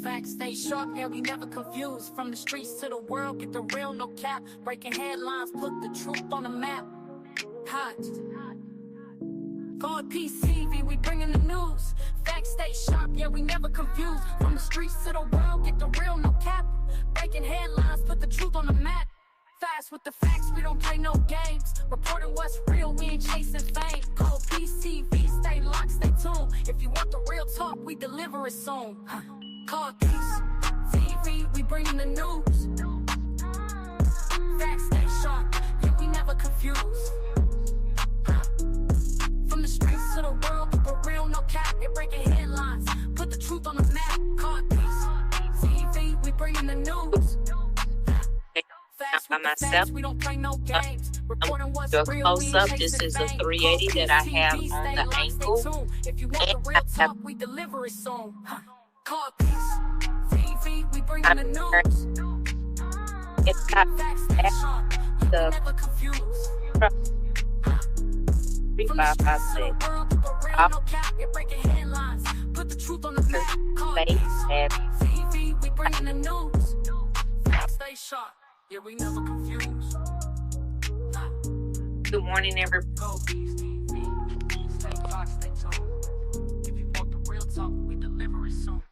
Facts stay sharp, yeah, we never confused. From the streets to the world, get the real, no cap. Breaking headlines, put the truth on the map. Hot. God PCV, we bringing the news. Facts stay sharp, yeah, we never confused. From the streets to the world, get the real, no cap. Breaking headlines, put the truth on the map. Fast with the facts, we don't play no games. Reporting what's real, we ain't chasing fame. Call PCV, stay locked, stay tuned. If you want the real talk, we deliver it soon. Call PCV, we bringing the news. Facts stay sharp, yeah, we never confuse. From the streets to the world, keep it real, no cap. They breaking headlines, put the truth on the map. Call PCV, we bringing the news. By myself, do a close up. This is a 380 that I have on the ankle. If you want the real talk, we deliver it soon. Call PCV, we bringing the news. It's got the 3556 put the truth on the map. Call PCV, we bringing the news. Stay sharp. Yeah, we never confuse. Good morning, everybody. Stay locked, stay tuned. If you want the real talk, we deliver it soon.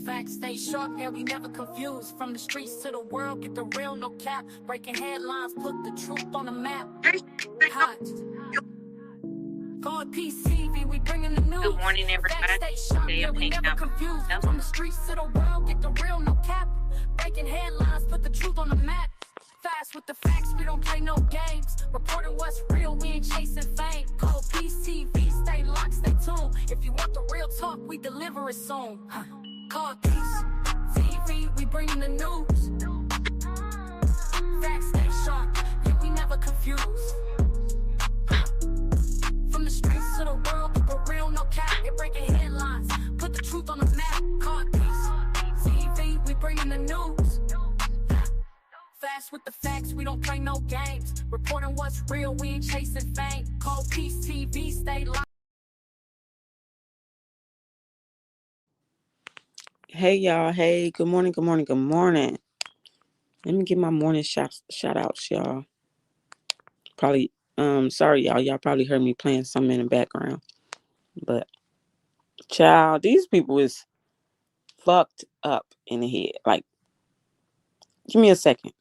Facts stay sharp, yeah, we never confuse. From the streets to the world, get the real, no cap. Breaking headlines, put the truth on the map. Hot. God PCV, we bringing the news. Good morning, everybody. Facts stay sharp, yeah, we never confuse. From the streets to the world, get the real, no cap. Breaking headlines, put the truth on the map. Fast with the facts, we don't play no games. Reporting what's real, we ain't chasing fame. Call PCV, stay locked, stay tuned. If you want the real talk, we deliver it soon. Call PCV, we bringing the news. Facts stay sharp, yeah, we never confuse. From the streets to the world, keep it real, no cap. They breaking headlines, put the truth on the map. Call PCV, we bringing the news. Fast with the facts, we don't play no games. Reporting what's real, we ain't chasing fame. Call PCV, stay locked. Hey y'all, hey, good morning. Let me get my morning shout outs, y'all. Probably sorry y'all probably heard me playing something in the background. But child, these people is fucked up in the head. Like, give me a second.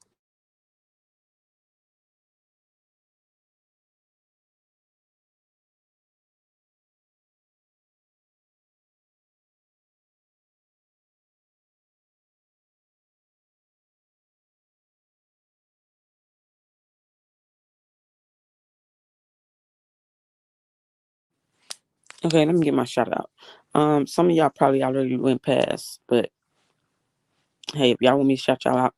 Okay, let me get my shout out. Some of y'all probably already went past, but hey, if y'all want me to shout y'all out,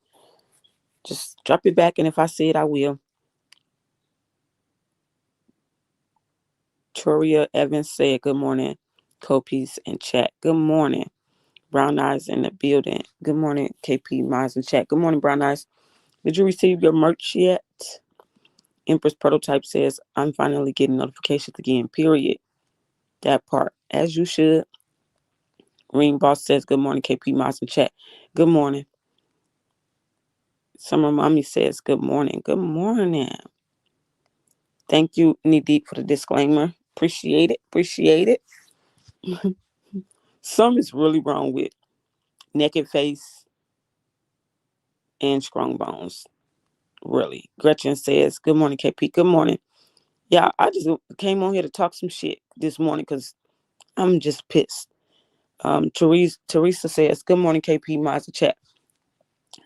just drop it back, and if I see it, I will. Toria Evans said, good morning, co-piece in chat. Good morning. Brown Eyes in the building. Good morning, KP Miles in chat. Good morning, Brown Eyes. Did you receive your merch yet? Empress Prototype says, I'm finally getting notifications again, period. That part, as you should. Green Boss says, good morning, KP Miles in chat. Good morning. Summer Mommy says, good morning. Good morning. Thank you, Knee Deep, for the disclaimer. Appreciate it. Something's really wrong with Naked Face and Strong Bones. Really. Gretchen says, good morning, KP. Good morning. Yeah, I just came on here to talk some shit this morning because I'm just pissed. Teresa says, good morning, KP, Mazda chat.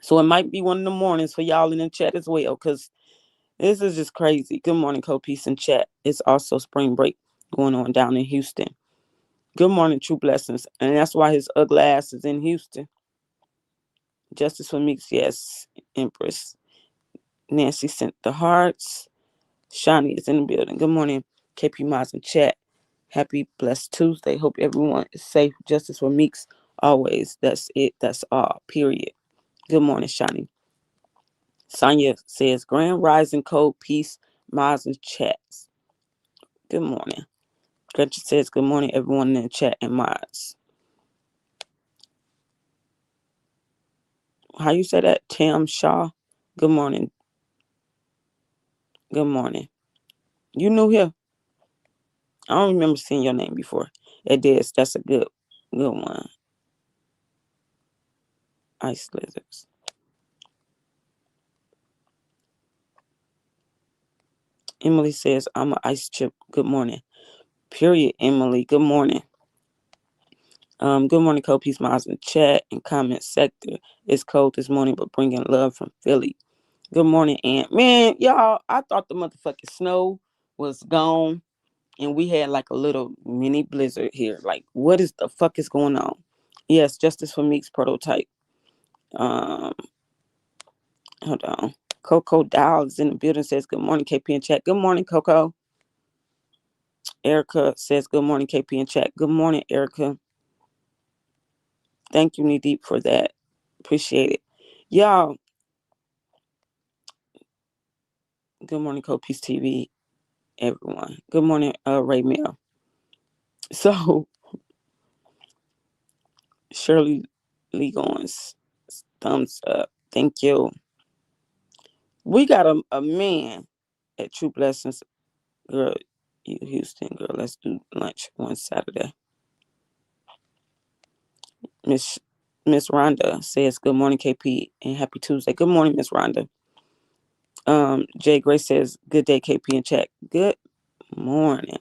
So it might be one of the mornings for y'all in the chat as well, because this is just crazy. Good morning, co-piece in chat. It's also spring break going on down in Houston. Good morning, True Blessings. And that's why his ugly ass is in Houston. Justice for Meeks, yes, Empress. Nancy sent the hearts. Shani is in the building. Good morning, KP Maz in chat. Happy blessed Tuesday. Hope everyone is safe. Justice for Meeks always. That's it. That's all. Period. Good morning, Shani. Sonia says, Grand Rising Cold Peace, Miles and Chats. Good morning. Gretchen says, good morning, everyone in the chat and Miles. How you say that? Tam Shaw. Good morning. Good morning. You new here? I don't remember seeing your name before. It is. That's a good one. Ice lizards. Emily says, I'm an ice chip. Good morning. Period, Emily. Good morning. Good morning, Cold Peace Miles in chat and comment sector. It's cold this morning, but bringing love from Philly. Good morning, Aunt. Man, y'all, I thought the motherfucking snow was gone and we had like a little mini blizzard here. Like, what is the fuck is going on? Yes, Justice for Meeks prototype. Um, Hold on. Coco Dow is in the building, says good morning, KP in chat. Good morning, Coco. Erica says good morning, KP in chat. Good morning, Erica. Thank you, Knee Deep, for that. Appreciate it. Y'all, good morning, Cold Peace TV, everyone. Good morning, Ray Mill. So, Shirley Lee Goins, thumbs up. Thank you. We got a man at True Blessings. Girl, Houston, girl, let's do lunch one Saturday. Miss Rhonda says, good morning, KP, and happy Tuesday. Good morning, Miss Rhonda. Jay Grace says, good day, KP in chat. Good morning.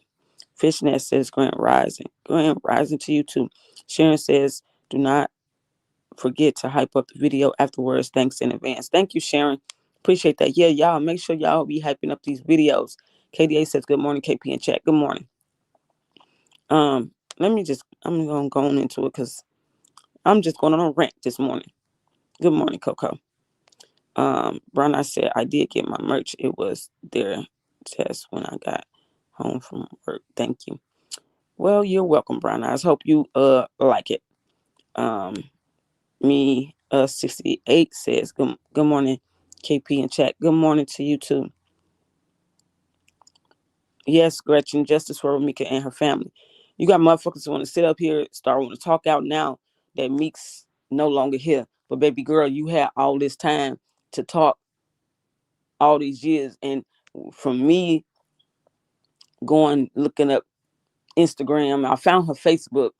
Fishnet says, Grand Rising. Grand Rising to you too. Sharon says, do not forget to hype up the video afterwards. Thanks in advance. Thank you, Sharon. Appreciate that. Yeah, y'all, make sure y'all be hyping up these videos. KDA says, good morning, KP in chat. Good morning. I'm going to go on into it because I'm just going on a rant this morning. Good morning, Coco. Brown, I said I did get my merch. It was their test when I got home from work. Thank you. Well, you're welcome, Brown Eyes. Hope you like it. Me 68 says good morning, KP in chat. Good morning to you too. Yes, Gretchen, justice for Mika and her family. You got motherfuckers who want to sit up here, start want to talk out now that Meek's no longer here. But baby girl, you had all this time to talk all these years, and from me going looking up Instagram, I found her Facebook.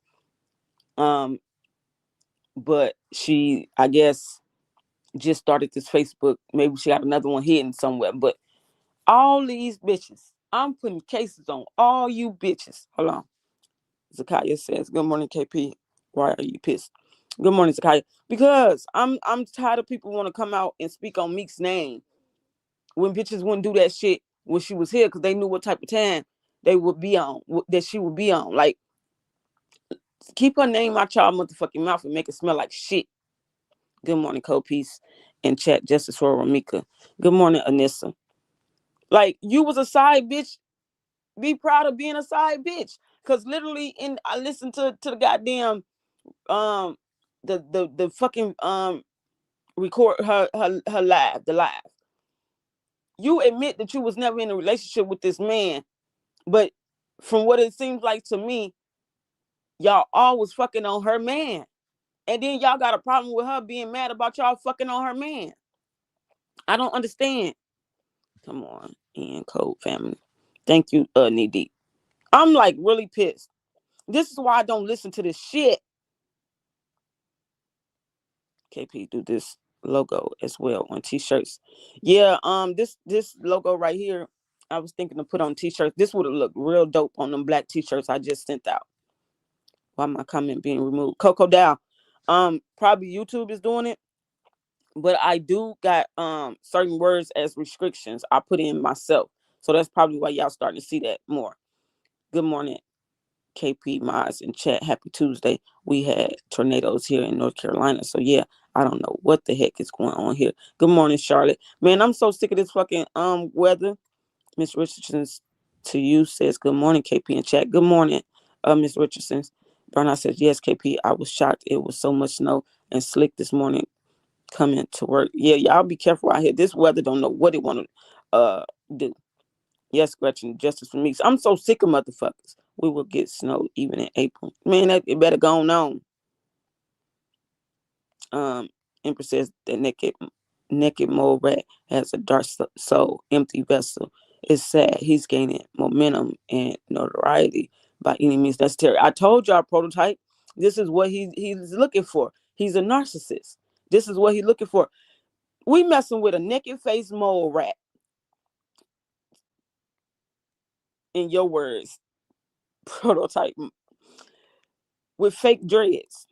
But she, I guess, just started this Facebook. Maybe she got another one hidden somewhere. But all these bitches, I'm putting cases on all you bitches. Hold on. Zakaya says, good morning, KP. Why are you pissed? Good morning, Zakaya. Because I'm tired of people want to come out and speak on Meek's name when bitches wouldn't do that shit when she was here because they knew what type of time they would be on, that she would be on. Like, keep her name out y'all motherfucking mouth and make it smell like shit. Good morning, Cold Peace and chat justice for Ramika. Good morning, Anissa. Like, you was a side bitch. Be proud of being a side bitch. Cause literally I listened to the goddamn the fucking record her live, the live. You admit that you was never in a relationship with this man, but from what it seems like to me, y'all all was fucking on her man. And then y'all got a problem with her being mad about y'all fucking on her man. I don't understand. Come on, Ian Code family. Thank you, Knee Deep. I'm like really pissed. This is why I don't listen to this shit. KP do this logo as well on t-shirts. Yeah, this logo right here, I was thinking to put on t-shirts. This would have looked real dope on them black t-shirts I just sent out. Why my comment being removed? Coco Dow. Probably YouTube is doing it. But I do got certain words as restrictions I put in myself. So that's probably why y'all starting to see that more. Good morning, KP Miles in chat. Happy Tuesday. We had tornadoes here in North Carolina. So yeah, I don't know what the heck is going on here. Good morning, Charlotte. Man, I'm so sick of this fucking weather. Miss Richardson to you says good morning, KP in chat. Good morning, Miss Richardson. Bernard says yes, KP. I was shocked. It was so much snow and slick this morning. coming to work. Yeah, y'all be careful out here. This weather don't know what it want to do. Yes, Gretchen, justice for me. I'm so sick of motherfuckers. We will get snow even in April. Man, it better go on. Empress says the naked mole rat has a dark soul, empty vessel. It's sad. He's gaining momentum and notoriety by any means necessary. I told y'all, prototype. This is what he's looking for. He's a narcissist. This is what he's looking for. We messing with a naked face mole rat. In your words, prototype, with fake dreads.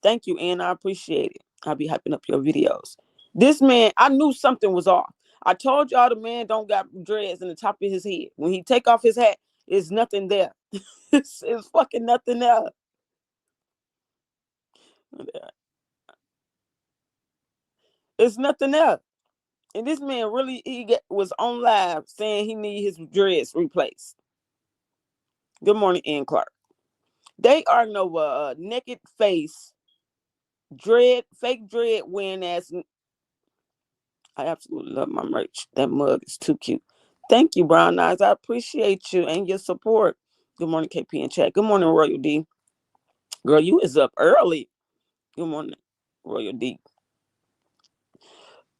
Thank you, Ann. I appreciate it. I'll be hyping up your videos. This man, I knew something was off. I told y'all the man don't got dreads in the top of his head. When he take off his hat, there's nothing there. it's fucking nothing there. It's nothing there. And this man really, was on live saying he need his dreads replaced. Good morning, Ann Clark. They are no naked face, fake dread wearing ass. I absolutely love my merch. That mug is too cute. Thank you, Brown Eyes. I appreciate you and your support. Good morning, KP and chat. Good morning, Royal D. Girl, you is up early. Good morning, Royal D.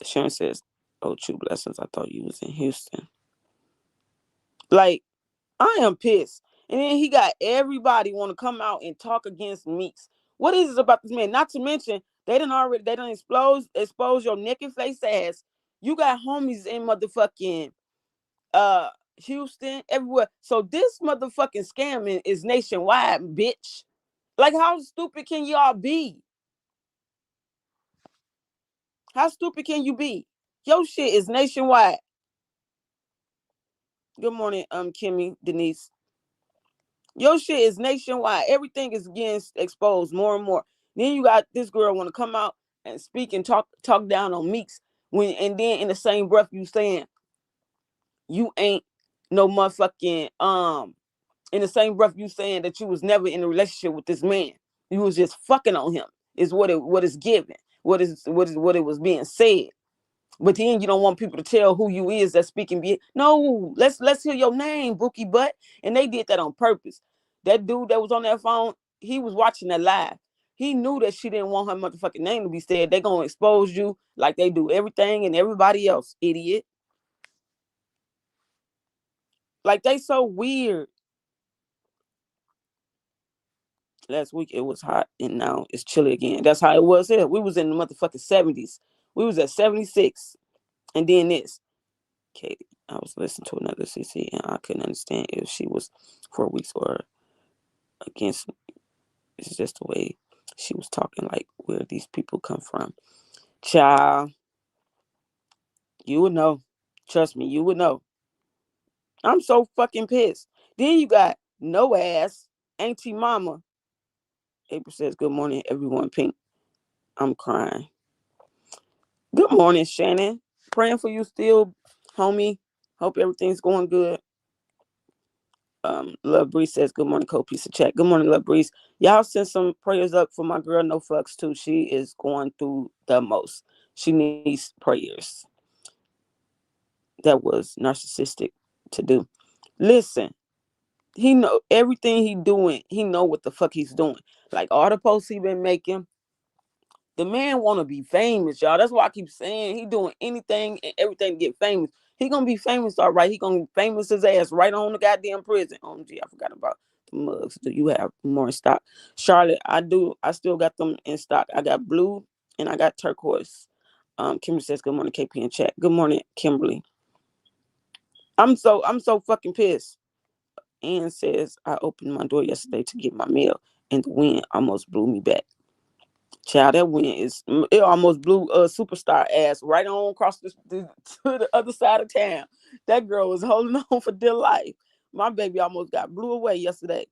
Sharon says, oh, true blessings. I thought you was in Houston. Like, I am pissed. And then he got everybody want to come out and talk against Meeks. What is it about this man? Not to mention, they done expose your naked face ass. You got homies in motherfucking Houston, everywhere. So this motherfucking scamming is nationwide, bitch. Like, how stupid can y'all be? How stupid can you be? Your shit is nationwide. Good morning, Kimmy, Denise. Your shit is nationwide. Everything is getting exposed more and more. Then you got this girl want to come out and speak and talk down on Meeks, and then in the same breath you saying you ain't no motherfucking in the same breath you saying that you was never in a relationship with this man. You was just fucking on him. Is what is given. What it was being said. But then you don't want people to tell who you is that's speaking. No, let's hear your name, Bookie Butt. And they did that on purpose. That dude that was on that phone, he was watching that live. He knew that she didn't want her motherfucking name to be said. They're gonna expose you like they do everything and everybody else, idiot. Like, they so weird. Last week it was hot and now it's chilly again. That's how it was here. We was in the motherfucking 70s. We was at 76. And then this. Katie, I was listening to another CC and I couldn't understand if she was for weeks or against. It's just the way she was talking, like, where these people come from. Child, you would know. Trust me, you would know. I'm so fucking pissed. Then you got no ass, Auntie Mama. April says, good morning, everyone. Pink. I'm crying. Good morning, Shannon. Praying for you still, homie. Hope everything's going good. Love Breeze says, good morning, Cole. Piece of chat. Good morning, Love Breeze. Y'all send some prayers up for my girl, No Fucks, too. She is going through the most. She needs prayers. That was narcissistic to do. Listen, he know everything he doing. He know what the fuck he's doing. Like, all the posts he been making. The man want to be famous, y'all. That's why I keep saying he doing anything and everything to get famous. He gonna be famous, all right. He gonna famous his ass right on the goddamn prison. OMG, I forgot about the mugs. Do you have more in stock? Charlotte, I do. I still got them in stock. I got blue and I got turquoise. Kimberly says, good morning, KP in chat. Good morning, Kimberly. I'm so fucking pissed. Ann says, I opened my door yesterday to get my mail and the wind almost blew me back. Child, that wind it almost blew a superstar ass right on across to the other side of town. That girl was holding on for dear life. My baby almost got blew away yesterday.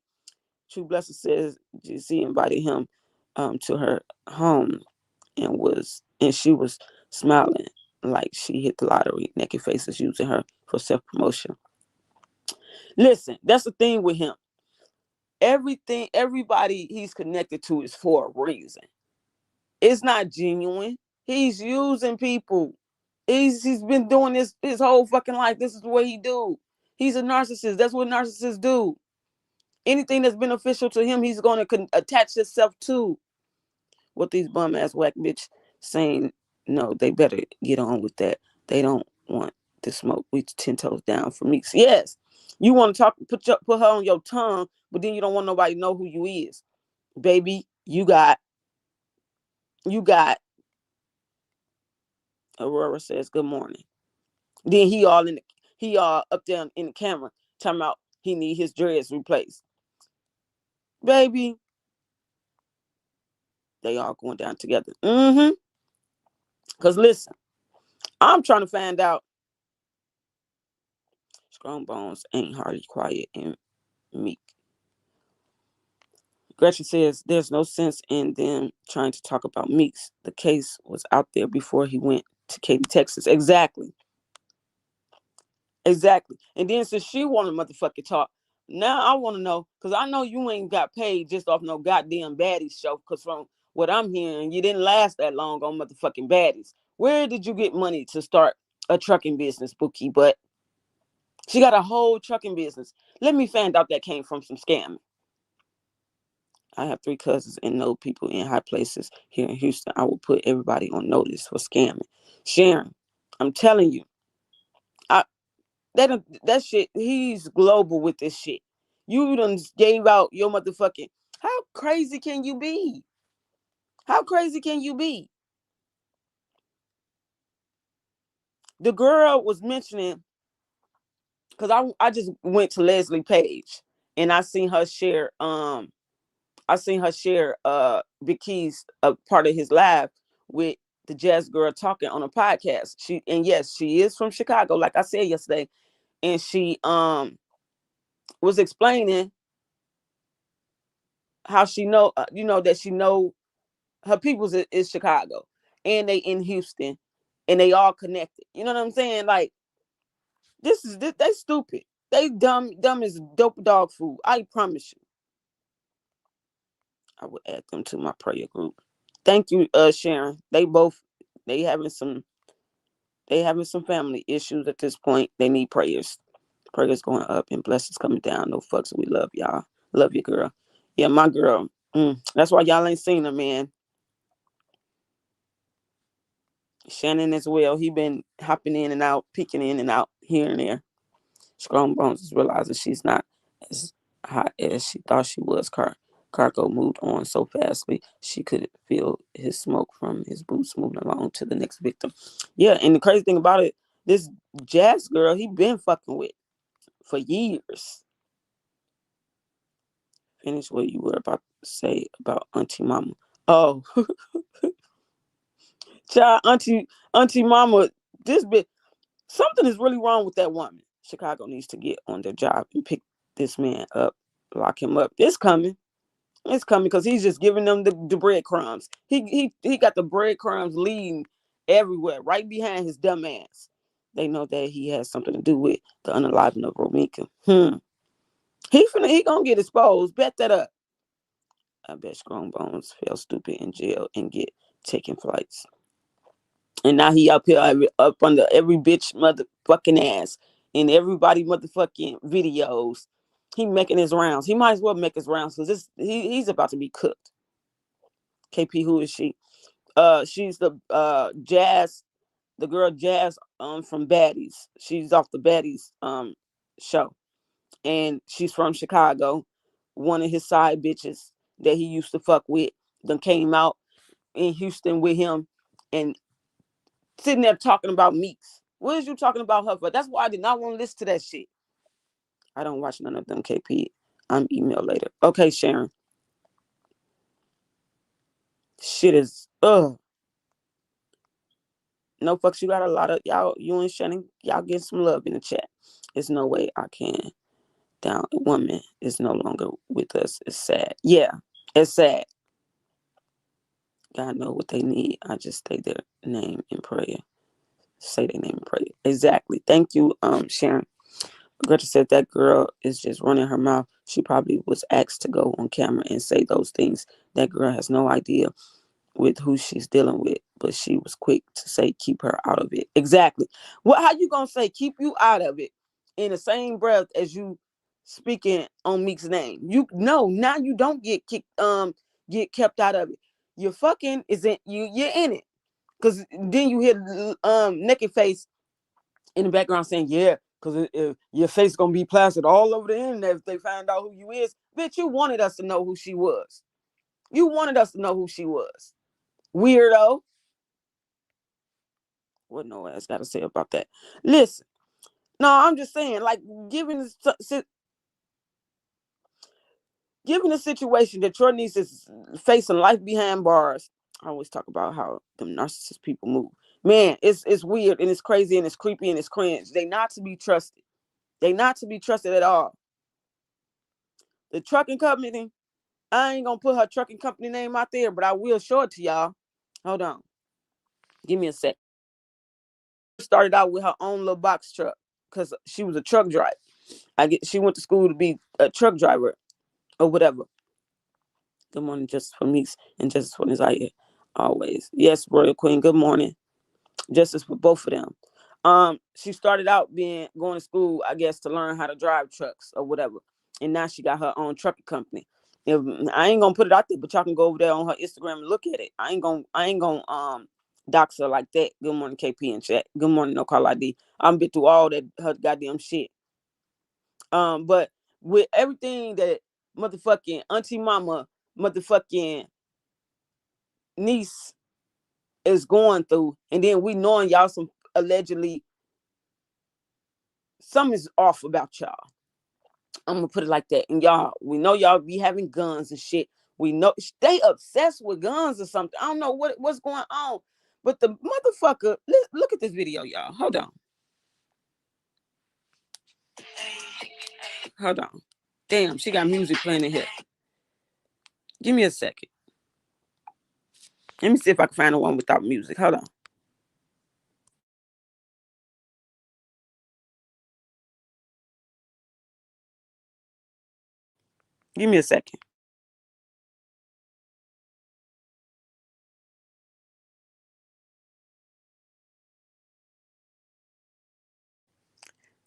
True Blessing says GC invited him to her home and she was smiling like she hit the lottery. Naked Faces using her for self-promotion. Listen, that's the thing with him. Everybody he's connected to is for a reason. It's not genuine. He's using people. He's been doing this his whole fucking life. This is what he do. He's a narcissist. That's what narcissists do. Anything that's beneficial to him, he's going to attach himself to. What these bum ass whack bitch saying, no, they better get on with that. They don't want the smoke. We 10 toes down for me. Yes, you want to talk, put her on your tongue, but then you don't want nobody to know who you is. Baby, you got. Aurora says good morning. Then he all up there in the camera talking about he need his dreads replaced. Baby, they all going down together. Because listen, I'm trying to find out. Strong bones ain't hardly quiet and meek. Gretchen says there's no sense in them trying to talk about Meeks. The case was out there before he went to Katy, Texas. Exactly. And then since she want to motherfucking talk, now I want to know, because I know you ain't got paid just off no goddamn baddies show, because from what I'm hearing, you didn't last that long on motherfucking baddies. Where did you get money to start a trucking business, Bookie? But she got a whole trucking business. Let me find out that came from some scamming. I have 3 cousins and know people in high places here in Houston. I will put everybody on notice for scamming. Sharon, I'm telling you, that shit, he's global with this shit. You done gave out your motherfucking. How crazy can you be? How crazy can you be? The girl was mentioning, because I just went to Leslie Page and I seen her share Big Keys, a part of his live with the jazz girl talking on a podcast. Yes, she is from Chicago, like I said yesterday, and she was explaining how she know that she know her people's is Chicago and they in Houston and they all connected. You know what I'm saying? Like they stupid. They dumb as dope dog food. I promise you. I would add them to my prayer group. Thank you, Sharon. They having some family issues at this point. They need prayers. Prayers going up and blessings coming down. No fucks. We love y'all. Love you, girl. Yeah, my girl. That's why y'all ain't seen her, man. Shannon as well. He been hopping in and out, peeking in and out here and there. Strong Bones is realizing she's not as hot as she thought she was. Cargo moved on so fastly she could feel his smoke from his boots moving along to the next victim. Yeah, and the crazy thing about it, this jazz girl he been fucking with for years. Finish what you were about to say about Auntie Mama. Oh, child, Auntie Mama, this bitch. Something is really wrong with that woman. Chicago needs to get on their job and pick this man up, lock him up. It's coming. It's coming because he's just giving them the breadcrumbs. He got the breadcrumbs leading everywhere, right behind his dumb ass. They know that he has something to do with the unaliving of Romika. He gonna get exposed. Bet that up. I bet Strong Bones fell stupid in jail and get taking flights. And now he up here up under every bitch motherfucking ass in everybody motherfucking videos. He making his rounds. He might as well make his rounds because he's about to be cooked. KP, who is she? She's the the girl Jazz from Baddies. She's off the Baddies show. And she's from Chicago. One of his side bitches that he used to fuck with then came out in Houston with him and sitting there talking about Meeks. What is you talking about her for? That's why I did not want to listen to that shit. I don't watch none of them, KP. I'm email later. Okay, Sharon. Shit is no fucks. You got a lot of y'all. You and Shannon, y'all get some love in the chat. There's no way I can. Down a woman is no longer with us. It's sad. Yeah, it's sad. God know what they need. I just say their name in prayer. Say their name in prayer. Exactly. Thank you, Sharon. Greta said that girl is just running her mouth. She probably was asked to go on camera and say those things. That girl has no idea with who she's dealing with, but she was quick to say keep her out of it. Exactly. What? How you gonna say keep you out of it in the same breath as you speaking on Meek's name? You no, now you don't get kicked, get kept out of it. You're fucking isn't you? You're in it, because then you hear naked face in the background saying yeah. Because your face gonna be plastered all over the internet if they find out who you is. Bitch, you wanted us to know who she was. You wanted us to know who she was. Weirdo. What no ass got to say about that? Listen, no, I'm just saying, like, given the situation that your niece is facing life behind bars. I always talk about how them narcissist people move. Man, it's weird and it's crazy and it's creepy and it's cringe. They not to be trusted. They not to be trusted at all. The trucking company, I ain't gonna put her trucking company name out there, but I will show it to y'all. Hold on. Give me a sec. Started out with her own little box truck because she was a truck driver. She went to school to be a truck driver or whatever. Good morning, Justice for Meeks and Justice for Nizaya. Always. Yes, Royal Queen, good morning. Justice for both of them. She started out going to school, I guess, to learn how to drive trucks or whatever. And now she got her own trucking company. I ain't gonna put it out there, but y'all can go over there on her Instagram and look at it. I ain't gonna dox her like that. Good morning, KP and chat. Good morning, no call ID. I'm been through all that her goddamn shit. But with everything that motherfucking auntie mama, motherfucking niece is going through, and then we knowing y'all some allegedly something's off about y'all. I'm gonna put it like that. And y'all, we know y'all be having guns and shit. We know they obsessed with guns or something. I don't know what's going on. But the motherfucker, look at this video, y'all. Hold on. Hold on. Damn, she got music playing in here. Give me a second. Let me see if I can find the one without music. Hold on. Give me a second.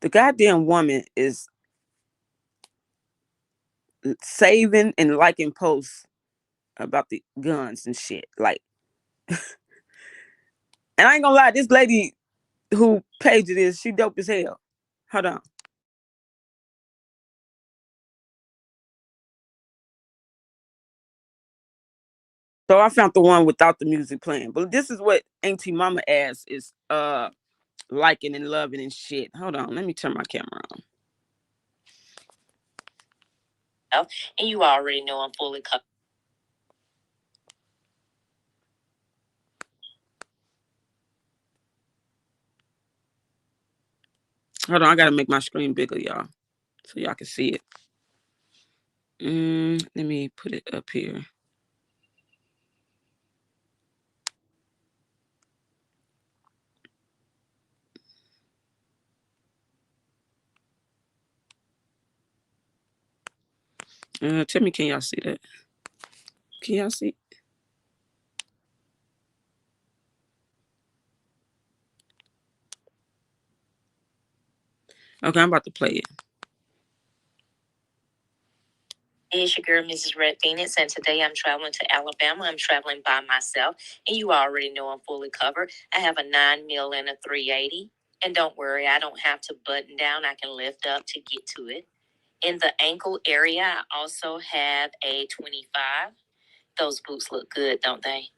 The goddamn woman is saving and liking posts about the guns and shit. Like, and I ain't gonna lie, this lady who page it is, she dope as hell. Hold on. So I found the one without the music playing. But this is what Auntie Mama ass is liking and loving and shit. Hold on, let me turn my camera on. And you already know I'm fully covered. Hold on, I gotta make my screen bigger, y'all, so y'all can see it. Let me put it up here. Tell me, can y'all see that? Can y'all see? Okay, I'm about to play it. It's your girl, Mrs. Red Phoenix, and today I'm traveling to Alabama. I'm traveling by myself, and you already know I'm fully covered. I have a 9 mil and a 380, and don't worry, I don't have to button down. I can lift up to get to it. In the ankle area, I also have a 25. Those boots look good, don't they?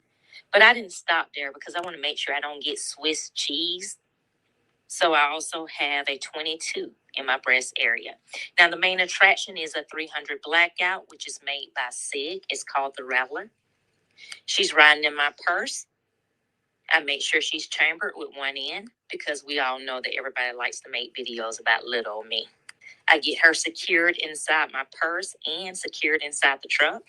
But I didn't stop there because I want to make sure I don't get Swiss cheese. So I also have a 22 in my breast area. Now, the main attraction is a 300 blackout, which is made by SIG. It's called the Rattler. She's riding in my purse. I make sure she's chambered with one end because we all know that everybody likes to make videos about little old me. I get her secured inside my purse and secured inside the truck.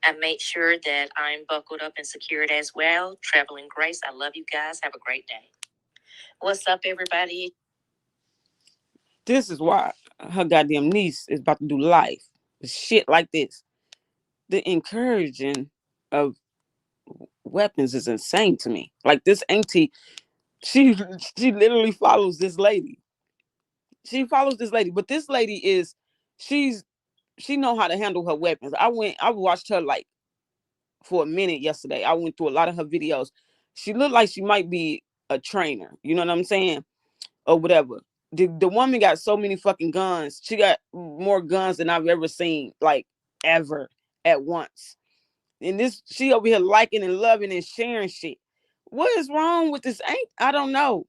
I make sure that I'm buckled up and secured as well. Traveling Grace, I love you guys. Have a great day. What's up, everybody? This is why her goddamn niece is about to do life. Shit like this. The encouraging of weapons is insane to me. Like this auntie, she she literally follows this lady. She follows this lady, but this lady is she's she know how to handle her weapons. I watched her like for a minute yesterday. I went through a lot of her videos. She looked like she might be a trainer. You know what I'm saying? Or whatever. The woman got so many fucking guns. She got more guns than I've ever seen, like ever at once. And this she over here liking and loving and sharing shit. What is wrong with this? Ain't I don't know.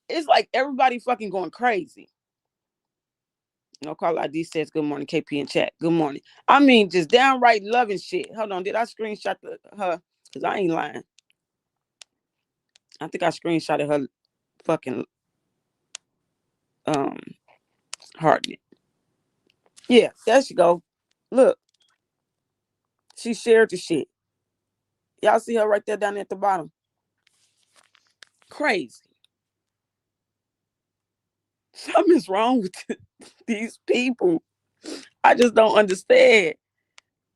It's like everybody fucking going crazy. No call ID says good morning, KP in chat. Good morning. I mean, just downright loving shit. Hold on, did I screenshot her? Cause I ain't lying. I think I screenshotted her fucking um heart. Yeah, there she go. Look, she shared the shit. Y'all see her right there down at the bottom. Crazy. Something's wrong with these people. I just don't understand.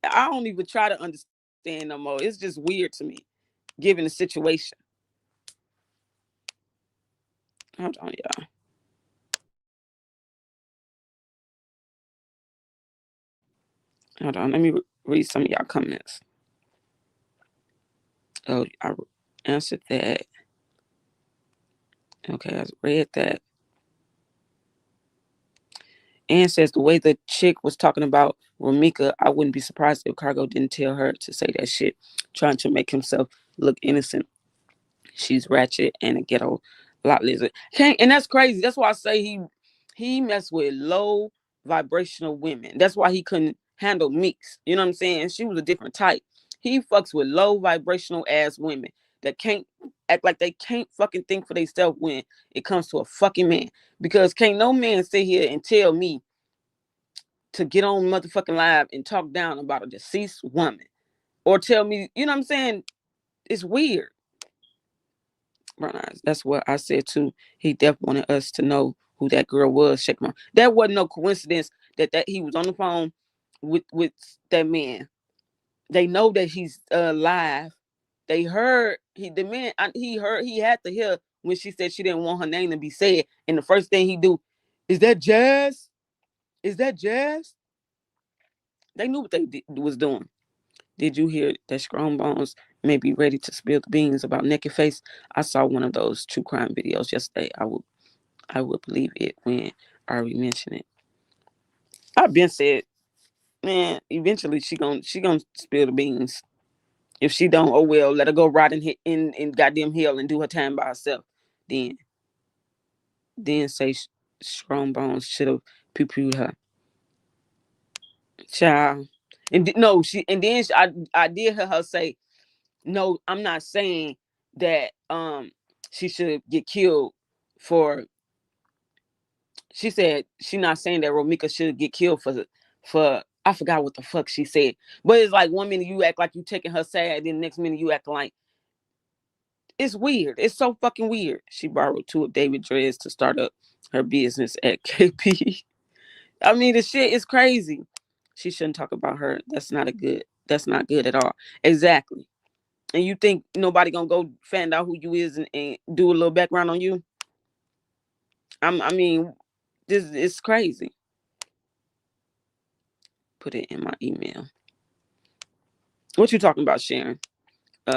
I don't even try to understand no more. It's just weird to me, given the situation. Hold on, y'all. Hold on. Let me read some of y'all comments. Oh, I answered that. Okay, I read that. Ann says the way the chick was talking about Ramika, I wouldn't be surprised if Cargo didn't tell her to say that shit, trying to make himself look innocent. She's ratchet and a ghetto lot lizard. Can't, and that's crazy. That's why I say he messed with low vibrational women. That's why he couldn't handle Meeks. You know what I'm saying? She was a different type. He fucks with low vibrational ass women that can't act like they can't fucking think for themselves when it comes to a fucking man. Because can't no man sit here and tell me to get on motherfucking live and talk down about a deceased woman. Or tell me, you know what I'm saying? It's weird. That's what I said too. He definitely wanted us to know who that girl was. Check him out. That wasn't no coincidence that he was on the phone with that man. They know that he's alive. They heard the man. He heard he had to hear when she said she didn't want her name to be said. And the first thing he do is that Jazz. Is that Jazz? They knew what they was doing. Did you hear that Strong Bones may be ready to spill the beans about Naked Face? I saw one of those true crime videos yesterday. I would believe it when Ari mentioned it. I've been said, man, eventually she gonna spill the beans. If she don't, oh well, let her go rot in goddamn hell and do her time by herself. Then say Strong Bones should have poo-pooed her. Child. And no, I did hear her say, no, I'm not saying that she should get killed for. She said she not saying that Romika should get killed for I forgot what the fuck she said. But it's like 1 minute you act like you taking her side, then the next minute you act like it's weird. It's so fucking weird. She borrowed two of David Dre's to start up her business at KP. I mean, the shit is crazy. She shouldn't talk about her. That's not good at all. Exactly. And you think nobody gonna go find out who you is and do a little background on you? I mean, this is crazy. Put it in my email. What you talking about, Sharon?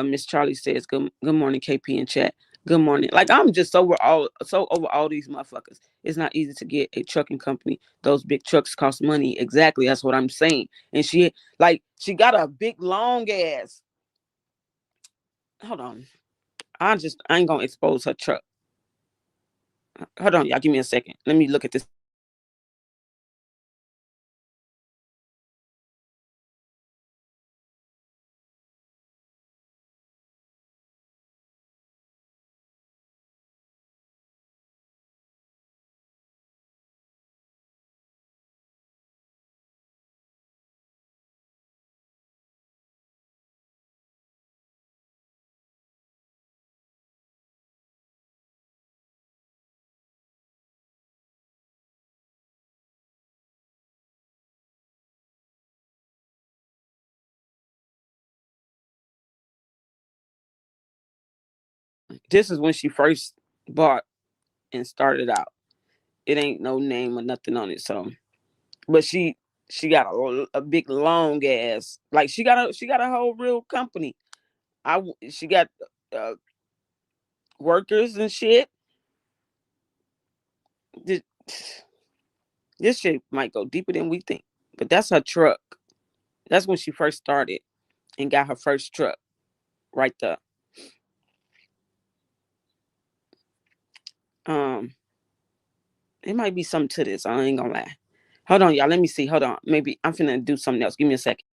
Miss Charlie says, good morning, KP in chat. Good morning. Like I'm just so over all these motherfuckers. It's not easy to get a trucking company. Those big trucks cost money. Exactly. That's what I'm saying. And she got a big long ass. Hold on. I ain't gonna expose her truck. Hold on, y'all. Give me a second. Let me look at this. This is when she first bought and started out. It ain't no name or nothing on it. So, but she got a big long ass, like she got a whole real company. She got uh, workers and shit. This, this shit might go deeper than we think. But that's her truck. That's when she first started and got her first truck right there. Um, it might be something to this. I ain't gonna lie. Hold on, y'all. Let me see. Hold on. Maybe I'm finna do something else. Give me a second.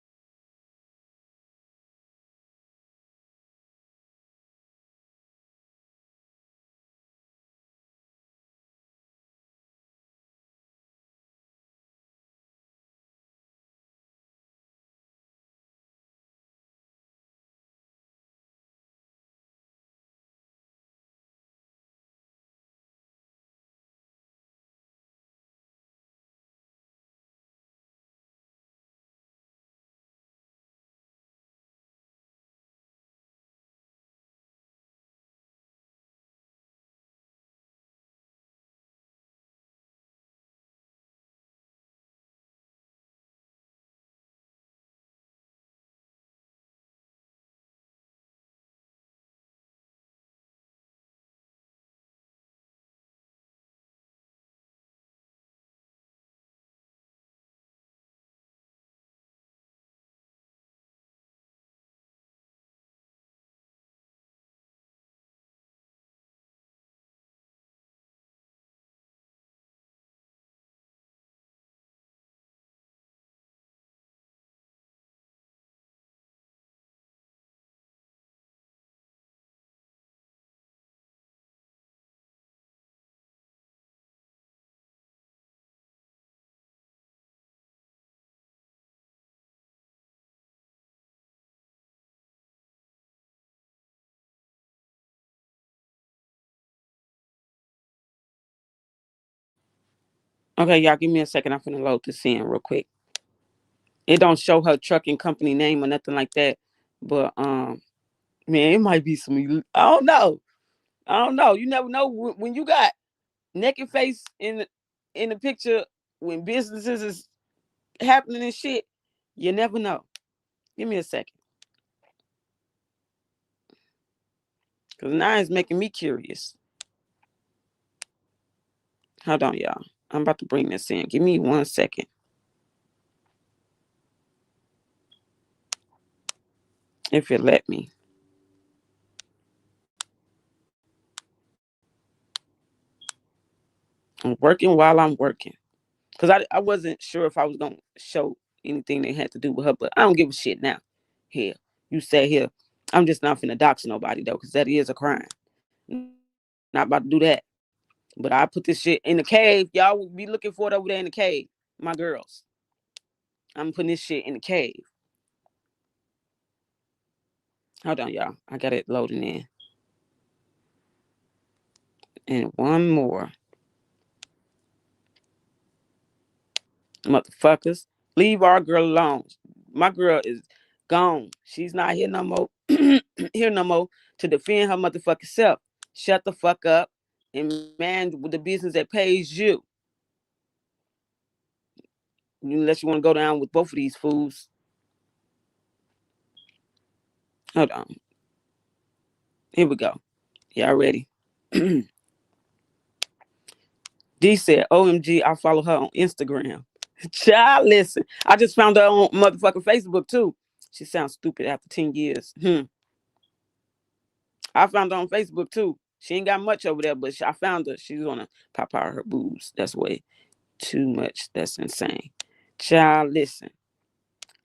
Okay, y'all. Give me a second. I'm finna load this in real quick. It don't show her trucking company name or nothing like that. But man, it might be some. I don't know. I don't know. You never know when you got naked face in the picture when businesses is happening and shit. You never know. Give me a second, cause now it's making me curious. Hold on, y'all. I'm about to bring this in. Give me 1 second, if it let me. I'm working while I'm working, cause I wasn't sure if I was gonna show anything that had to do with her, but I don't give a shit now. Here, you say here. I'm just not finna dox nobody though, cause that is a crime. Not about to do that. But I put this shit in the cave. Y'all will be looking for it over there in the cave. My girls. I'm putting this shit in the cave. Hold on, y'all. I got it loading in. And one more. Motherfuckers. Leave our girl alone. My girl is gone. She's not here no more. Here no more to defend her motherfucking self. Shut the fuck up and man with the business that pays you. Unless you want to go down with both of these fools. Hold on. Here we go. Y'all ready? D said, OMG, I follow her on Instagram. Child, listen. I just found her on motherfucking Facebook too. She sounds stupid after 10 years. I found her on Facebook too. She ain't got much over there, but I found her. She's gonna pop out her boobs. That's way too much. That's insane. Child, listen.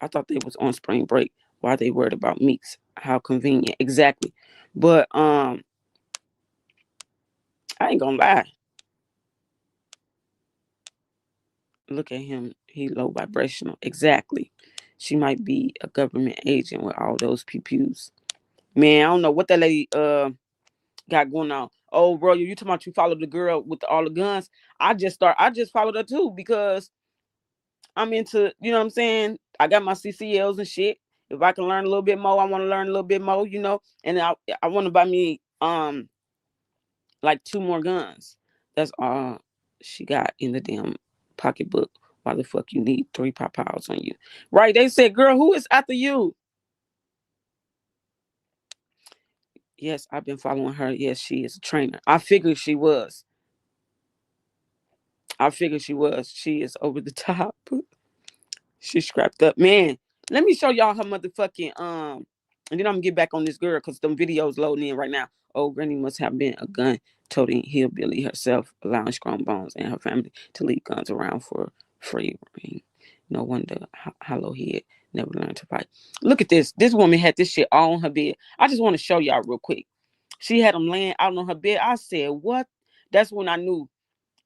I thought they was on spring break. Why they worried about meats? How convenient. Exactly. But I ain't gonna lie. Look at him. He low vibrational. Exactly. She might be a government agent with all those pew-pews. Man, I don't know what that lady got going on. Oh, bro, you talking about you followed the girl with all the guns? I just followed her too because I'm into, you know what I'm saying? I got my CCLs and shit. If I can learn a little bit more, I want to learn a little bit more, you know. And I want to buy me like 2 more guns. That's all she got in the damn pocketbook. Why the fuck you need 3 pop piles on you? Right? They said, girl, who is after you? Yes, I've been following her. Yes, she is a trainer. I figured she was. She is over the top. She scrapped up. Man, let me show y'all her motherfucking and then I'm gonna get back on this girl because them videos loading in right now. Oh, Granny must have been a gun toting hillbilly herself, allowing strong bones and her family to leave guns around for free. No wonder hollow head never learned to fight. Look at this. This woman had this shit all on her bed. I just want to show y'all real quick. She had them laying out on her bed. I said, what? That's when I knew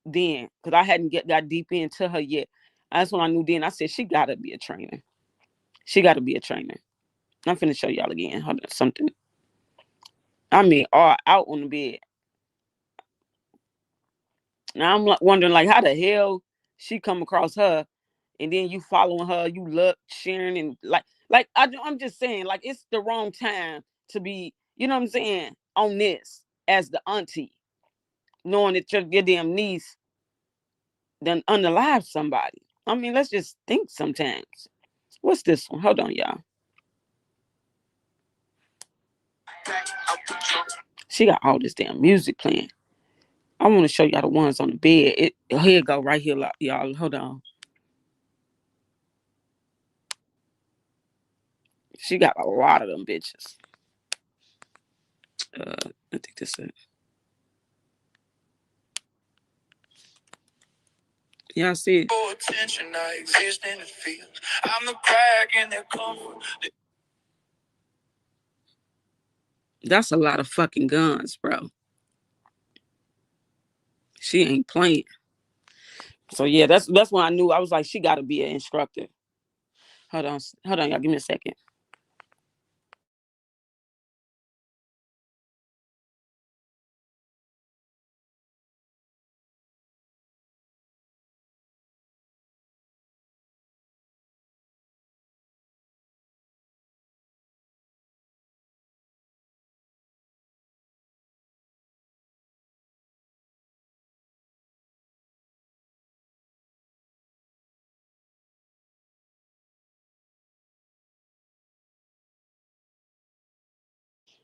then, because I hadn't got deep into her yet. That's when I knew then. I said, she got to be a trainer. She got to be a trainer. I'm finna show y'all again. Hold on, something. I mean, all out on the bed. Now I'm wondering, like, how the hell she come across her, and then you following her, you look, sharing, and I'm just saying, like, it's the wrong time to be, you know what I'm saying, on this as the auntie, knowing that your damn niece done unalive somebody. I mean, let's just think sometimes. What's this one? Hold on, y'all. She got all this damn music playing. I want to show y'all the ones on the bed. Here it go right here, y'all. Hold on. She got a lot of them bitches. I think this is. Y'all see it? Attention, I exist in the field. I'm the crack in their comfort. That's a lot of fucking guns, bro. She ain't playing. So yeah, that's when I knew. I was like, she got to be an instructor. Hold on, y'all. Give me a second.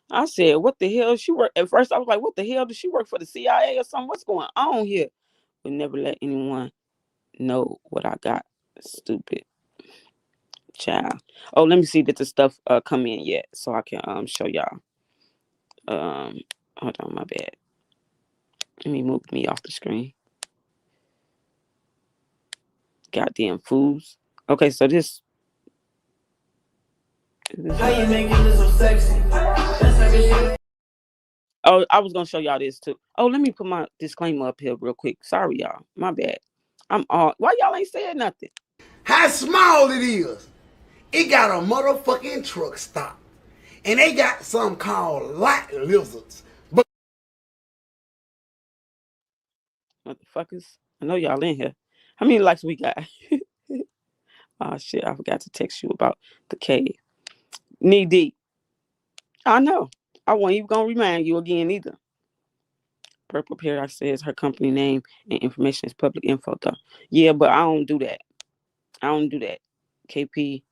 I said, what the hell? She work at first. I was like, what the hell? Does she work for the CIA or something? What's going on here? Would never let anyone know what I got. Stupid child. Oh, let me see that the stuff come in yet, so I can show y'all. Hold on, my bad. Let me move me off the screen. Goddamn fools. Okay, so this. How you making this so sexy? Oh, I was gonna show y'all this too. Oh, let me put my disclaimer up here real quick. Sorry, y'all. My bad. I'm all. Why y'all ain't saying nothing? How small it is. It got a motherfucking truck stop. And they got something called light lizards. But Motherfuckers. I know y'all in here. How many likes we got? Oh shit, I forgot to text you about the cave. Knee deep. I know. I wasn't even gonna remind you again either. Purple Paradox says her company name and information is public info though. Yeah, but I don't do that. I don't do that. KP,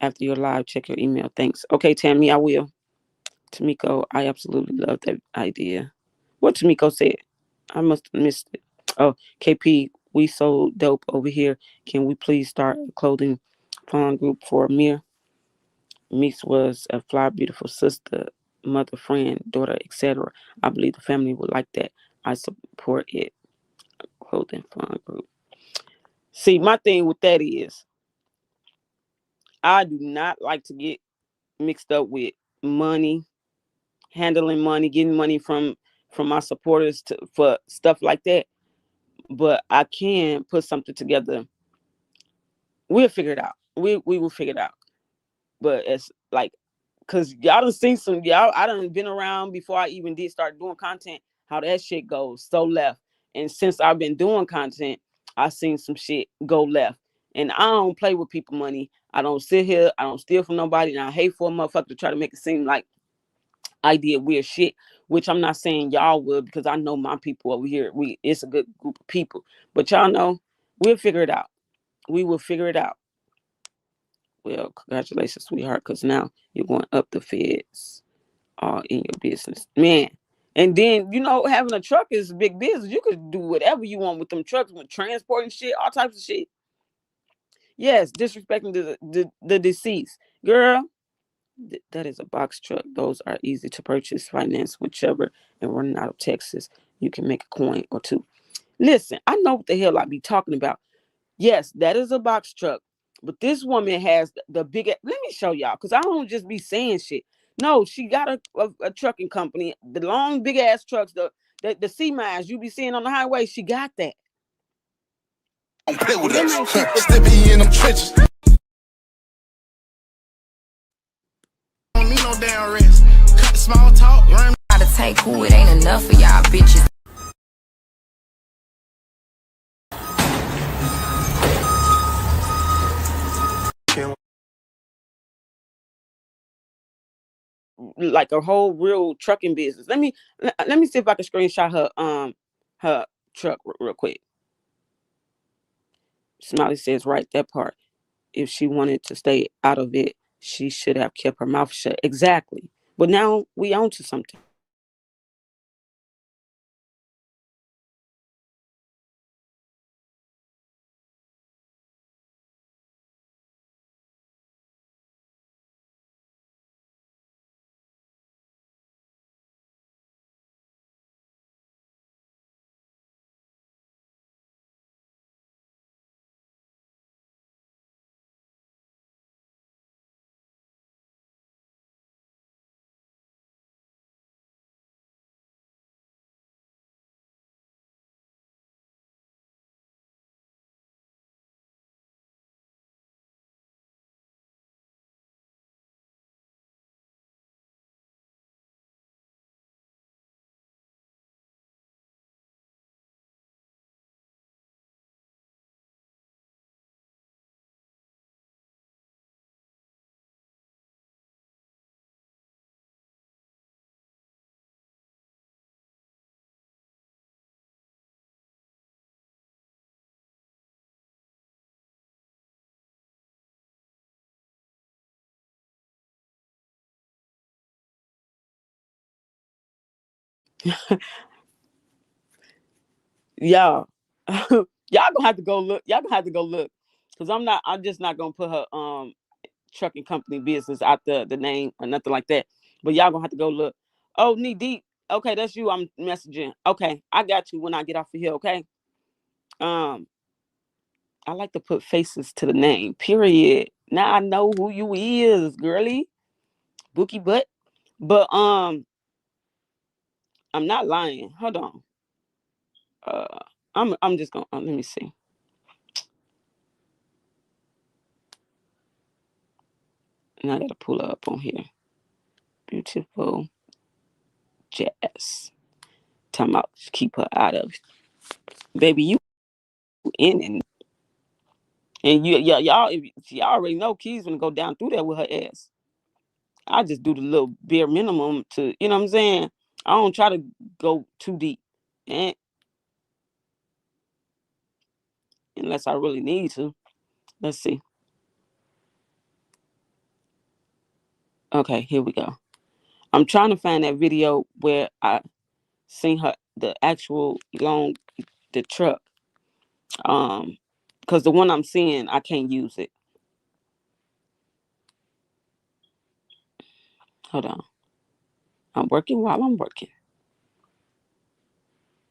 after your live, check your email. Thanks. Okay, Tammy, I will. Tamiko, I absolutely love that idea. What Tamiko said? I must have missed it. Oh, KP, we so dope over here. Can we please start a clothing fund group for Amir? Meeks was a fly, beautiful sister, mother, friend, daughter, etc. I believe the family would like that. I support it. Clothing fund group. See, my thing with that is, I do not like to get mixed up with money, handling money, getting money from my supporters for stuff like that. But I can put something together. We'll figure it out. We will figure it out. But it's like, cause y'all done seen some y'all. I done been around before I even did start doing content. How that shit goes so left. And since I've been doing content, I seen some shit go left. And I don't play with people money. I don't sit here. I don't steal from nobody. And I hate for a motherfucker to try to make it seem like I did weird shit which I'm not saying y'all will, because I know my people over here. It's a good group of people, but y'all know we'll figure it out. We will figure it out. Well, congratulations, sweetheart, because now you're going up the feds all in your business, man. And then having a truck is big business. You could do whatever you want with them trucks, with transporting shit, all types of shit. Yes, disrespecting the deceased girl. That is a box truck. Those are easy to purchase, finance, whichever, and running out of Texas, you can make a coin or two. Listen, I know what the hell I be talking about. Yes, that is a box truck. But this woman has the big. Let me show y'all, because I don't just be saying shit. No, she got a trucking company. The long, big ass trucks, the semis you be seeing on the highway. She got that. Don't play with Them us. ain't shit for Still be in them trenches. Don't need no damn rest. Cut the small talk, run. Gotta take who it ain't enough for y'all bitches. like a whole real trucking business. Let me see if I can screenshot her truck real quick. Smiley says right that part. If she wanted to stay out of it, she should have kept her mouth shut. Exactly. But now we on to something. Y'all, y'all gonna have to go look. Y'all gonna have to go look. Cause I'm just not gonna put her trucking company business out the name or nothing like that. But y'all gonna have to go look. Oh, knee deep. Okay, that's you. I'm messaging. Okay, I got you when I get off of here. Okay. Um, I like to put faces to the name. Period. Now I know who you is, girly, bookie butt. But I'm not lying. Hold on. Uh, I'm just gonna let me see. And I gotta pull her up on here. Beautiful Jazz. Talking about keep her out of it. Baby, you in and y'all already know Key's gonna go down through there with her ass. I just do the little bare minimum to, you know what I'm saying? I don't try to go too deep. And unless I really need to. Let's see. Okay, here we go. I'm trying to find that video where I seen her the actual the truck. Um, because the one I'm seeing I can't use it. Hold on. I'm working while I'm working.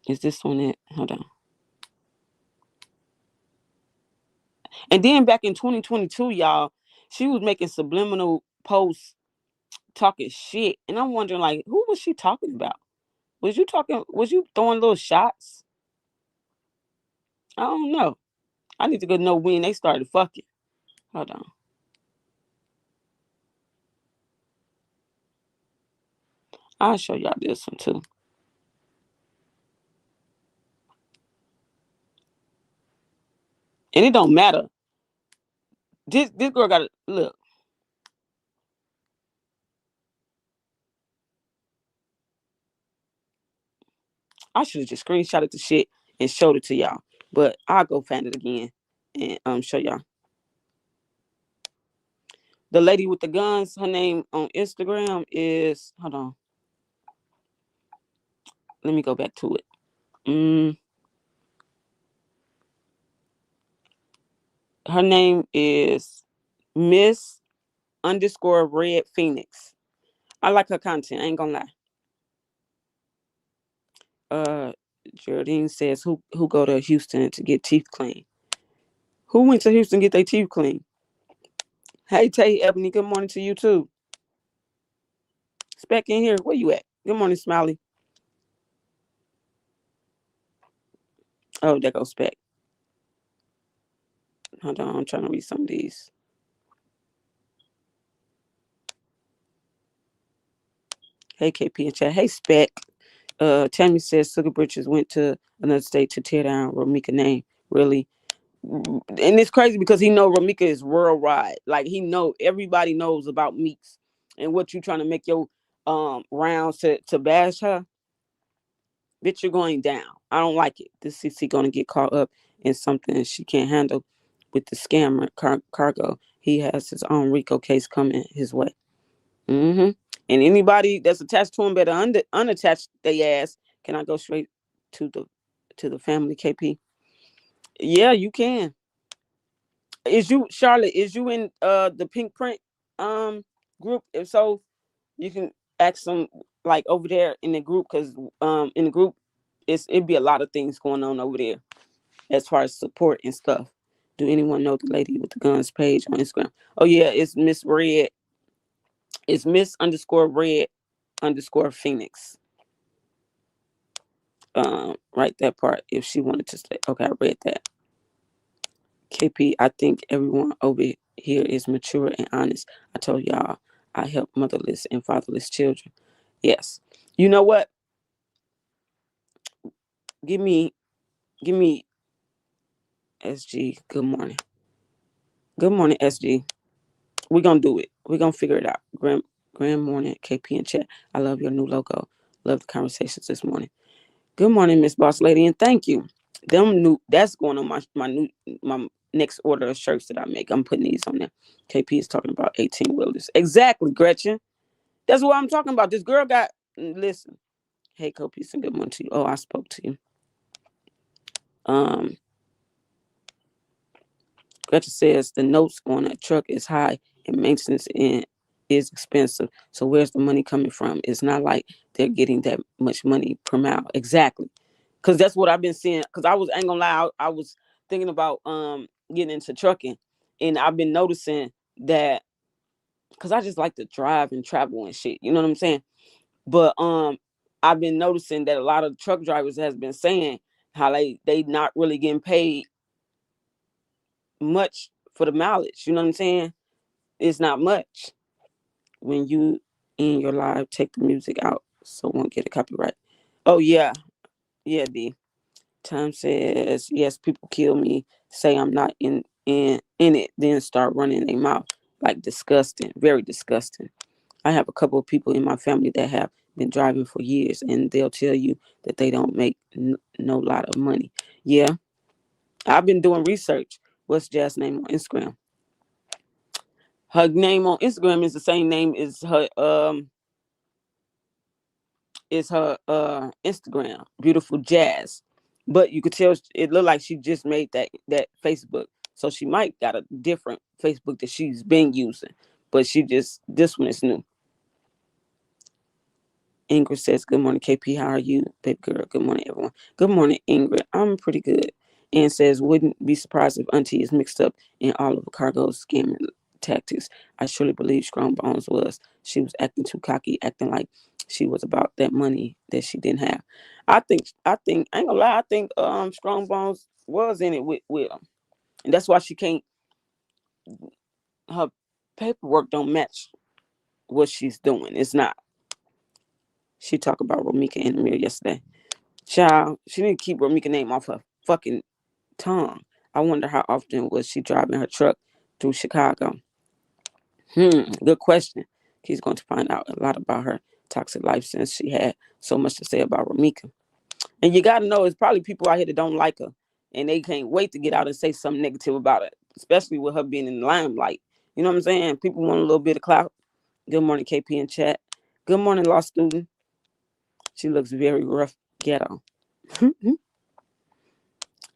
Is this one it? Hold on. And then back in 2022, y'all, she was making subliminal posts talking shit. And I'm wondering, like, who was she talking about? Was you throwing little shots? I don't know. I need to go know when they started fucking. Hold on. I'll show y'all this one too. And it don't matter. This girl got to look. I should have just screenshotted the shit and showed it to y'all. But I'll go find it again and show y'all. The lady with the guns, her name on Instagram is, hold on. Let me go back to it. Her name is Miss _ Red Phoenix. I like her content. I ain't gonna lie. Geraldine says, who go to Houston to get teeth clean? Who went to Houston to get their teeth clean? Hey, Tay Ebony, good morning to you too. Spec in here. Where you at? Good morning, Smiley. Oh, there goes Spec. Hold on, I'm trying to read some of these. Hey, KP and chat. Hey, Spec. Tammy says Sugar Britches went to another state to tear down Ramika name. Really? And it's crazy because he know Ramika is worldwide. Like everybody knows about Meeks and what you trying to make your rounds to bash her. Bitch, you're going down. I don't like it. This CC gonna get caught up in something she can't handle with the scammer Cargo. He has his own RICO case coming his way. And anybody that's attached to him better unattach their ass. Can I go straight to the family, KP? Yeah, you can. Is you, Charlotte, is you in the Pink Print group? If so, you can ask them like over there in the group, because in the group it'd be a lot of things going on over there as far as support and stuff. Do anyone know the lady with the guns page on Instagram? Oh yeah, it's Miss Red. It's Miss _ Red _ Phoenix. Write that part if she wanted to say. Okay, I read that. KP, I think everyone over here is mature and honest. I told y'all I help motherless and fatherless children. Yes. You know what? Give me SG. Good morning. Good morning, SG. We're gonna do it. We're gonna figure it out. Grand morning, KP and chat. I love your new logo. Love the conversations this morning. Good morning, Miss Boss Lady, and thank you. That's going on my next order of shirts that I make. I'm putting these on there. KP is talking about 18 wheelers. Exactly, Gretchen. That's what I'm talking about. This girl got, listen. Hey, Copies, and good morning to you. Oh, I spoke to you. Gretchen says the notes on a truck is high and maintenance is expensive. So where's the money coming from? It's not like they're getting that much money per mile. Exactly. Because that's what I've been seeing. Because ain't gonna lie, I was thinking about getting into trucking, and I've been noticing that, because I just like to drive and travel and shit. You know what I'm saying? But I've been noticing that a lot of truck drivers has been saying how they not really getting paid much for the mileage. You know what I'm saying? It's not much. When you in your live, take the music out so won't get a copyright. Oh yeah, D. Time says yes. People kill me. Say I'm not in it. Then start running their mouth like disgusting. Very disgusting. I have a couple of people in my family that have been driving for years, and they'll tell you that they don't make no lot of money. Yeah, I've been doing research. What's Jaz's name on Instagram? Her name on Instagram is the same name as her Instagram, Beautiful Jazz. But you could tell it looked like she just made that Facebook. So she might got a different Facebook that she's been using. But this one is new. Ingrid says, good morning, KP. How are you, baby girl? Good morning, everyone. Good morning, Ingrid. I'm pretty good. And says, wouldn't be surprised if Auntie is mixed up in all of the cargo's scamming tactics. I surely believe Strong Bones was. She was acting too cocky, acting like she was about that money that she didn't have. I think, I ain't gonna lie, I think Strong Bones was in it with him. And that's why she can't, her paperwork don't match what she's doing. It's not. She talked about Ramika in the mirror yesterday. Child, she didn't keep Ramika's name off her fucking tongue. I wonder how often was she driving her truck through Chicago. Good question. He's going to find out a lot about her toxic life since she had so much to say about Ramika. And you got to know it's probably people out here that don't like her, and they can't wait to get out and say something negative about it, especially with her being in the limelight. You know what I'm saying? People want a little bit of clout. Good morning, KP in chat. Good morning, law student. She looks very rough ghetto.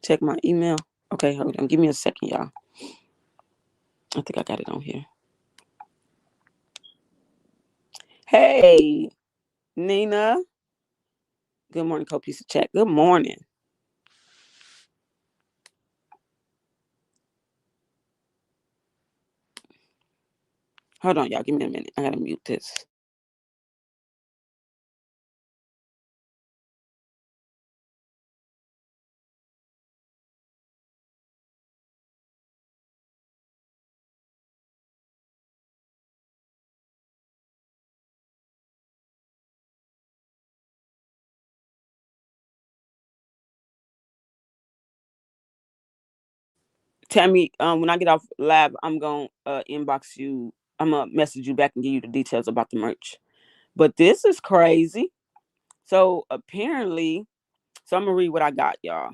Check my email. Okay, hold on. Give me a second, y'all. I think I got it on here. Hey, Nina. Good morning, co-piece of chat. Good morning. Hold on, y'all. Give me a minute. I gotta mute this. Tammy, when I get off live, I'm gonna inbox you. I'm gonna message you back and give you the details about the merch. But this is crazy. So apparently, I'm gonna read what I got, y'all.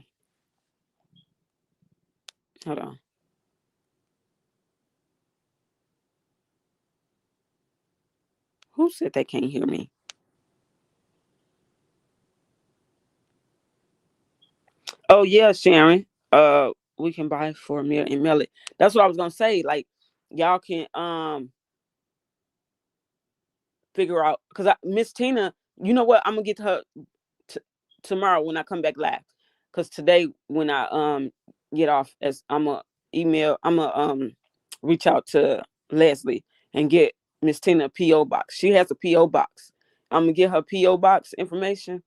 Hold on. Who said they can't hear me? Oh yeah, Sharon. We can buy for a meal and mail it. That's what I was gonna say. Like, y'all can figure out, because Miss Tina, you know what? I'm gonna get to her tomorrow when I come back live. Because today when I get off, as I'm a email, I'm a reach out to Leslie and get Miss Tina a PO box. She has a PO box. I'm gonna get her PO box information,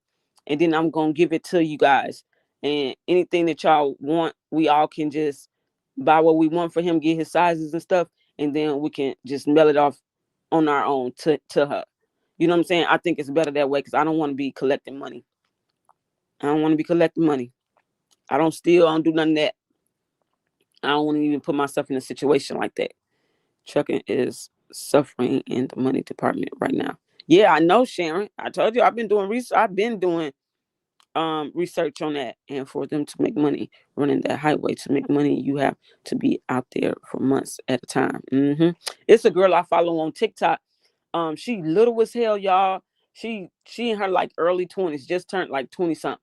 and then I'm gonna give it to you guys. And anything that y'all want, we all can just buy what we want for him, get his sizes and stuff, and then we can just mail it off on our own to her. You know what I'm saying? I think it's better that way, because I don't want to be collecting money. I don't want to be collecting money. I don't steal. I don't do none of that. I don't want to even put myself in a situation like that. Trucking is suffering in the money department right now. Yeah, I know, Sharon. I told you I've been doing research. I've been doing research on that. And for them to make money running that highway, to make money, you have to be out there for months at a time. It's a girl I follow on TikTok. She little as hell, y'all. She in her like early 20s, just turned like 20 something,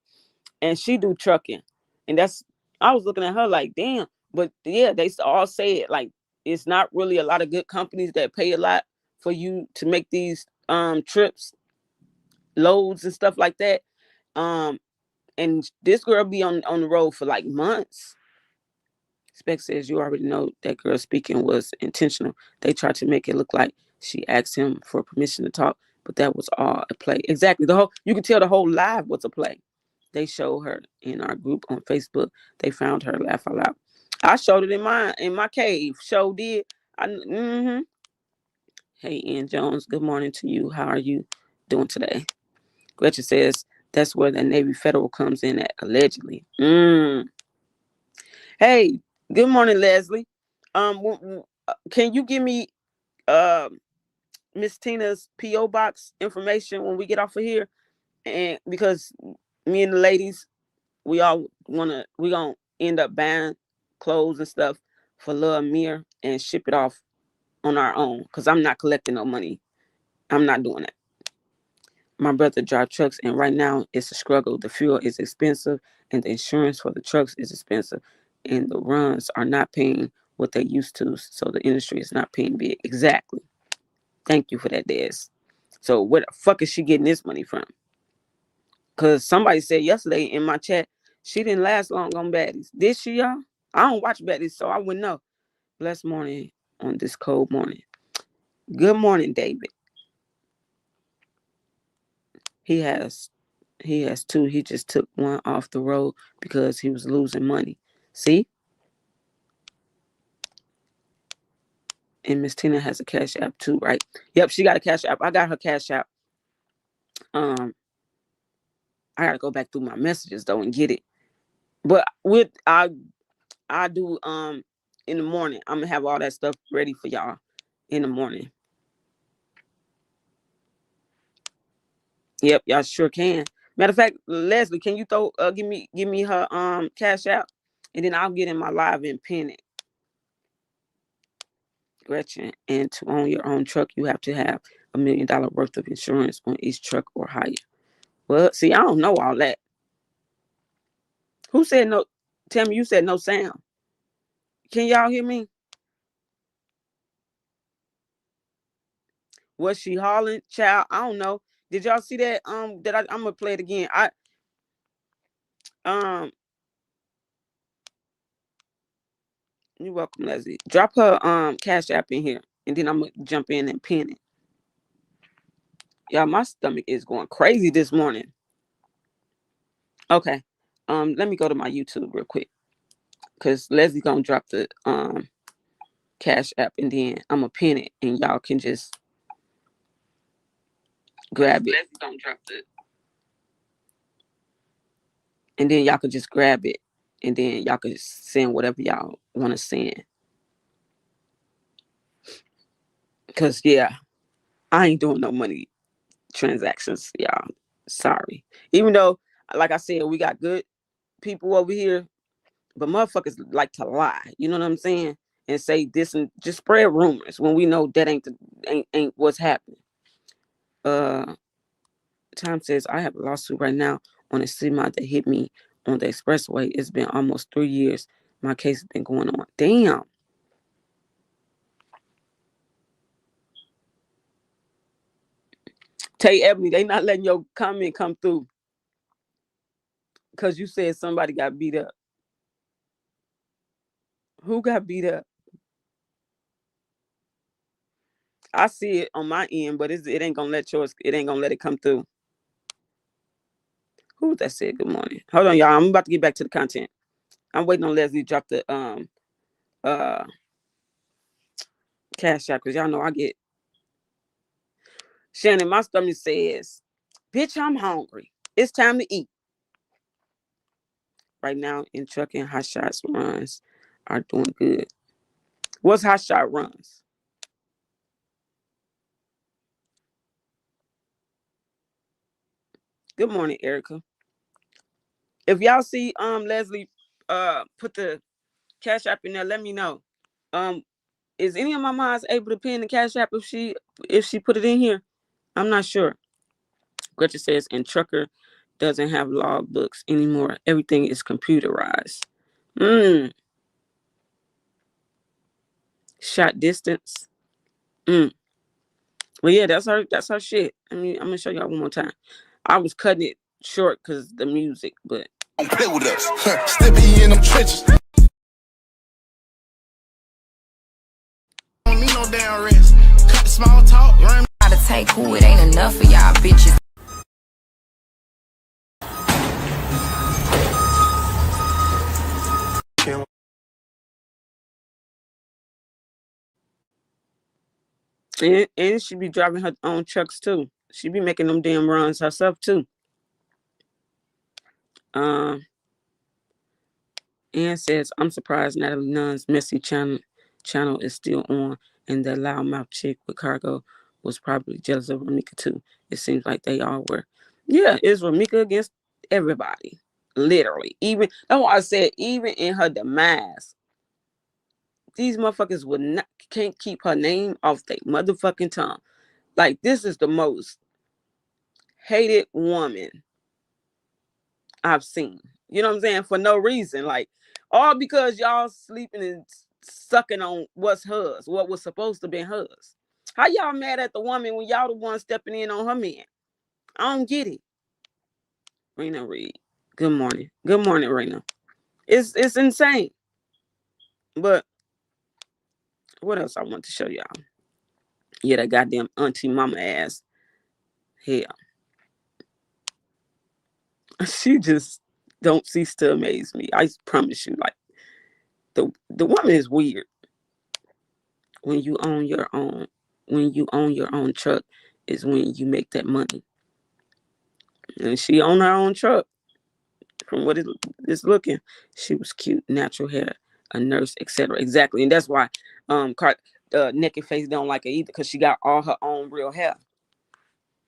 and she do trucking. And that's, I was looking at her like, damn. But yeah, they all say it like it's not really a lot of good companies that pay a lot for you to make these trips, loads and stuff like that. Um and this girl be on the road for like months. Spec says you already know that girl speaking was intentional. They tried to make it look like she asked him for permission to talk, but that was all a play. Exactly. The whole, you can tell the whole live was a play. They showed her in our group on Facebook. They found her. Laugh out loud. I showed it in my cave. Show did. Hey, Ian Jones. Good morning to you. How are you doing today? Gretchen says that's where the Navy Federal comes in at, allegedly. Hey, good morning, Leslie. Can you give me Miss Tina's PO box information when we get off of here? And because me and the ladies, we gonna end up buying clothes and stuff for Lil Amir and ship it off on our own, because I'm not collecting no money. I'm not doing that. My brother drives trucks, and right now it's a struggle. The fuel is expensive, and the insurance for the trucks is expensive, and the runs are not paying what they used to, so the industry is not paying big. Exactly. Thank you for that, Des. So where the fuck is she getting this money from? Because somebody said yesterday in my chat, she didn't last long on baddies. Did she, y'all? I don't watch baddies, so I wouldn't know. Blessed morning on this cold morning. Good morning, David. He has two. He just took one off the road because he was losing money. See? And Miss Tina has a cash app too, right? Yep, she got a cash app. I got her cash app. I gotta go back through my messages though and get it. But with I do in the morning. I'm gonna have all that stuff ready for y'all in the morning. Yep, y'all sure can. Matter of fact, Leslie, can you give me her cash out, and then I'll get in my live and pin it. Gretchen, and to own your own truck, you have to have $1 million worth of insurance on each truck or higher. Well, see, I don't know all that. Who said no? Tell me, you said no sound. Can y'all hear me? Was she hollering, child? I don't know. Did y'all see that? I'm gonna play it again. Um, you're welcome, Leslie. Drop her cash app in here, and then I'm gonna jump in and pin it. Y'all, my stomach is going crazy this morning. Okay. Let me go to my YouTube real quick, cause Leslie gonna drop the cash app, and then I'm gonna pin it, and y'all can just grab it. Leslie gonna drop it, and then y'all can just grab it, and then y'all can send whatever y'all want to send. Cause yeah, I ain't doing no money transactions, y'all. Sorry. Even though, like I said, we got good people over here, but motherfuckers like to lie. You know what I'm saying? And say this and just spread rumors when we know that ain't what's happening. Time says I have a lawsuit right now on a semi that hit me on the expressway. It's been almost 3 years. My case has been going on. Damn. Tay Ebony, they not letting your comment come through because you said somebody got beat up. Who got beat up? I see it on my end, but it ain't gonna let yours. It ain't gonna let it come through. Who that said good morning? Hold on, y'all. I'm about to get back to the content. I'm waiting on Leslie to drop the cash out because y'all know I get. Shannon, my stomach says, "Bitch, I'm hungry. It's time to eat." Right now in trucking, hot shots runs are doing good. What's hot shot runs? Good morning, Erica. If y'all see Leslie put the cash app in there, let me know. Is any of my moms able to pin the cash app if she put it in here? I'm not sure. Gretchen says, and trucker doesn't have log books anymore. Everything is computerized. Shot distance. Well, yeah, that's her shit. I mean, I'm gonna show y'all one more time. I was cutting it short because the music, but don't play with us. Still be in them trenches. Don't need no damn rest. Cut the small talk, run. Gotta take who it ain't enough for y'all bitches. and she be driving her own trucks too. She be making them damn runs herself too. Ann says, I'm surprised Natalie Nunn's messy channel is still on, and that loudmouth chick with cargo was probably jealous of Ramika too. It seems like they all were. Yeah, it's Ramika against everybody. Literally. Even that's why I said, even in her demise, these motherfuckers can't keep her name off their motherfucking tongue. Like, this is the most hated woman I've seen. You know what I'm saying? For no reason. Like, all because y'all sleeping and sucking on what's hers, what was supposed to be hers. How y'all mad at the woman when y'all the one stepping in on her man? I don't get it. Rena Reed. Good morning. Good morning, Rena. It's insane. But what else I want to show y'all? Yeah, that goddamn auntie mama ass. Hell. She just don't cease to amaze me. I promise you. Like, the woman is weird. When you own your own truck is when you make that money. And she owned her own truck. From what it's looking, she was cute, natural hair, a nurse, etc. Exactly, and that's why Naked Face don't like her either, because she got all her own real hair.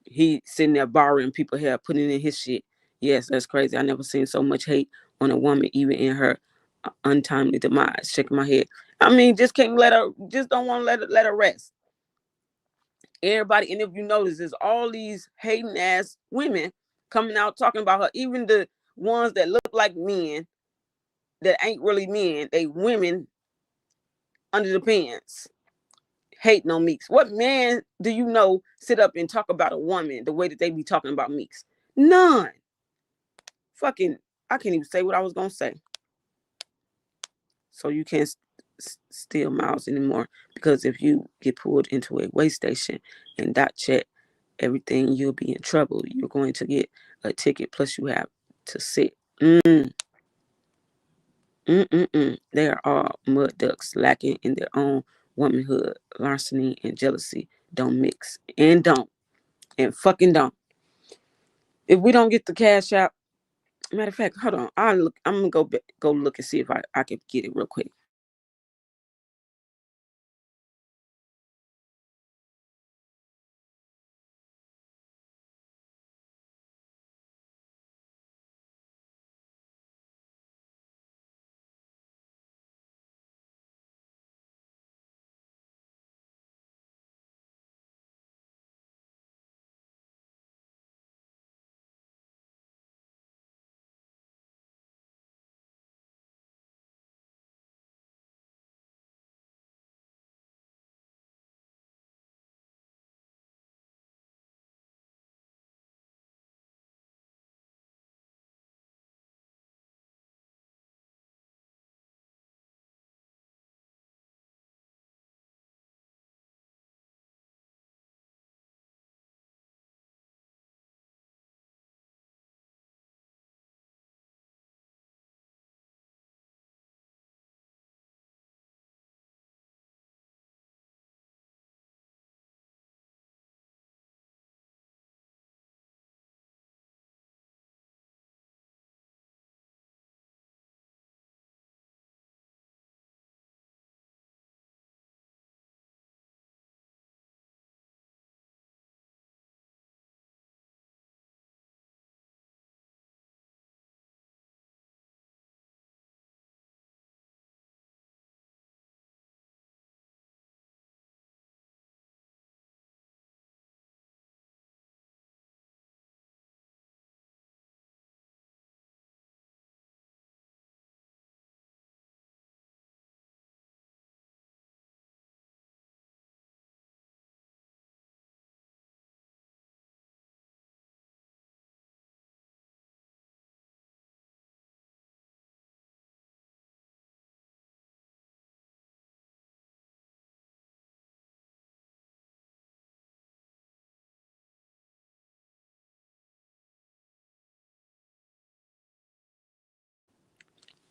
He sitting there borrowing people hair, putting it in his shit. Yes, that's crazy. I never seen so much hate on a woman, even in her untimely demise. Shaking my head. I mean, just can't let her. Just don't want to let her rest. Everybody, and if you notice, there's all these hating ass women coming out talking about her. Even the ones that look like men that ain't really men. They women under the pants hating on Meeks. What man do you know sit up and talk about a woman the way that they be talking about Meeks? None. Fucking, I can't even say what I was gonna say. So you can't steal miles anymore, because if you get pulled into a way station and dot check everything, you'll be in trouble. You're going to get a ticket, plus you have to sit. They are all mud ducks, lacking in their own womanhood. Larceny and jealousy don't mix, and don't, and fucking don't. If we don't get the cash out, matter of fact, hold on, I'm gonna go look and see if I can get it real quick.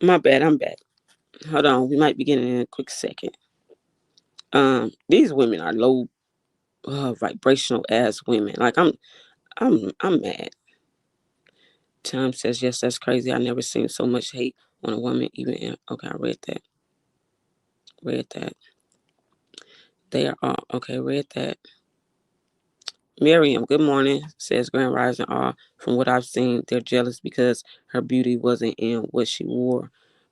My bad, I'm back. Hold on, we might be getting in a quick second. These women are low vibrational ass women. Like I'm mad. Time says yes, that's crazy. I never seen so much hate on a woman, even in, okay, I read that. Read that. They are all okay, read that. Miriam, good morning, says Grand Rising all. From what I've seen, they're jealous because her beauty wasn't in what she wore,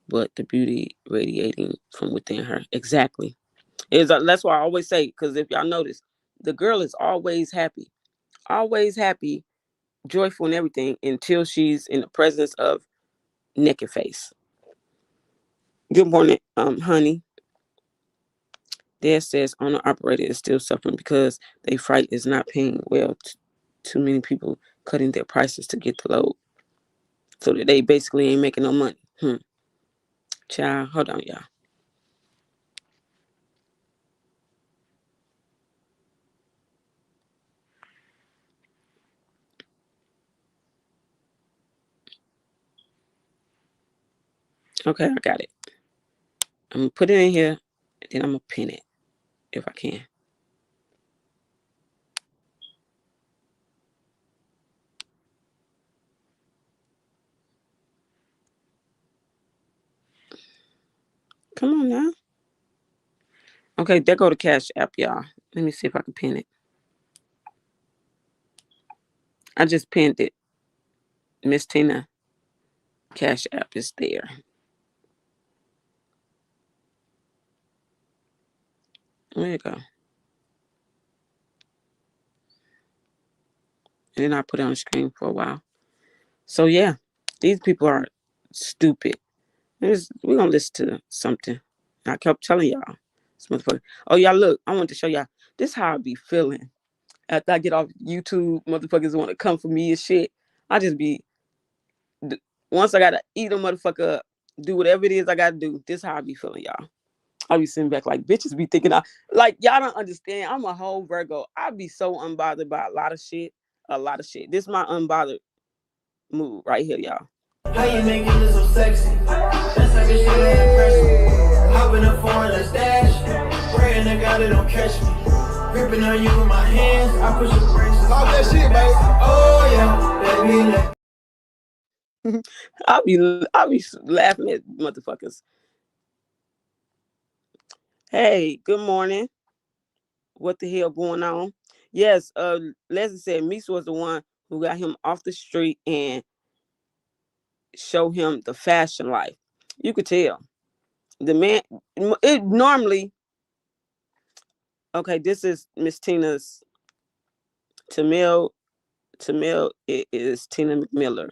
but the beauty radiating from within her. Exactly. That's why I always say, because if y'all notice, the girl is always happy, joyful and everything until she's in the presence of naked face. Good morning, honey. Dad says owner operator is still suffering because they freight is not paying well. Too many people cutting their prices to get the load, so that they basically ain't making no money. Child, hold on, y'all. Okay, I got it. I'm gonna put it in here, and then I'm gonna pin it if I can. Come on now. Okay, there go the Cash App, y'all. Let me see if I can pin it. I just pinned it. Miss Tina Cash App is there. There you go. And then I put it on the screen for a while. So yeah, these people are stupid. We're gonna listen to something. I kept telling y'all, this motherfucker. Oh y'all, look, I want to show y'all. This is how I be feeling after I get off YouTube. Motherfuckers want to come for me and shit. I just be once I gotta eat a motherfucker up, do whatever it is I gotta do. This is how I be feeling, y'all. I be sitting back like bitches be thinking like y'all don't understand. I'm a whole Virgo. I be so unbothered by a lot of shit. A lot of shit. This is my unbothered mood right here, y'all. How you make it look so sexy? That's like a shit that impress me. Hop in the foreign, let's dash. Praying to God they don't catch me. Gripping on you with my hands. I push the brakes. Talk that shit, baby. Oh yeah, baby. I'll be laughing at motherfuckers. Hey, good morning. What the hell going on? Yes, Leslie said Meese was the one who got him off the street and show him the fashion life. You could tell. The man it normally okay, this is Miss Tina's Tamil it is Tina McMiller.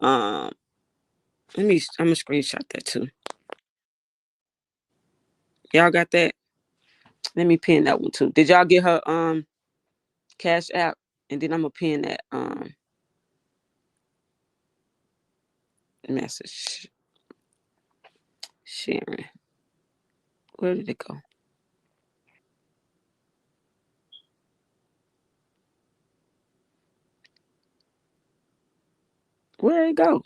Um I'm gonna screenshot that too. Y'all got that? Let me pin that one too. Did y'all get her Cash App? And then I'm gonna pin that message. Sharon. Where did it go? Where did it go?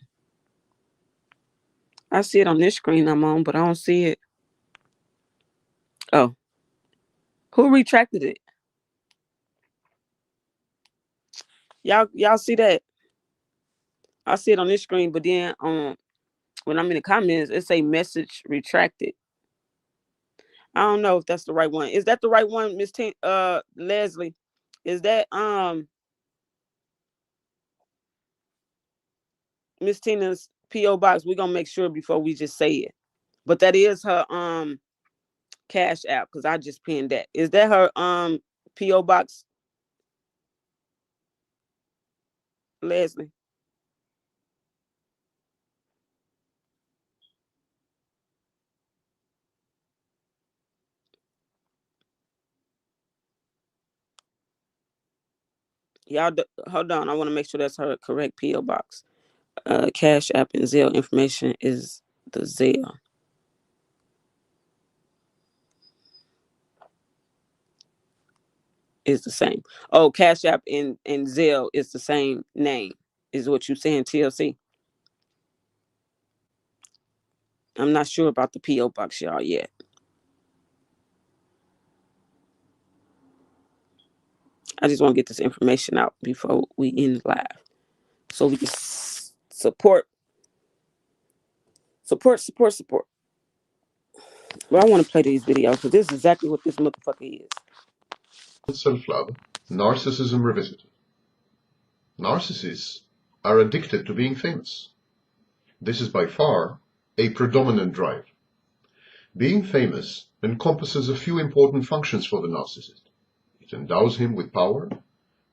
I see it on this screen I'm on, but I don't see it. Oh. Who retracted it? Y'all see that? I see it on this screen, but then when I'm in the comments, it say message retracted. I don't know if that's the right one. Is that the right one, Miss Leslie? Is that Miss Tina's P.O. box? We're gonna make sure before we just say it. But that is her Cash App, because I just pinned that. Is that her P.O. box, Leslie? Y'all hold on. I want to make sure that's her correct P.O. box. Cash App and Zelle information is the Zelle. Is the same. Oh, Cash App and Zelle is the same name, is what you saying, TLC? I'm not sure about the P.O. box, y'all, yet. I just want to get this information out before we end live, so we can support. Well, I want to play these videos because this is exactly what this motherfucker is. Self-love, narcissism revisited. Narcissists are addicted to being famous. This is by far a predominant drive. Being famous encompasses a few important functions for the narcissist. It endows him with power,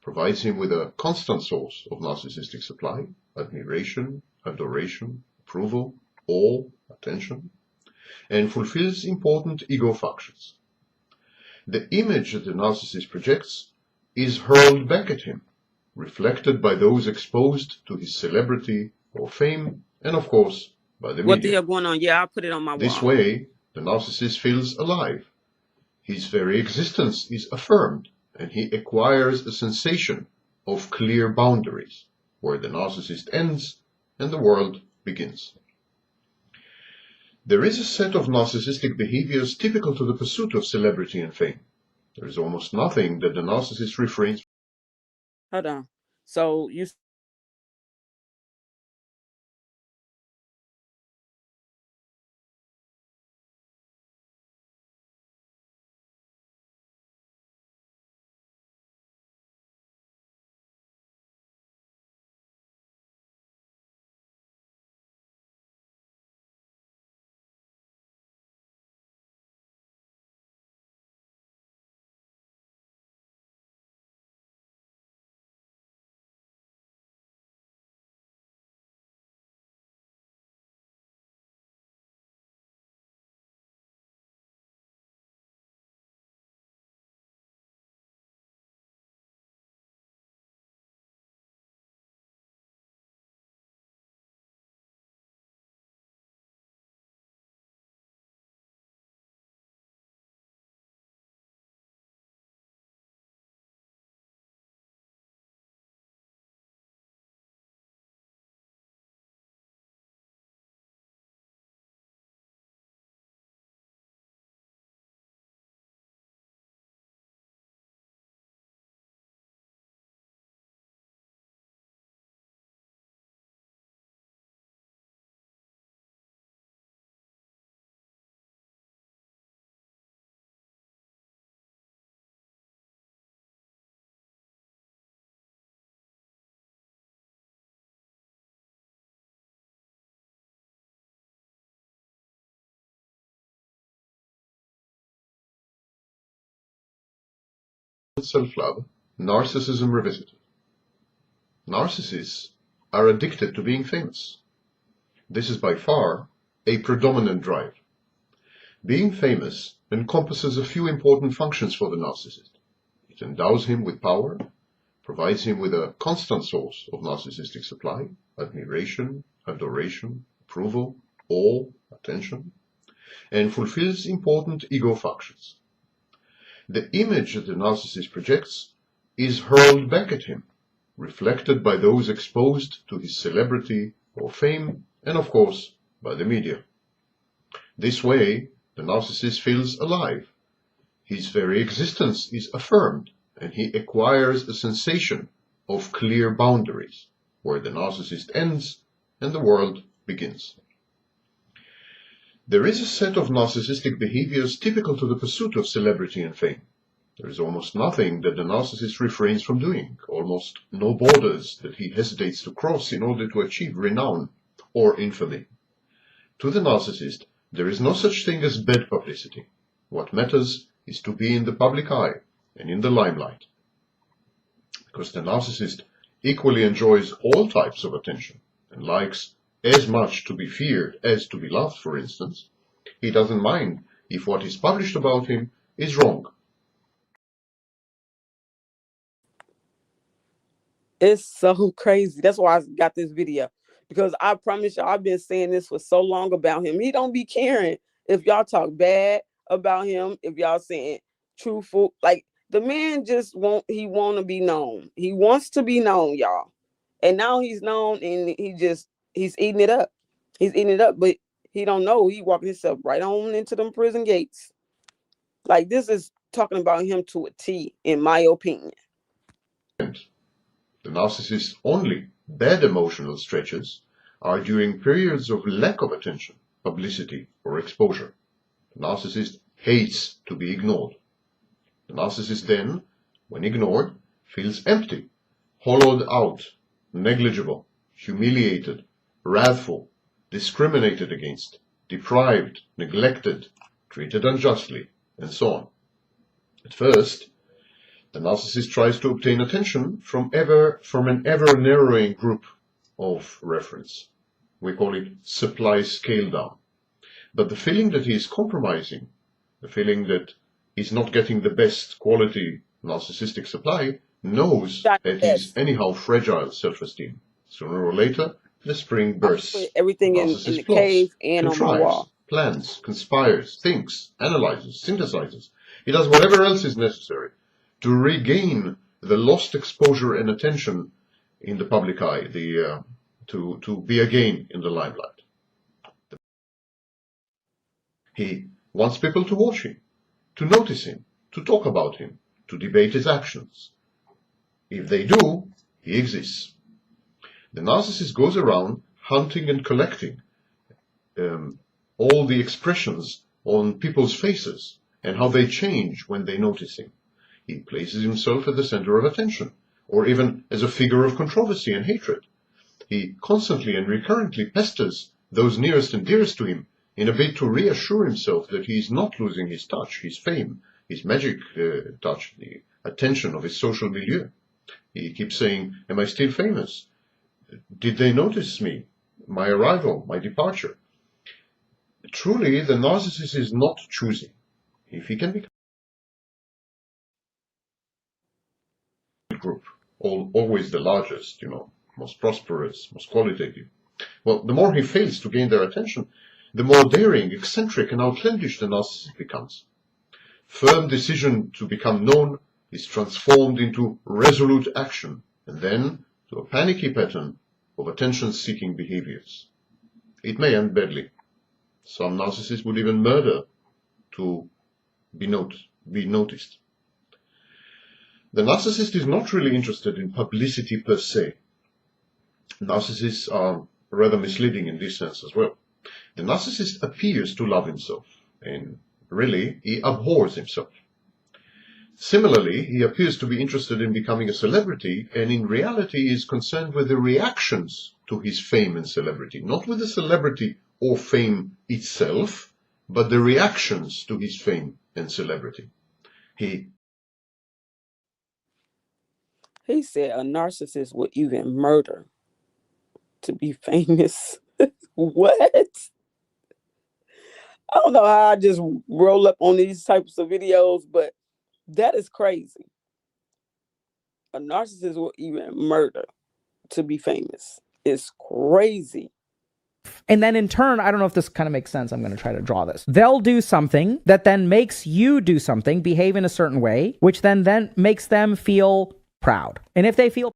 provides him with a constant source of narcissistic supply, admiration, adoration, approval, awe, attention, and fulfills important ego functions. The image that the narcissist projects is hurled back at him, reflected by those exposed to his celebrity or fame, and of course, by the media. What the hell going on? Yeah, I'll put it on my wall. This way, the narcissist feels alive. His very existence is affirmed, and he acquires a sensation of clear boundaries, where the narcissist ends and the world begins. There is a set of narcissistic behaviors typical to the pursuit of celebrity and fame. There is almost nothing that the narcissist refrains. Hold on. So you Self-love, narcissism revisited. Narcissists are addicted to being famous. This is by far a predominant drive. Being famous encompasses a few important functions for the narcissist. It endows him with power, provides him with a constant source of narcissistic supply, admiration, adoration, approval, awe, attention, and fulfills important ego functions. The image that the narcissist projects is hurled back at him, reflected by those exposed to his celebrity or fame, and of course, by the media. This way, the narcissist feels alive. His very existence is affirmed, and he acquires a sensation of clear boundaries, where the narcissist ends and the world begins. There is a set of narcissistic behaviors typical to the pursuit of celebrity and fame. There is almost nothing that the narcissist refrains from doing, almost no borders that he hesitates to cross in order to achieve renown or infamy. To the narcissist, there is no such thing as bad publicity. What matters is to be in the public eye and in the limelight. Because the narcissist equally enjoys all types of attention and likes as much to be feared as to be loved, for instance, he doesn't mind if what is published about him is wrong. It's so crazy. That's why I got this video. Because I promise y'all, I've been saying this for so long about him. He don't be caring if y'all talk bad about him, if y'all saying truthful. Like, the man just want to be known. He wants to be known, y'all. And now he's known, and he's eating it up. He's eating it up, but he don't know. He walking himself right on into them prison gates. Like, this is talking about him to a T, in my opinion. The narcissist's only bad emotional stretches are during periods of lack of attention, publicity, or exposure. The narcissist hates to be ignored. The narcissist then, when ignored, feels empty, hollowed out, negligible, humiliated, wrathful, discriminated against, deprived, neglected, treated unjustly, and so on. At first, the narcissist tries to obtain attention from an ever-narrowing group of reference. We call it supply scale down. But the feeling that he is compromising, the feeling that he's not getting the best quality narcissistic supply, knows that he's anyhow fragile self-esteem. Sooner or later, the spring bursts. Put everything in the cave and on my wall. Plans, conspires, thinks, analyzes, synthesizes. He does whatever else is necessary to regain the lost exposure and attention in the public eye, to be again in the limelight. He wants people to watch him, to notice him, to talk about him, to debate his actions. If they do, he exists. The narcissist goes around hunting and collecting all the expressions on people's faces and how they change when they notice him. He places himself at the center of attention, or even as a figure of controversy and hatred. He constantly and recurrently pesters those nearest and dearest to him in a bid to reassure himself that he is not losing his touch, his fame, his magic touch, the attention of his social milieu. He keeps saying, "Am I still famous? Did they notice me? My arrival, my departure?" Truly, the narcissist is not choosing. If he can become a group, always the largest, most prosperous, most qualitative, well, the more he fails to gain their attention, the more daring, eccentric, and outlandish the narcissist becomes. Firm decision to become known is transformed into resolute action, and then to a panicky pattern of attention-seeking behaviors. It may end badly. Some narcissists would even murder to be noticed. The narcissist is not really interested in publicity per se. Narcissists are rather misleading in this sense as well. The narcissist appears to love himself, and really, he abhors himself. Similarly, he appears to be interested in becoming a celebrity, and in reality is concerned with the reactions to his fame and celebrity, not with the celebrity or fame itself, but the reactions to his fame and celebrity. He He said a narcissist would even murder to be famous. What? I don't know how I just roll up on these types of videos, but that is crazy. A narcissist will even murder to be famous. It's crazy. And then in turn, I don't know if this kind of makes sense. I'm going to try to draw this. They'll do something that then makes you do something, behave in a certain way, which then makes them feel proud. And if they feel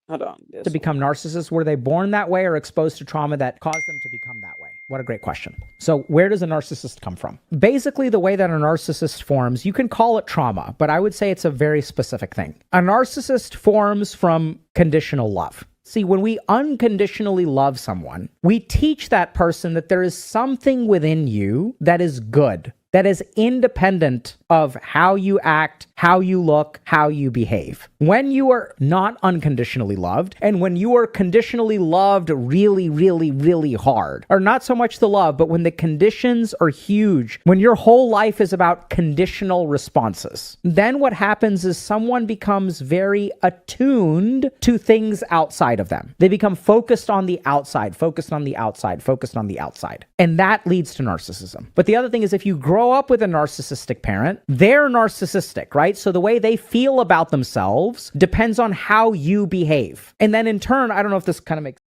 to become narcissists, were they born that way or exposed to trauma that caused them to become that way? What a great question. So where does a narcissist come from? Basically, the way that a narcissist forms, you can call it trauma, but I would say it's a very specific thing. A narcissist forms from conditional love. See, when we unconditionally love someone, we teach that person that there is something within you that is good, that is independent of how you act, how you look, how you behave. When you are not unconditionally loved, and when you are conditionally loved really, really, really hard, or not so much the love, but when the conditions are huge, when your whole life is about conditional responses, then what happens is someone becomes very attuned to things outside of them. They become focused on the outside, focused on the outside, focused on the outside. And that leads to narcissism. But the other thing is, if you grow up with a narcissistic parent, they're narcissistic, right? So the way they feel about themselves depends on how you behave. And then in turn, I don't know if this kind of makes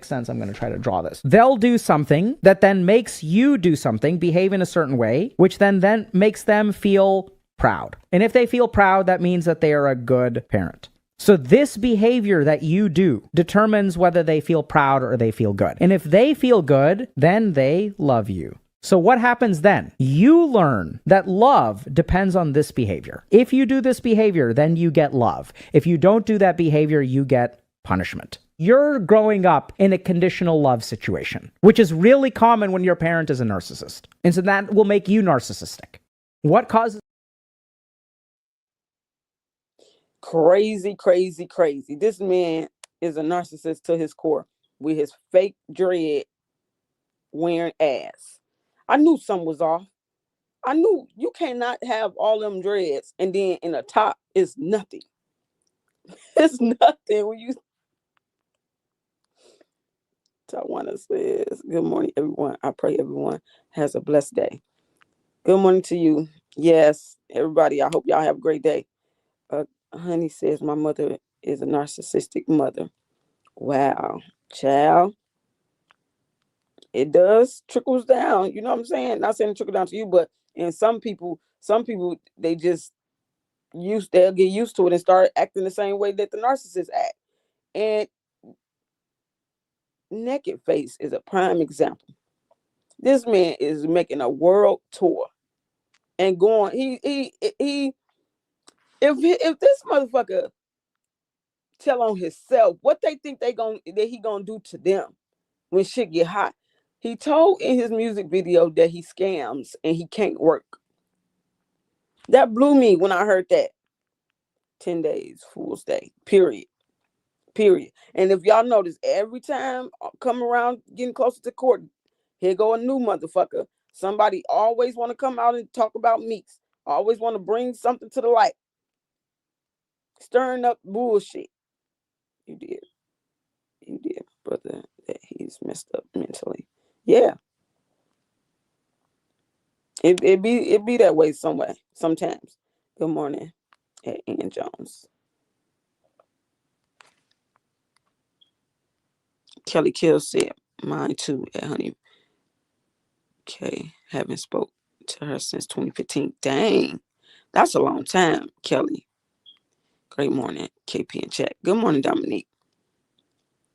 sense. I'm going to try to draw this. They'll do something that then makes you do something, behave in a certain way, which then makes them feel proud. And if they feel proud, that means that they are a good parent. So this behavior that you do determines whether they feel proud or they feel good. And if they feel good, then they love you. So what happens then? You learn that love depends on this behavior. If you do this behavior, then you get love. If you don't do that behavior, you get punishment. You're growing up in a conditional love situation, which is really common when your parent is a narcissist. And so that will make you narcissistic. What causes Crazy, crazy, crazy. This man is a narcissist to his core with his fake dread wearing ass. I knew something was off. I knew you cannot have all them dreads and then in the top is nothing. It's nothing. When you Tawana says, good morning, everyone. I pray everyone has a blessed day. Good morning to you. Yes, everybody. I hope y'all have a great day. Honey says my mother is a narcissistic mother. Wow, child. It does trickles down. You know what I'm saying? Not saying it trickle down to you, but in some people, they just they'll get used to it and start acting the same way that the narcissists act. And Naked Face is a prime example. This man is making a world tour and going. If this motherfucker tell on himself what they think he gonna do to them when shit get hot. He told in his music video that he scams and he can't work. That blew me when I heard that. 10 days, Fool's Day, period. And if y'all notice, every time I come around getting closer to court, here go a new motherfucker. Somebody always want to come out and talk about Meeks. Always want to bring something to the light. Stirring up bullshit. You did, brother, that he's messed up mentally. Yeah. It be that way sometimes. Good morning, Ian Jones. Kelly Kill said, mine too, at Honey. Okay, haven't spoke to her since 2015. Dang, that's a long time, Kelly. Great morning, KP and chat. Good morning, Dominique.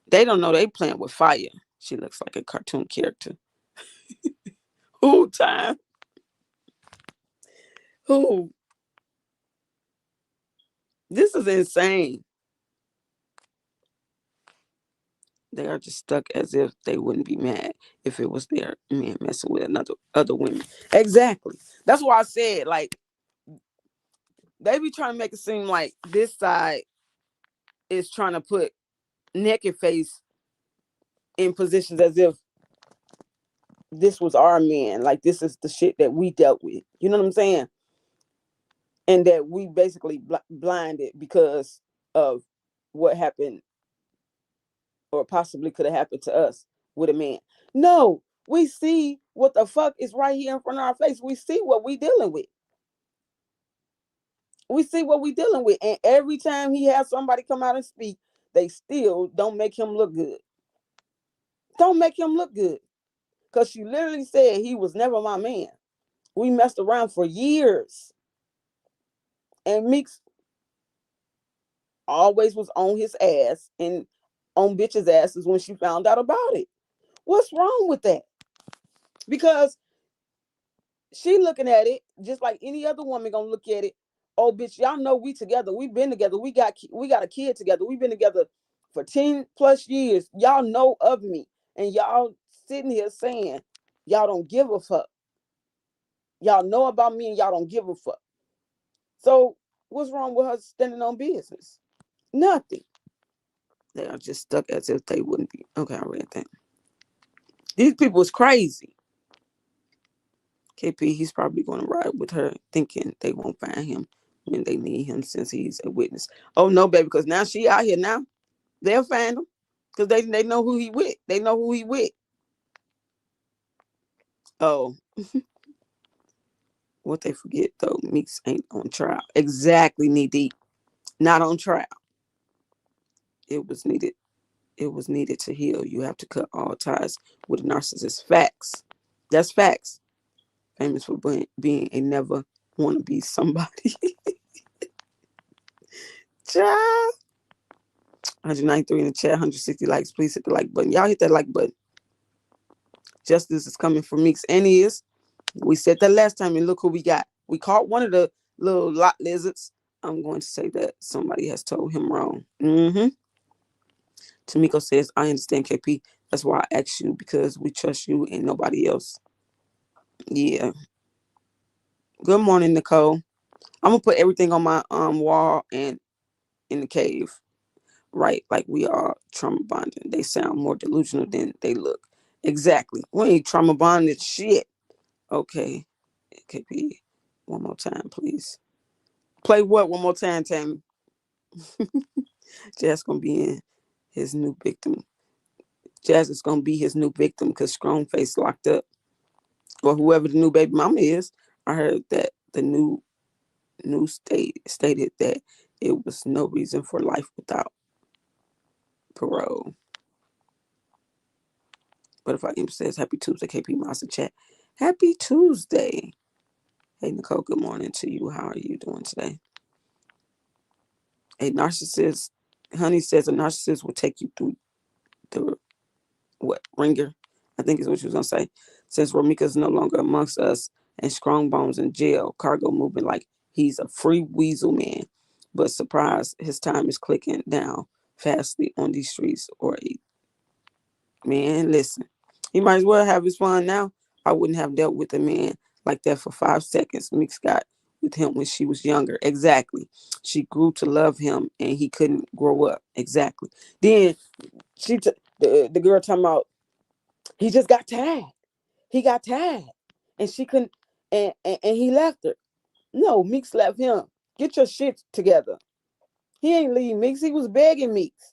They don't know they playing with fire. She looks like a cartoon character. Who time? Who? This is insane. They are just stuck as if they wouldn't be mad if it was their man messing with other women. Exactly. That's why I said, like, they be trying to make it seem like this side is trying to put Naked Face in positions as if this was our man. Like, this is the shit that we dealt with. You know what I'm saying? and that we basically blinded because of what happened or possibly could have happened to us with a man. No, we see what the fuck is right here in front of our face. We see what we dealing with. We see what we dealing with. And every time he has somebody come out and speak, they still don't make him look good. Don't make him look good. Because she literally said he was never my man. We messed around for years. And Meeks always was on his ass and on bitches' asses when she found out about it. What's wrong with that? Because she looking at it just like any other woman gonna look at it. Oh, bitch, y'all know we together. We've been together. We got a kid together. We've been together for 10 plus years. Y'all know of me. And y'all sitting here saying y'all don't give a fuck. Y'all know about me and y'all don't give a fuck. So what's wrong with her standing on business? Nothing. They are just stuck as if they wouldn't be. Okay, I read that. These people is crazy. KP, he's probably going to ride with her thinking they won't find him when they need him since he's a witness. Oh, no, baby, because now she out here now. They'll find him because they know who he with. They know who he with. Oh. What they forget, though, Meeks ain't on trial. Exactly, knee deep. Not on trial. It was needed. It was needed to heal. You have to cut all ties with a narcissist. Facts. That's facts. Famous for being a never want to be somebody. Child. 193 in the chat, 160 likes. Please hit the like button. Y'all hit that like button. Justice is coming for Meeks, and he is. We said that last time, and look who we got. We caught one of the little lot lizards. I'm going to say that somebody has told him wrong. Tamiko says, I understand, KP. That's why I asked you, because we trust you and nobody else. Yeah. Good morning, Nicole. I'm gonna put everything on my wall and in the cave, right? Like we are trauma bonding. They sound more delusional than they look. Exactly. We ain't trauma bonded shit. Okay. KP. One more time, please. Play what one more time, Tammy? Jazz gonna be in his new victim. Jazz is gonna be his new victim because Strong Face locked up. Or whoever the new baby mama is. I heard that the new state stated that it was no reason for life without parole. Butterfly Imp says, Happy Tuesday, KP Monster Chat. Happy Tuesday. Hey, Nicole, good morning to you. How are you doing today? A narcissist, Honey says a narcissist will take you through the, ringer? I think is what she was going to say. Since Romika's no longer amongst us and Strong Bones in jail, Cargo moving like he's a free weasel man. But surprise, his time is clicking down fastly on these streets. Man, listen, he might as well have his fun now. I wouldn't have dealt with a man like that for 5 seconds. Mix got with him when she was younger. Exactly. She grew to love him and he couldn't grow up. Exactly. Then the girl talking about he just got tired. He got tired. And she couldn't and he left her. No, Meeks left him. Get your shit together. He ain't leave Meeks. He was begging Meeks.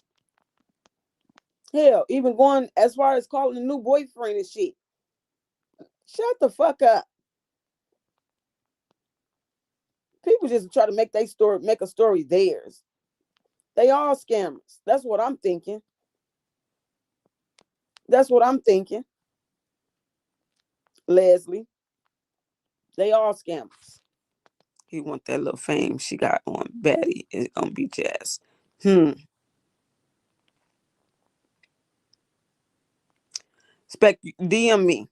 Hell, even going as far as calling a new boyfriend and shit. Shut the fuck up. People just try to make a story theirs. They all scammers. That's what I'm thinking. Leslie. They all scammers. He want that little fame she got on Betty. It's gonna be Jazz. DM me.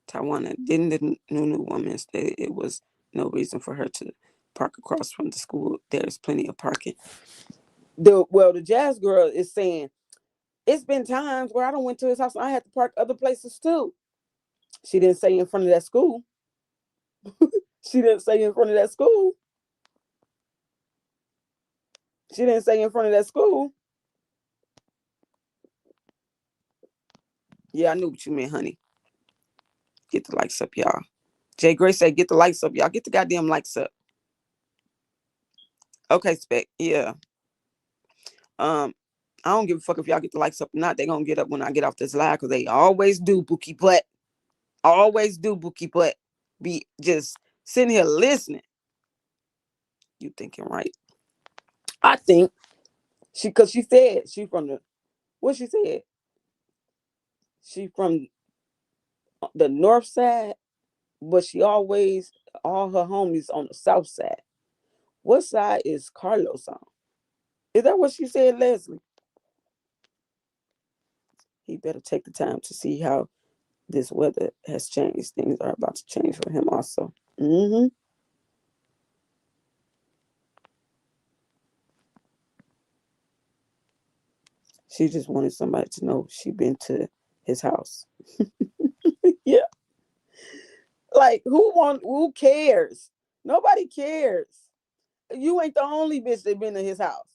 Tawana, didn't the new woman say it was no reason for her to park across from the school? There's plenty of parking. The Jazz girl is saying it's been times where I don't went to his house and I had to park other places too. She didn't say in front of that school. She didn't say in front of that school. Yeah, I knew what you meant, honey. Get the likes up, y'all. Jay Gray said, get the lights up. Y'all get the goddamn lights up. Okay, Spec. Yeah. I don't give a fuck if y'all get the lights up or not. They gonna get up when I get off this live, because they always do, Bookie Butt. Always do, Bookie Butt. Be just sitting here listening. You thinking right. I think because she said she from the, what she said? She from the north side, but she always, all her homies on the south side. What side is Carlos on? Is that what she said, Leslie? He better take the time to see how this weather has changed. Things are about to change for him also. She just wanted somebody to know she been to his house. Yeah. Like, who cares? Nobody cares. You ain't the only bitch that been to his house.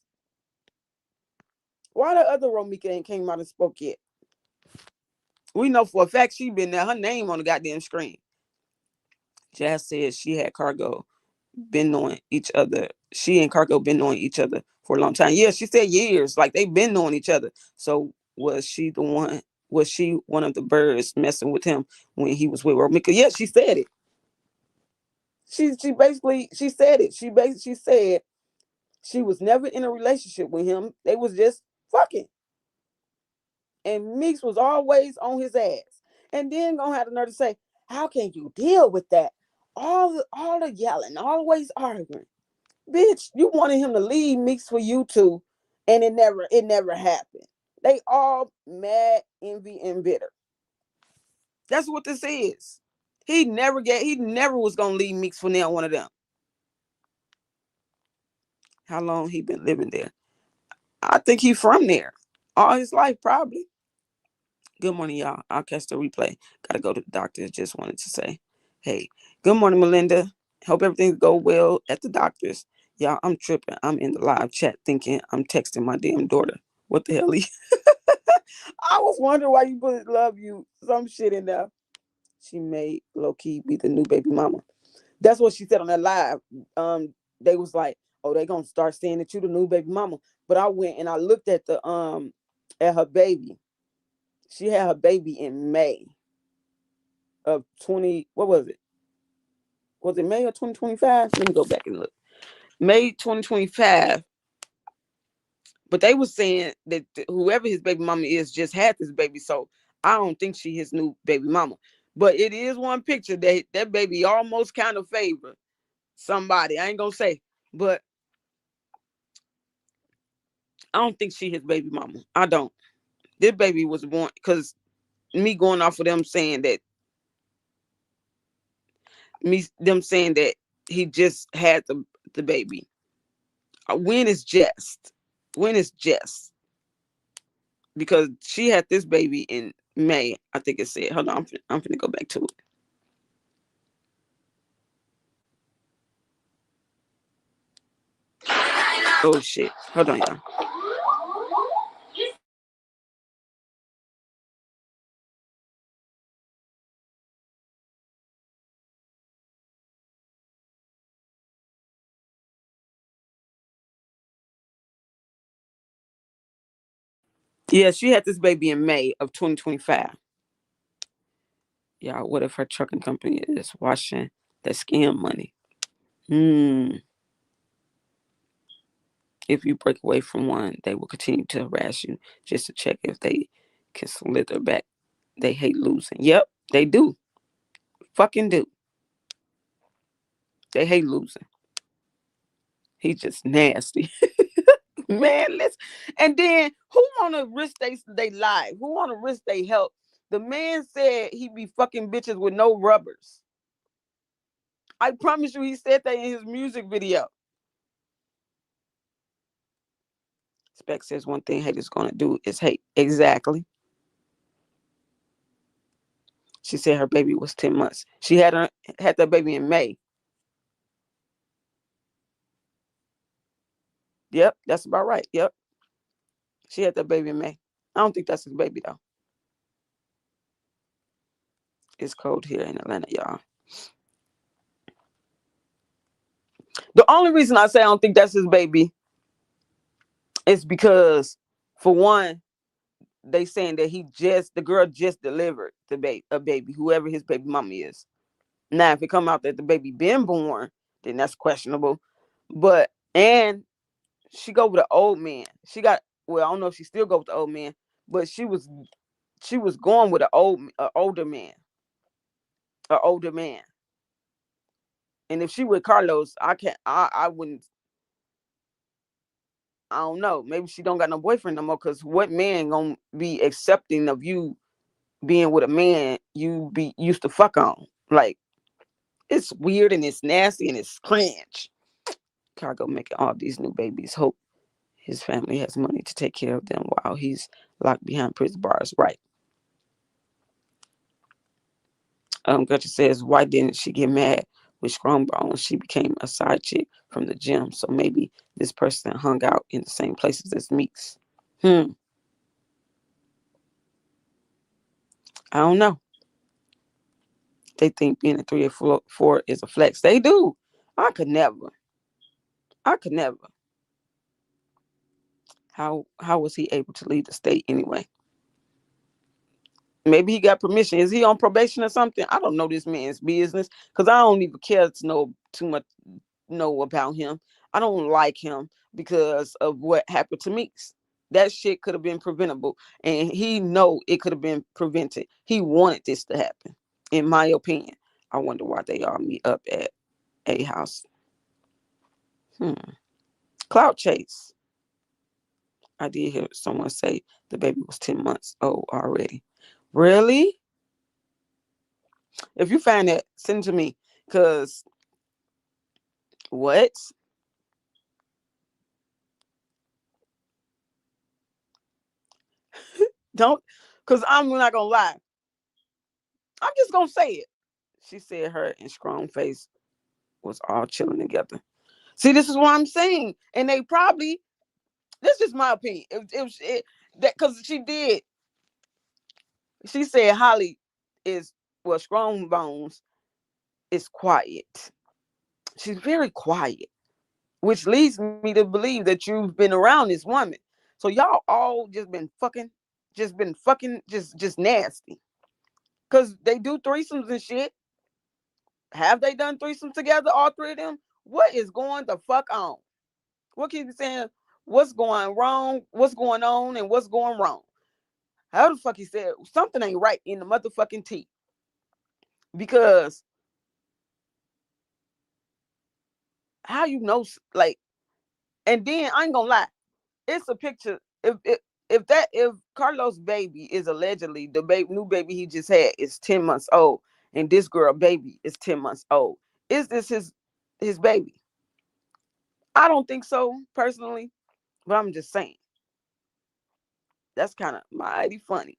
Why the other Romika ain't came out and spoke yet? We know for a fact she been there. Her name on the goddamn screen. Jazz said she had Cargo been knowing each other. She and Cargo been knowing each other for a long time. Yeah, she said years. Like, they've been knowing each other. So was she the one? Was she one of the birds messing with him when he was with Romika? Yeah, she said it. She basically, she said it. She said she was never in a relationship with him. They was just fucking. And Meeks was always on his ass. And then gonna have the nerve to say, how can you deal with that? All the yelling, always arguing. Bitch, you wanted him to leave Meeks for you two, and it never happened. They all mad, envy, and bitter. That's what this is. He never was gonna leave Meeks for now one of them. How long he been living there? I think he from there. All his life, probably. Good morning, y'all. I'll catch the replay. Gotta go to the doctor. Just wanted to say, hey, good morning, Melinda. Hope everything go well at the doctor's. Y'all, I'm tripping. I'm in the live chat thinking I'm texting my damn daughter. What the hell? I was wondering why you put love you some shit in there. She may low key be the new baby mama. That's what she said on that live. They was like, oh, they gonna start saying that you the new baby mama. But I went and I looked at at her baby. She had her baby in May of 20. What was it? Was it May of 2025? Let me go back and look. May 2025. But they were saying that whoever his baby mama is just had this baby, so I don't think she his new baby mama. But it is one picture that baby almost kind of favor somebody. I ain't gonna say, but I don't think she his baby mama. I don't. This baby was born because me going off of them saying that he just had the baby. When is just? When is just? Because she had this baby in May, I think it said. Hold on, I'm finna go back to it. Oh shit. Hold on, y'all. Yeah, she had this baby in May of 2025. Y'all, what if her trucking company is washing that scam money? If you break away from one, they will continue to harass you just to check if they can slither back. They hate losing. Yep, they do. Fucking do. They hate losing. He's just nasty. Man, listen. And then who wanna risk they life? Who wanna risk their health? The man said he be fucking bitches with no rubbers. I promise you, he said that in his music video. Spec says one thing haters gonna do is hate. Exactly. She said her baby was 10 months. She had that baby in May. Yep, that's about right. Yep. She had that baby in May. I don't think that's his baby though. It's cold here in Atlanta, y'all. The only reason I say I don't think that's his baby is because, for one, they saying that the girl just delivered a baby, whoever his baby mommy is. Now, if it come out that the baby been born, then that's questionable. But and she go with an old man. I don't know if she still go with the old man, but she was going with older man, an older man. And if she with Carlos, I wouldn't. I don't know. Maybe she don't got no boyfriend no more. Cause what man gonna be accepting of you being with a man you be used to fuck on? Like, it's weird and it's nasty and it's cringe. Cargo making all these new babies. Hope his family has money to take care of them while he's locked behind prison bars. Right. Gretchen says, why didn't she get mad with Strong Bones? She became a side chick from the gym. So maybe this person hung out in the same places as Meeks. I don't know. They think being a 3 or 4 is a flex. They do. I could never. How was he able to leave the state anyway? Maybe he got permission. Is he on probation or something? I don't know this man's business because I don't even care to know too much about him. I don't like him because of what happened to Meeks. That shit could have been preventable, and he know it could have been prevented. He wanted this to happen, in my opinion. I wonder why they all meet up at a house. Cloud chase. I did hear someone say the baby was 10 months old already. Really? If you find that, send it to me. Because what? Don't, because I'm not going to lie. I'm just going to say it. She said her and Strong Face was all chilling together. See, this is what I'm saying. And they probably, this is my opinion. Because she said Holly Strong Bones is quiet. She's very quiet, which leads me to believe that you've been around this woman. So y'all all just been fucking, just nasty. Because they do threesomes and shit. Have they done threesomes together, all three of them? What is going the fuck on? What keep you saying? What's going wrong? What's going on? And what's going wrong? How the fuck he said something ain't right in the motherfucking tea? Because how you know, like, and then I ain't gonna lie, it's a picture. If Carlos' baby is allegedly the new baby he just had is 10 months old, and this girl baby is 10 months old, is this his baby? I don't think so personally, but I'm just saying that's kind of mighty funny.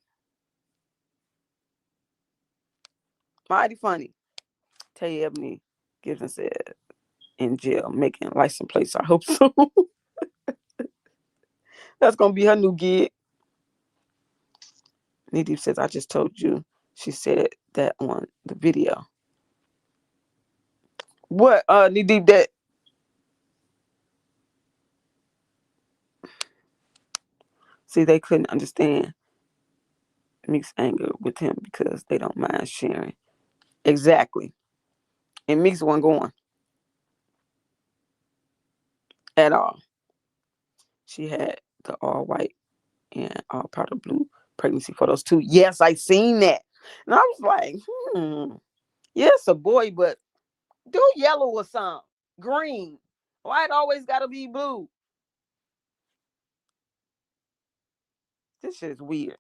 Mighty funny. Tay Ebony Gibson said in jail making license plates. I hope so. That's gonna be her new gig. Nedeep says, I just told you. She said that on the video. What, Nedeep, that? See, they couldn't understand Meek's anger with him because they don't mind sharing. Exactly. And Meeks wasn't going at all. She had the all white and all powder blue pregnancy photos too. Yes, I seen that. And I was like, yes, a boy, but do yellow or something. Green. Why it always gotta be blue? This shit is weird.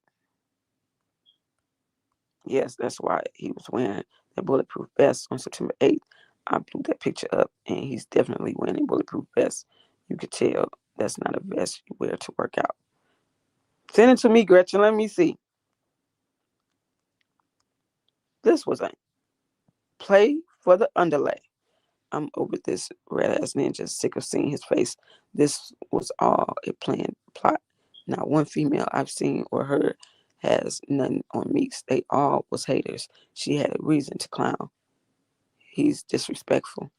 Yes, that's why he was wearing that bulletproof vest on September 8th. I blew that picture up, and he's definitely wearing a bulletproof vest. You could tell that's not a vest you wear to work out. Send it to me, Gretchen. Let me see. This was a play for the underlay. I'm over this red ass ninja, sick of seeing his face. This was all a planned plot. Not one female I've seen or heard has nothing on Meeks. They all was haters. She had a reason to clown. He's disrespectful.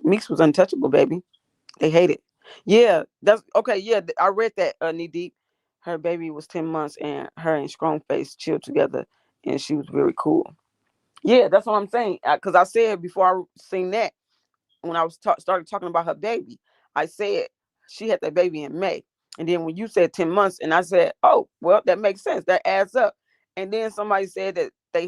Meeks was untouchable, baby. They hate it. Yeah, that's okay. Yeah, I read that. Knee deep. Her baby was 10 months, and her and Strong Face chilled together, and she was very cool. Yeah, that's what I'm saying. Because I said before I seen that when I was started talking about her baby, I said she had that baby in May, and then when you said 10 months, and I said, oh, well, that makes sense. That adds up. And then somebody said that they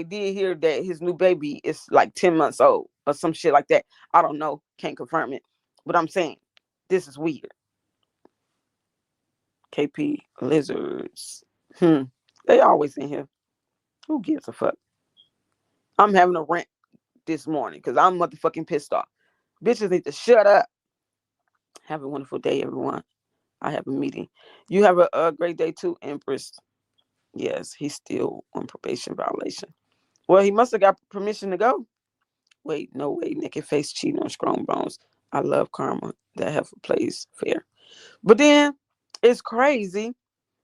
did hear that his new baby is like 10 months old or some shit like that. I don't know, can't confirm it, but I'm saying this is weird. KP lizards, they always in here. Who gives a fuck? I'm having a rant this morning because I'm motherfucking pissed off. Bitches need to shut up. Have a wonderful day, everyone. I have a meeting. You have a great day too, Empress. Yes, he's still on probation violation. Well, he must have got permission to go. Wait, no way. Naked face cheating on Strong Bones. I love karma. That heifer plays fair. But then it's crazy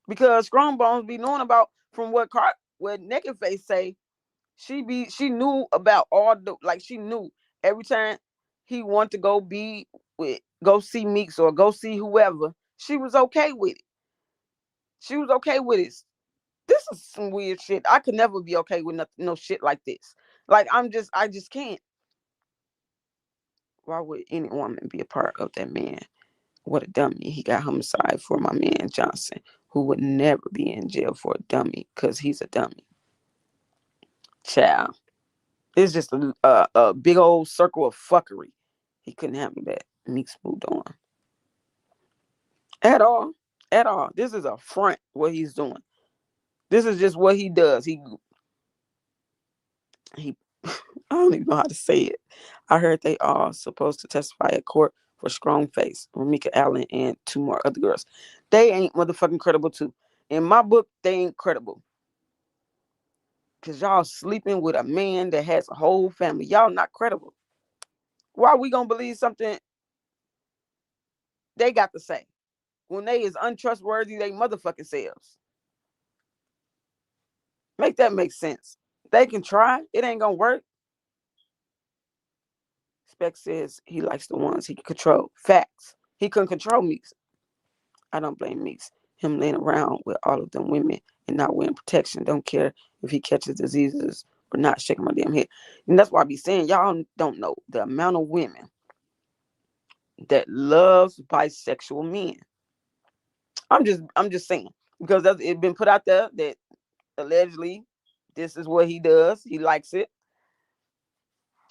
because Strong Bones be knowing about from what Naked Face say. She knew about all the, like, she knew every time he wanted to go see Meeks or go see whoever, she was okay with it. She was okay with it. This is some weird shit. I could never be okay with no shit like this. Like, I just can't. Why would any woman be a part of that man? What a dummy. He got homicide for my man Johnson, who would never be in jail for a dummy because he's a dummy. Child. It's just a big old circle of fuckery. He couldn't handle that. Meeks moved on. At all. At all. This is a front, what he's doing. This is just what he does. He I don't even know how to say it. I heard they are supposed to testify at court for Strong Face, Ramika Allen, and 2 more other girls. They ain't motherfucking credible too. In my book, they ain't credible. Cause y'all sleeping with a man that has a whole family. Y'all not credible. Why we gonna believe something they got to say when they is untrustworthy they motherfucking selves? Make that make sense. They can try. It ain't gonna work. Spec says he likes the ones he can control. Facts. He couldn't control Meeks. I don't blame Meeks. Him laying around with all of them women and not wearing protection. Don't care if he catches diseases or not, shaking my damn head. And that's why I be saying y'all don't know the amount of women that loves bisexual men. I'm just saying because it's been put out there that allegedly this is what he does. He likes it,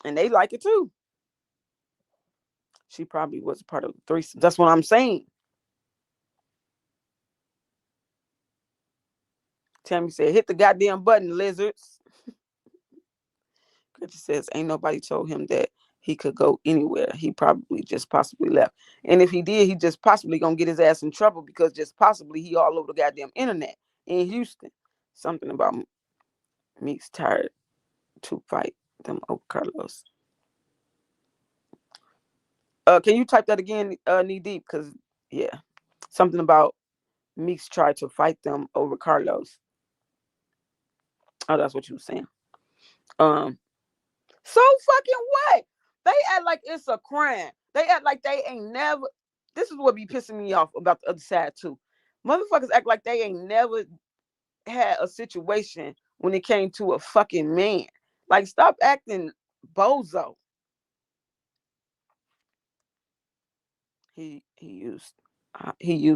and they like it too. She probably was a part of the threesome. That's what I'm saying. Tammy said, "Hit the goddamn button, lizards." Gretchen says, "Ain't nobody told him that he could go anywhere. He probably just possibly left. And if he did, he just possibly gonna get his ass in trouble because just possibly he all over the goddamn internet in Houston. Something about Meeks tired to fight them over Carlos." Can you type that again, knee deep? Because yeah, something about Meeks tried to fight them over Carlos. Oh, that's what you were saying. So fucking what? They act like it's a crime. They act like they ain't never. This is what be pissing me off about the other side too. Motherfuckers act like they ain't never had a situation when it came to a fucking man. Like, stop acting bozo. He used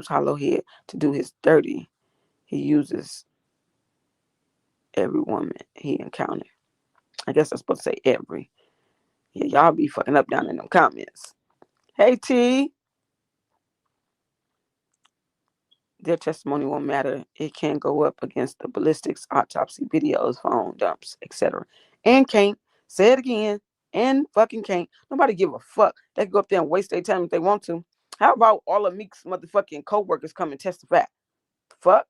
Hollow Head to do his dirty. He uses every woman he encountered. I guess I'm supposed to say every. Yeah, y'all be fucking up down in them comments. Hey T. Their testimony won't matter. It can go up against the ballistics, autopsy, videos, phone dumps, etc. And can't. Say it again. And fucking can't. Nobody give a fuck. They can go up there and waste their time if they want to. How about all of Meek's motherfucking co-workers come and testify? Fuck.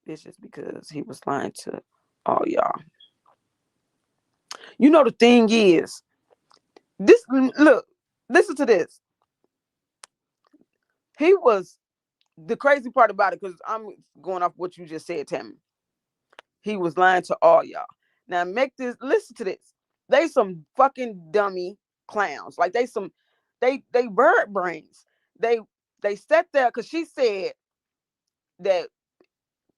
It's just because he was lying to all y'all. You know the thing is, this look, listen to this. He was the crazy part about it, because I'm going off what you just said, Tammy. He was lying to all y'all. Now listen to this. They some fucking dummy clowns. Like they bird brains. They sat there because she said that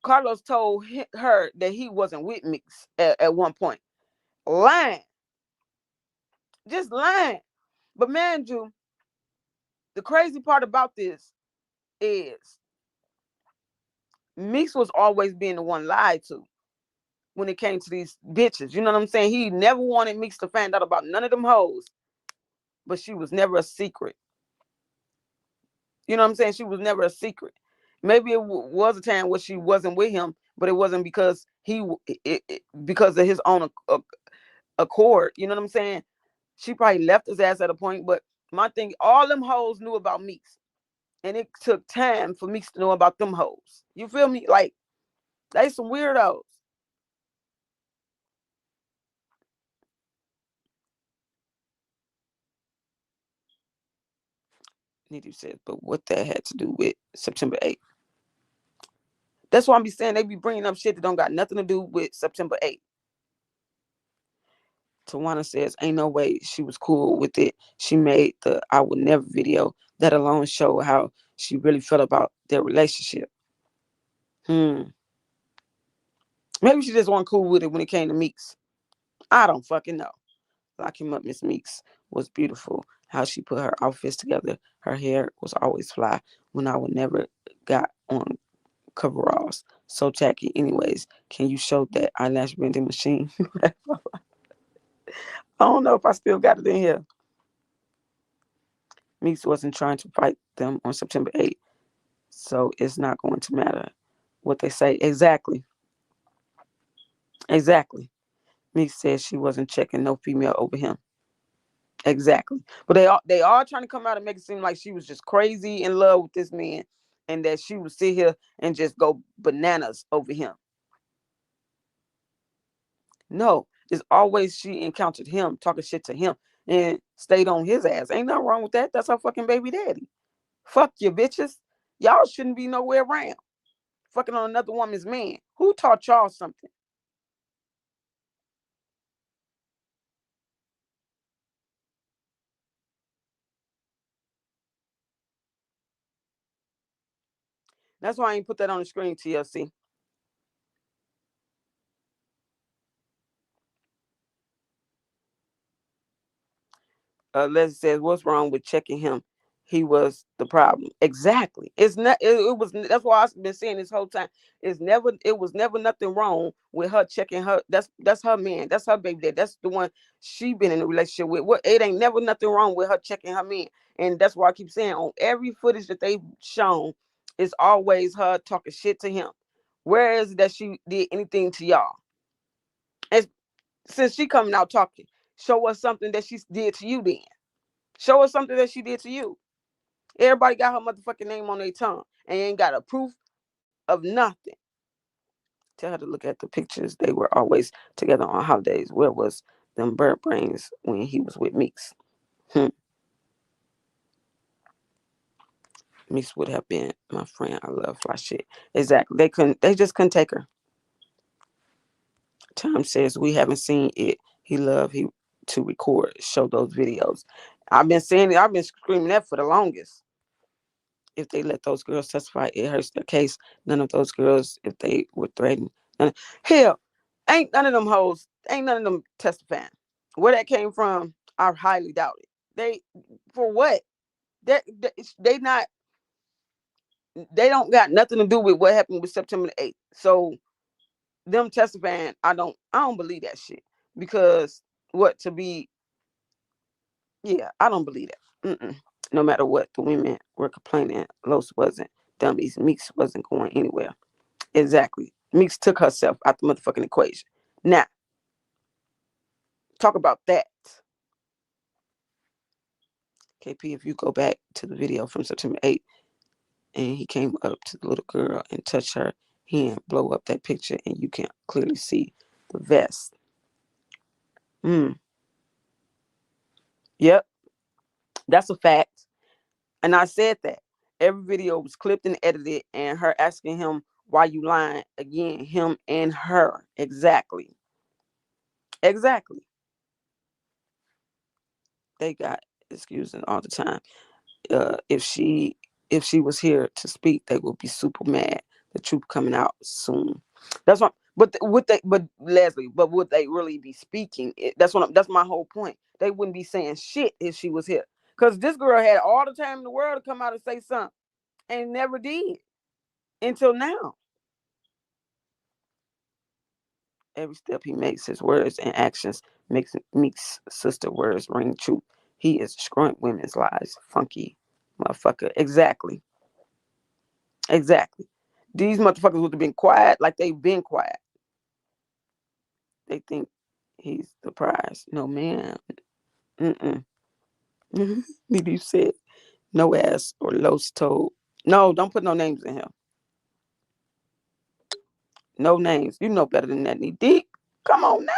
Carlos told her that he wasn't with Mix at one point. Lying. Just lying. But man, Drew, the crazy part about this is Meeks was always being the one lied to when it came to these bitches. You know what I'm saying? He never wanted Meeks to find out about none of them hoes, but she was never a secret. You know what I'm saying? She was never a secret. Maybe it was a time where she wasn't with him, but it wasn't because because of his own accord. You know what I'm saying? She probably left his ass at a point, but my thing, all them hoes knew about Meeks. And it took time for Meeks to know about them hoes. You feel me? Like, they some weirdos. Nitty says, but what that had to do with September 8th? That's why I be saying they be bringing up shit that don't got nothing to do with September 8th. Tawana says, ain't no way she was cool with it. She made the I Would Never video. That alone showed how she really felt about their relationship. Maybe she just wasn't cool with it when it came to Meeks. I don't fucking know. Lock him up, Miss Meeks was beautiful. How she put her outfits together. Her hair was always fly when I would never got on coveralls. So tacky. Anyways, can you show that eyelash bending machine? I don't know if I still got it in here. Meeks wasn't trying to fight them on September 8th, so it's not going to matter what they say. Exactly. Meeks said she wasn't checking no female over him. Exactly. But they all trying to come out and make it seem like she was just crazy in love with this man and that she would sit here and just go bananas over him. No, it's always she encountered him, talking shit to him, and stayed on his ass. Ain't nothing wrong with that. That's her fucking baby daddy. Fuck you, bitches. Y'all shouldn't be nowhere around. Fucking on another woman's man. Who taught y'all something? That's why I ain't put that on the screen, TLC. Leslie says, "What's wrong with checking him? He was the problem." Exactly. It's not. It was. That's why I've been saying this whole time. It's never. It was never nothing wrong with her checking her. That's her man. That's her baby dad. That's the one she been in a relationship with. What? It ain't never nothing wrong with her checking her man. And that's why I keep saying on every footage that they've shown, it's always her talking shit to him. Where is it that she did anything to y'all? And since she coming out talking, show us something that she did to you. Then show us something that she did to you. Everybody got her motherfucking name on their tongue and ain't got a proof of nothing. Tell her to look at the pictures. They were always together on holidays. Where was them bird brains when he was with Meeks? Meeks would have been my friend. I love fly shit. Exactly. They just couldn't take her. Tom says we haven't seen it. He to record, show those videos. I've been saying it. I've been screaming that for the longest. If they let those girls testify, it hurts their case. None of those girls, if they were threatened. Hell, ain't none of them hoes, ain't none of them testifying. Where that came from, I highly doubt it. For what? They not, they don't got nothing to do with what happened with September 8th. So them testifying, I don't believe that shit. Because I don't believe that. No matter what, the women were complaining. Los wasn't. Dummies. Meeks wasn't going anywhere. Exactly. Meeks took herself out the motherfucking equation. Now, talk about that. KP, if you go back to the video from September 8th and he came up to the little girl and touched her hand, blow up that picture, and you can clearly see the vest. Yep. That's a fact. And I said that. Every video was clipped and edited, and her asking him, why you lying? Again, him and her. Exactly. They got excuses all the time. If she was here to speak, they would be super mad. The truth coming out soon. That's what. But would they? But Leslie, but would they really be speaking? That's my whole point. They wouldn't be saying shit if she was here, because this girl had all the time in the world to come out and say something, and never did until now. Every step he makes, his words and actions makes Meek's sister words ring true. He is destroying women's lives. Funky motherfucker. Exactly. Exactly. These motherfuckers would have been quiet like they've been quiet. They think he's the prize. No, man. Mm-mm. Maybe you said no ass or los told. No, don't put no names in here. No names. You know better than that, knee deep. Come on now.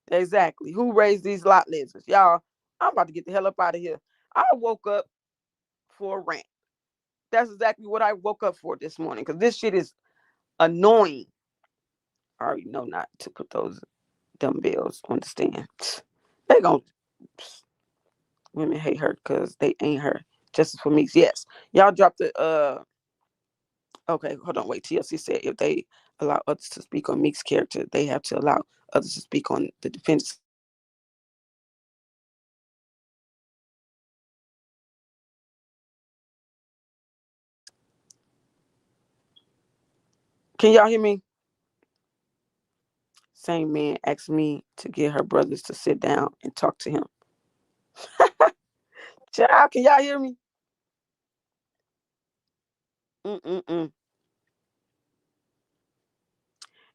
Exactly. Who raised these lot lizards? Y'all, I'm about to get the hell up out of here. I woke up for a rant. That's exactly what I woke up for this morning, because this shit is annoying. I already know not to put those dumbbells on the stand. They gon' women hate her because they ain't her. Justice for me. Yes. Y'all dropped the okay, hold on, wait. TLC said if they allow others to speak on Meek's character, they have to allow others to speak on the defense. Can y'all hear me? Same man asked me to get her brothers to sit down and talk to him. Child, can y'all hear me? Mm-mm-mm.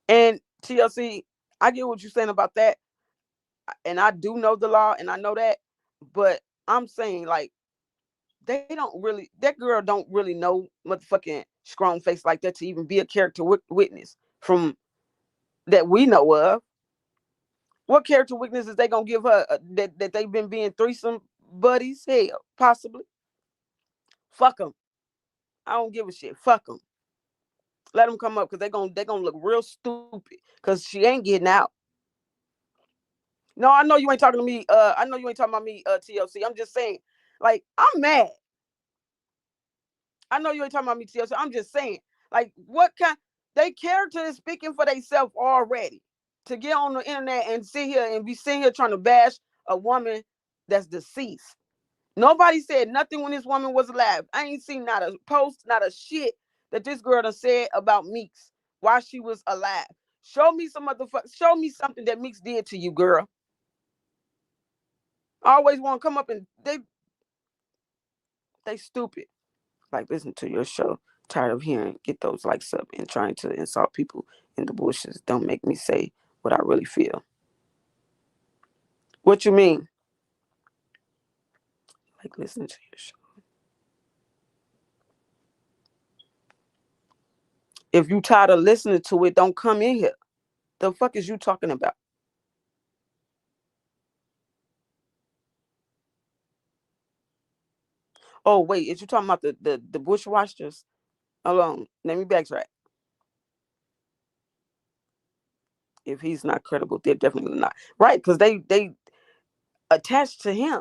And TLC, I get what you're saying about that. And I do know the law and I know that. But I'm saying, like, they don't really, that girl don't really know motherfucking strong face like that to even be a character witness from that we know of. What character witnesses they gonna give her that they've been being threesome buddies? Hell, possibly. Fuck them. I don't give a shit. Fuck them. Let them come up, because they gonna look real stupid because she ain't getting out. No, I know you ain't talking to me. I know you ain't talking about me, TLC. I'm just saying, like, I'm mad. I know you ain't talking about me, TLC. I'm just saying, like, what kind? They character is speaking for themselves already. To get on the internet and sit here and be sitting here trying to bash a woman that's deceased. Nobody said nothing when this woman was alive. I ain't seen not a post, not a shit that this girl done said about Meeks while she was alive. Show me show me something that Meeks did to you, girl. I always want to come up and they stupid. Like, listen to your show. Tired of hearing, get those likes up and trying to insult people in the bushes. Don't make me say what I really feel. What you mean? Like, listen to your show. If you tired of listening to it, don't come in here. The fuck is you talking about? Oh, wait, is you talking about the bushwhackers? Hold on, let me backtrack. If he's not credible, they're definitely not. Right, because they attached to him.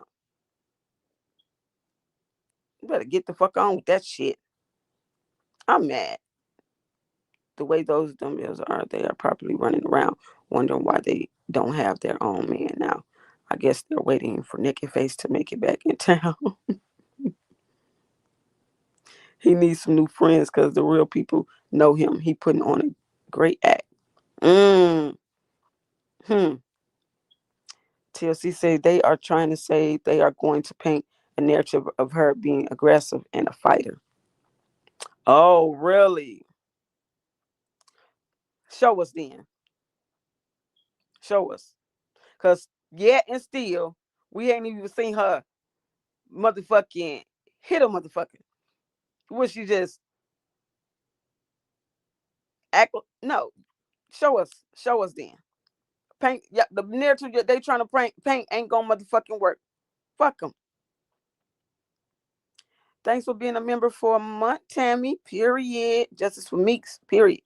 You better get the fuck on with that shit. I'm mad. The way those dumbbells are, they are probably running around wondering why they don't have their own man now. I guess they're waiting for Naked Face to make it back in town. He needs some new friends because the real people know him. He putting on a great act. Mm. Hmm. TLC say they are trying to say they are going to paint a narrative of her being aggressive and a fighter. Oh, really? Show us then. Show us. Because yet and still, we ain't even seen her motherfucking hit a motherfucker. Was she just act? No. Show us. Show us then. Paint. Yeah, the narrative they trying to paint ain't gonna motherfucking work. Fuck them. Thanks for being a member for a month, Tammy. Period. Justice for Meeks. Period.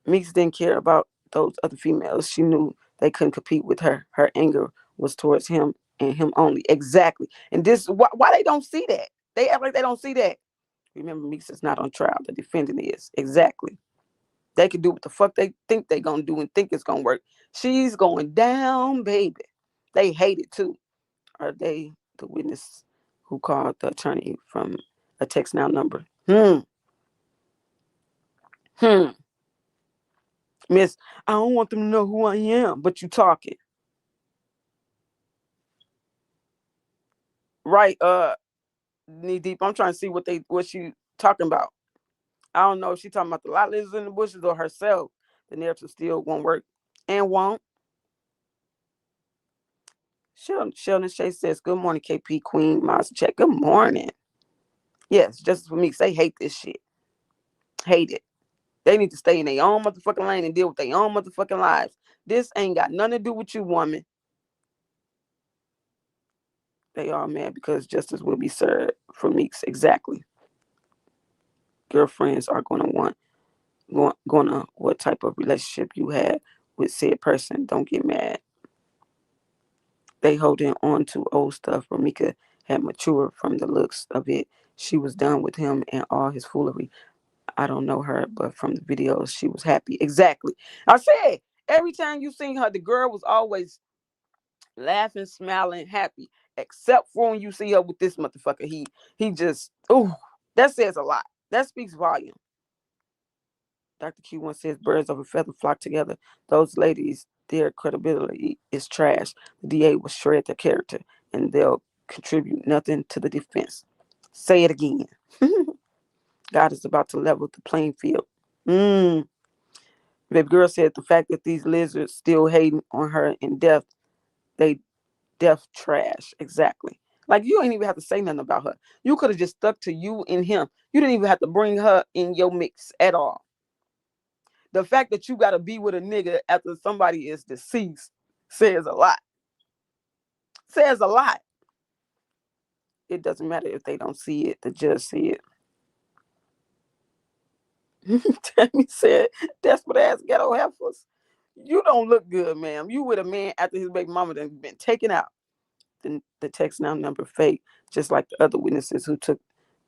Meeks didn't care about those other females. She knew they couldn't compete with her. Her anger was towards him and him only. Exactly. And this why they don't see that. They act like they don't see that. Remember, Meeks is not on trial. The defendant is. Exactly. They can do what the fuck they think they gonna do and think it's gonna work. She's going down, baby. They hate it too. Are they the witness who called the attorney from a text now number? Hmm. Miss, I don't want them to know who I am, but you talking. Right, knee deep. I'm trying to see what she talking about. I don't know if she talking about the lot lizards in the bushes or herself. The narrative still won't work and won't. Sheldon Shay says, good morning, KP Queen Master Check. Good morning. Yes, just for me. They hate this shit. Hate it. They need to stay in their own motherfucking lane and deal with their own motherfucking lives. This ain't got nothing to do with you, woman. They are mad because justice will be served for Meeks. Exactly. Girlfriends are gonna what type of relationship you had with said person. Don't get mad. They holding on to old stuff. Ramika had matured from the looks of it. She was done with him and all his foolery. I don't know her, but from the videos, she was happy. Exactly. I said, every time you seen her, the girl was always laughing, smiling, happy. Except for when you see her with this motherfucker. He just, that says a lot. That speaks volume. Dr. Q1 says birds of a feather flock together. Those ladies, their credibility is trash. The DA will shred their character and they'll contribute nothing to the defense. Say it again. God is about to level the playing field. Baby girl said the fact that these lizards still hating on her in death, they death trash. Exactly. Like you ain't even have to say nothing about her. You could have just stuck to you and him. You didn't even have to bring her in your mix at all. The fact that you got to be with a nigga after somebody is deceased says a lot. Says a lot. It doesn't matter if they don't see it. The judge see it. Tammy said, desperate ass ghetto heifers. You don't look good, ma'am. You with a man after his baby mama done been taken out. The text now number fake, just like the other witnesses who took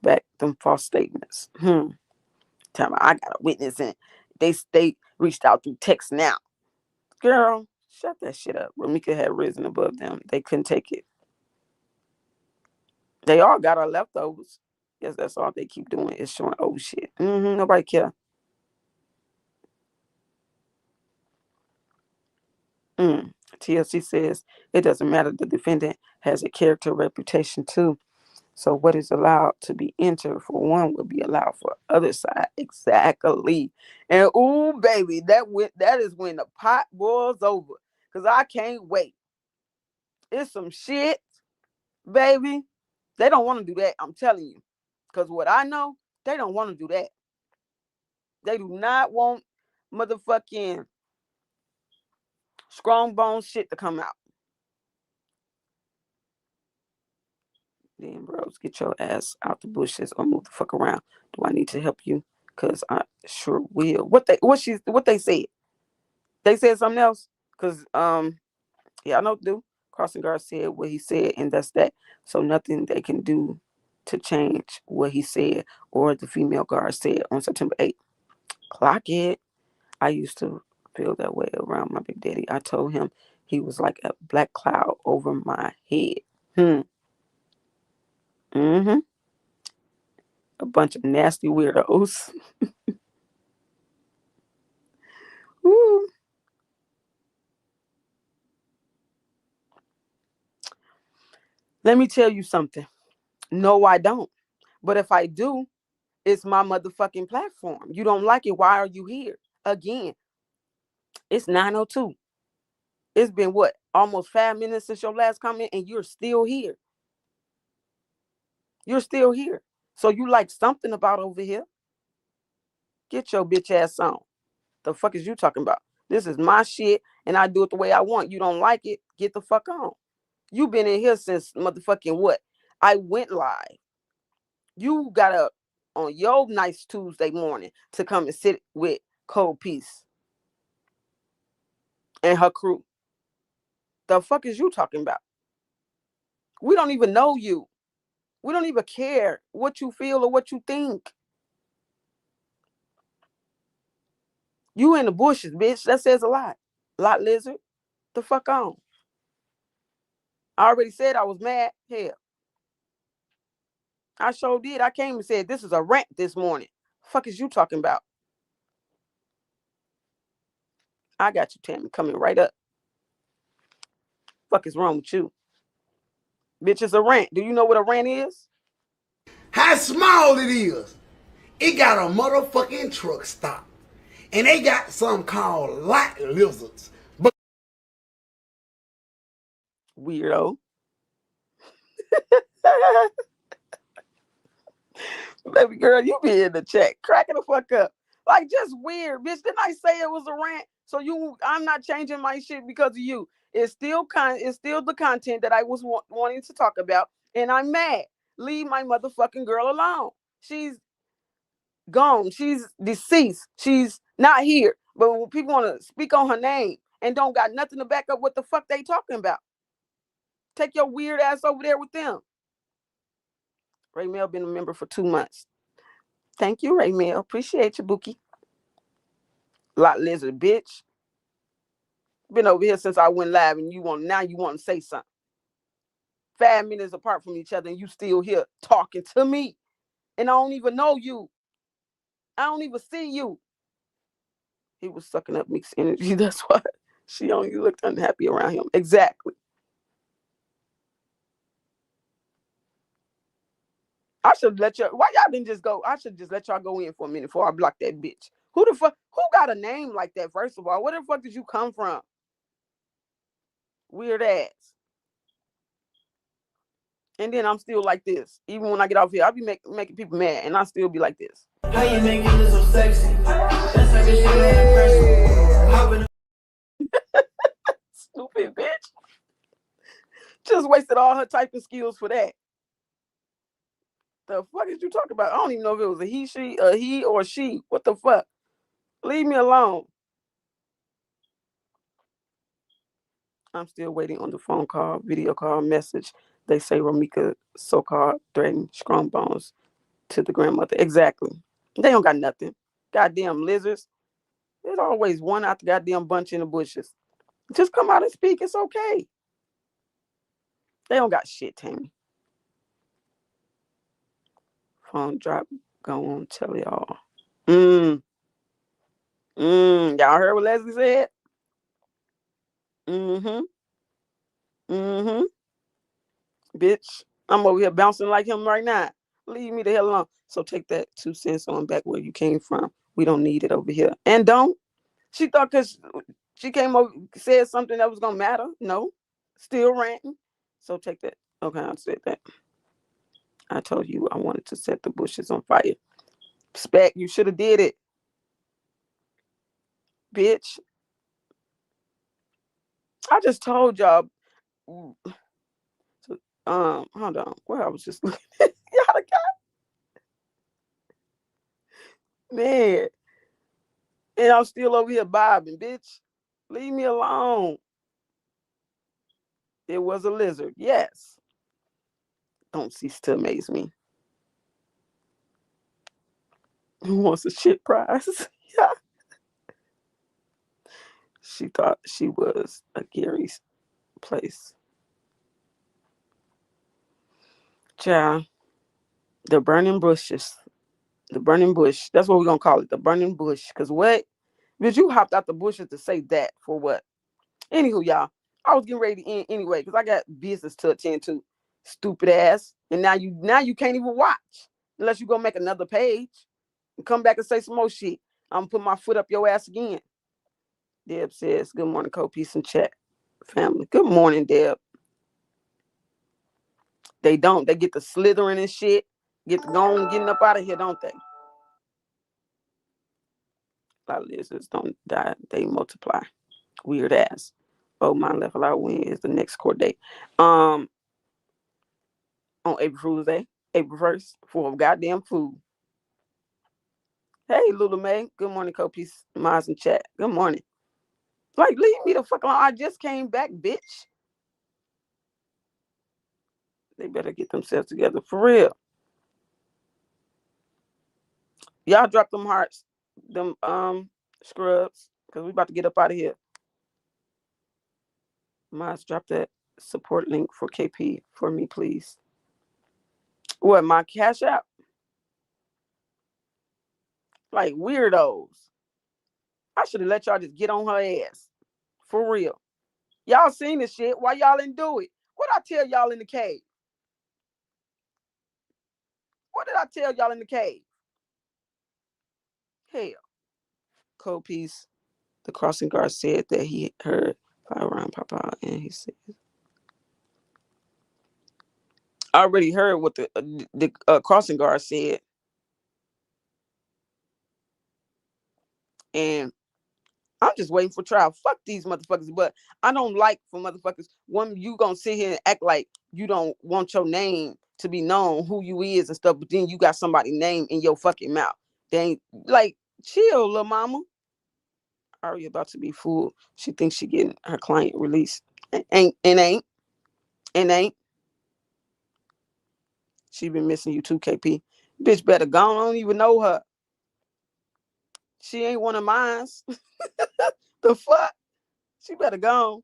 back them false statements. Tell me, I got a witness and they reached out through text now. Girl, shut that shit up. Ramika had risen above them. They couldn't take it. They all got our leftovers. Yes, that's all they keep doing is showing old shit. Nobody care. TLC says it doesn't matter. The defendant has a character reputation too. So what is allowed to be entered for one will be allowed for other side. Exactly. And ooh, baby, that is when the pot boils over. Cause I can't wait. It's some shit, baby. They don't want to do that. I'm telling you. Cause what I know, they don't want to do that. They do not want motherfucking strong bone shit to come out. Then bros, get your ass out the bushes or move the fuck around. Do I need to help you? Cause I sure will. What they said? They said something else. Cause yeah, I know what to do. Crossing guard said what he said, and that's that. So nothing they can do to change what he said or the female guard said on September 8th. Clock it. I used to feel that way around my big daddy. I told him he was like a black cloud over my head. A bunch of nasty weirdos. Woo. Let me tell you something. No, I don't. But if I do, it's my motherfucking platform. You don't like it. Why are you here? Again, it's 9:02. It's been what? Almost 5 minutes since your last comment, and you're still here. You're still here. So you like something about over here? Get your bitch ass on. The fuck is you talking about? This is my shit, and I do it the way I want. You don't like it? Get the fuck on. You been in here since motherfucking what? I went live. You got up on your nice Tuesday morning to come and sit with Cold Peace. and her crew. The fuck is you talking about? We don't even know you. We don't even care what you feel or what you think. You in the bushes, bitch. That says a lot. Lot lizard. The fuck on. I already said I was mad. Hell, I sure did. I came and said this is a rant this morning. Fuck is you talking about? I got you, Tammy, coming right up. Fuck is wrong with you? Bitch, it's a rant. Do you know what a rant is? How small it is. It got a motherfucking truck stop. And they got something called light lizards. But Weirdo. Baby girl, you be in the chat cracking the fuck up. Like, just weird, bitch. Didn't I say it was a rant? So I'm not changing my shit because of you. It's still the content that I was wanting to talk about, and I'm mad. Leave my motherfucking girl alone. She's gone. She's deceased. She's not here. But when people want to speak on her name and don't got nothing to back up what the fuck they talking about, take your weird ass over there with them. Ray Mel been a member for 2 months. Thank you, Ray Mel. Appreciate you, Bookie. Lot lizard, bitch. Been over here since I went live, and you want to say something. 5 minutes apart from each other, and you still here talking to me, and I don't even know you. I don't even see you. He was sucking up mixed energy. That's why she only looked unhappy around him. Exactly. I should let you. Why y'all didn't just go? I should just let y'all go in for a minute before I block that bitch. Who the fuck? Who got a name like that? First of all, where the fuck did you come from? Weird ass. And then I'm still like this. Even when I get off here, I'll be making people mad, and I'll still be like this. How you making this so sexy? That's like a shit that impressive. Stupid bitch. Just wasted all her typing skills for that. The fuck is you talking about? I don't even know if it was a he or she. What the fuck? Leave me alone. I'm still waiting on the phone call, video call, message. They say Romika so-called threatened strong bones to the grandmother. Exactly. They don't got nothing. Goddamn lizards. There's always one out the goddamn bunch in the bushes. Just come out and speak. It's okay. They don't got shit, Tammy. Phone drop. Go on. Tell y'all. Y'all heard what Leslie said? Bitch, I'm over here bouncing like him right now. Leave me the hell alone. So take that 2 cents on back where you came from. We don't need it over here. And don't. She thought because she came over, said something that was going to matter. No. Still ranting. So take that. Okay, I said that. I told you I wanted to set the bushes on fire. Spec, you should have did it. Bitch. I just told y'all. Hold on. Where I was just looking at. Y'all got man. And I'm still over here bobbing, bitch. Leave me alone. It was a lizard. Yes. Don't cease to amaze me. Who wants a shit prize? Yeah. She thought she was a Gary's place. Child. The burning bushes. The burning bush. That's what we're going to call it. The burning bush. Because what? Because you hopped out the bushes to say that for what? Anywho, y'all. I was getting ready to end anyway because I got business to attend to. Stupid ass. And now you can't even watch unless you go make another page and come back and say some more shit. I'm gonna put my foot up your ass again. Deb says, good morning, co-peace and chat family. Good morning, Deb. They don't. They get the slithering and shit. Get the going, getting up out of here, don't they? A lot of lizards don't die. They multiply. Weird ass. Oh, my left allowed win is the next court date. On April Fool's Day, April 1st, for goddamn food. Hey, Lula May. Good morning, co-peace, Maz and chat. Good morning. Like, leave me the fuck alone. I just came back, bitch. They better get themselves together for real. Y'all drop them hearts, them scrubs, because we about to get up out of here. Miles, drop that support link for KP for me, please. What, my Cash App? Like weirdos. I should have let y'all just get on her ass. For real. Y'all seen this shit. Why y'all didn't do it? What I tell y'all in the cave? What did I tell y'all in the cave? Hell. Cold piece. The crossing guard said that he heard fire around Papa, and he said, I already heard what the crossing guard said, and I'm just waiting for trial. Fuck these motherfuckers, but I don't like for motherfuckers when you gonna sit here and act like you don't want your name to be known, who you is and stuff, but then you got somebody's name in your fucking mouth. They ain't like, chill, little mama. Ari about to be fooled. She thinks she getting her client released. Ain't. She been missing you too, KP. Bitch better gone. I don't even know her. She ain't one of mine. The fuck? She better gone.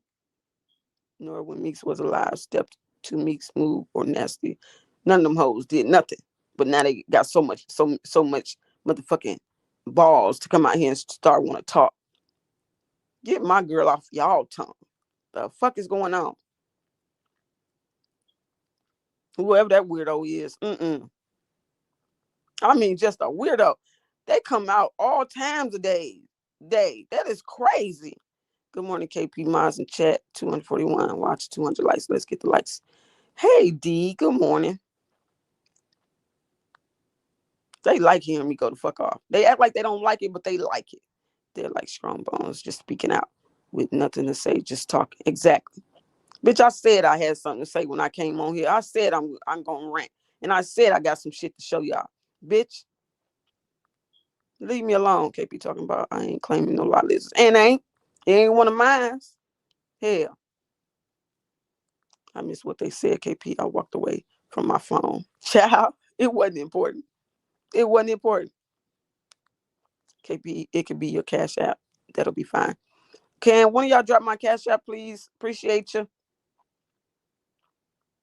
Nor when Meeks was alive, stepped to Meeks' move or nasty. None of them hoes did nothing. But now they got so much motherfucking balls to come out here and start want to talk. Get my girl off y'all tongue. The fuck is going on? Whoever that weirdo is. I mean, just a weirdo. They come out all times a day. That is crazy. Good morning, KP Miles in chat. 241. Watch 200 likes. Let's get the likes. Hey, D. Good morning. They like hearing me go the fuck off. They act like they don't like it, but they like it. They're like strong bones, just speaking out with nothing to say, just talking. Exactly. Bitch, I said I had something to say when I came on here. I said I'm gonna rant. And I said I got some shit to show y'all. Bitch, leave me alone. KP talking about I ain't claiming no lot lizards. And it ain't one of mine. Hell. I missed what they said, KP. I walked away from my phone. Child, it wasn't important. It wasn't important. KP, it could be your Cash App. That'll be fine. Can one of y'all drop my Cash App, please? Appreciate you.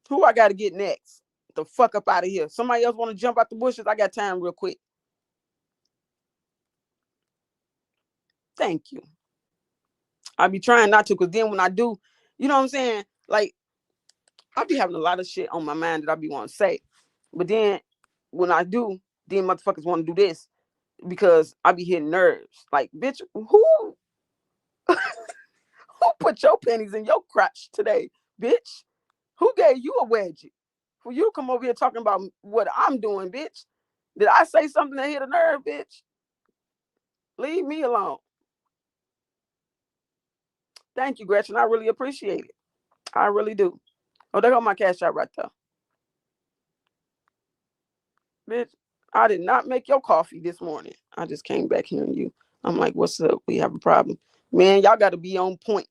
Who I got to get next? The fuck up out of here. Somebody else want to jump out the bushes? I got time real quick. Thank you. I be trying not to, because then when I do, you know what I'm saying? Like, I be having a lot of shit on my mind that I be wanting to say. But then when I do, then motherfuckers want to do this because I be hitting nerves. Like, bitch, who put your pennies in your crotch today, bitch? Who gave you a wedgie for you to come over here talking about what I'm doing, bitch? Did I say something that hit a nerve, bitch? Leave me alone. Thank you, Gretchen. I really appreciate it. I really do. Oh, there go my Cash App right there. Bitch, I did not make your coffee this morning. I just came back hearing you. I'm like, what's up? We have a problem. Man, y'all got to be on point.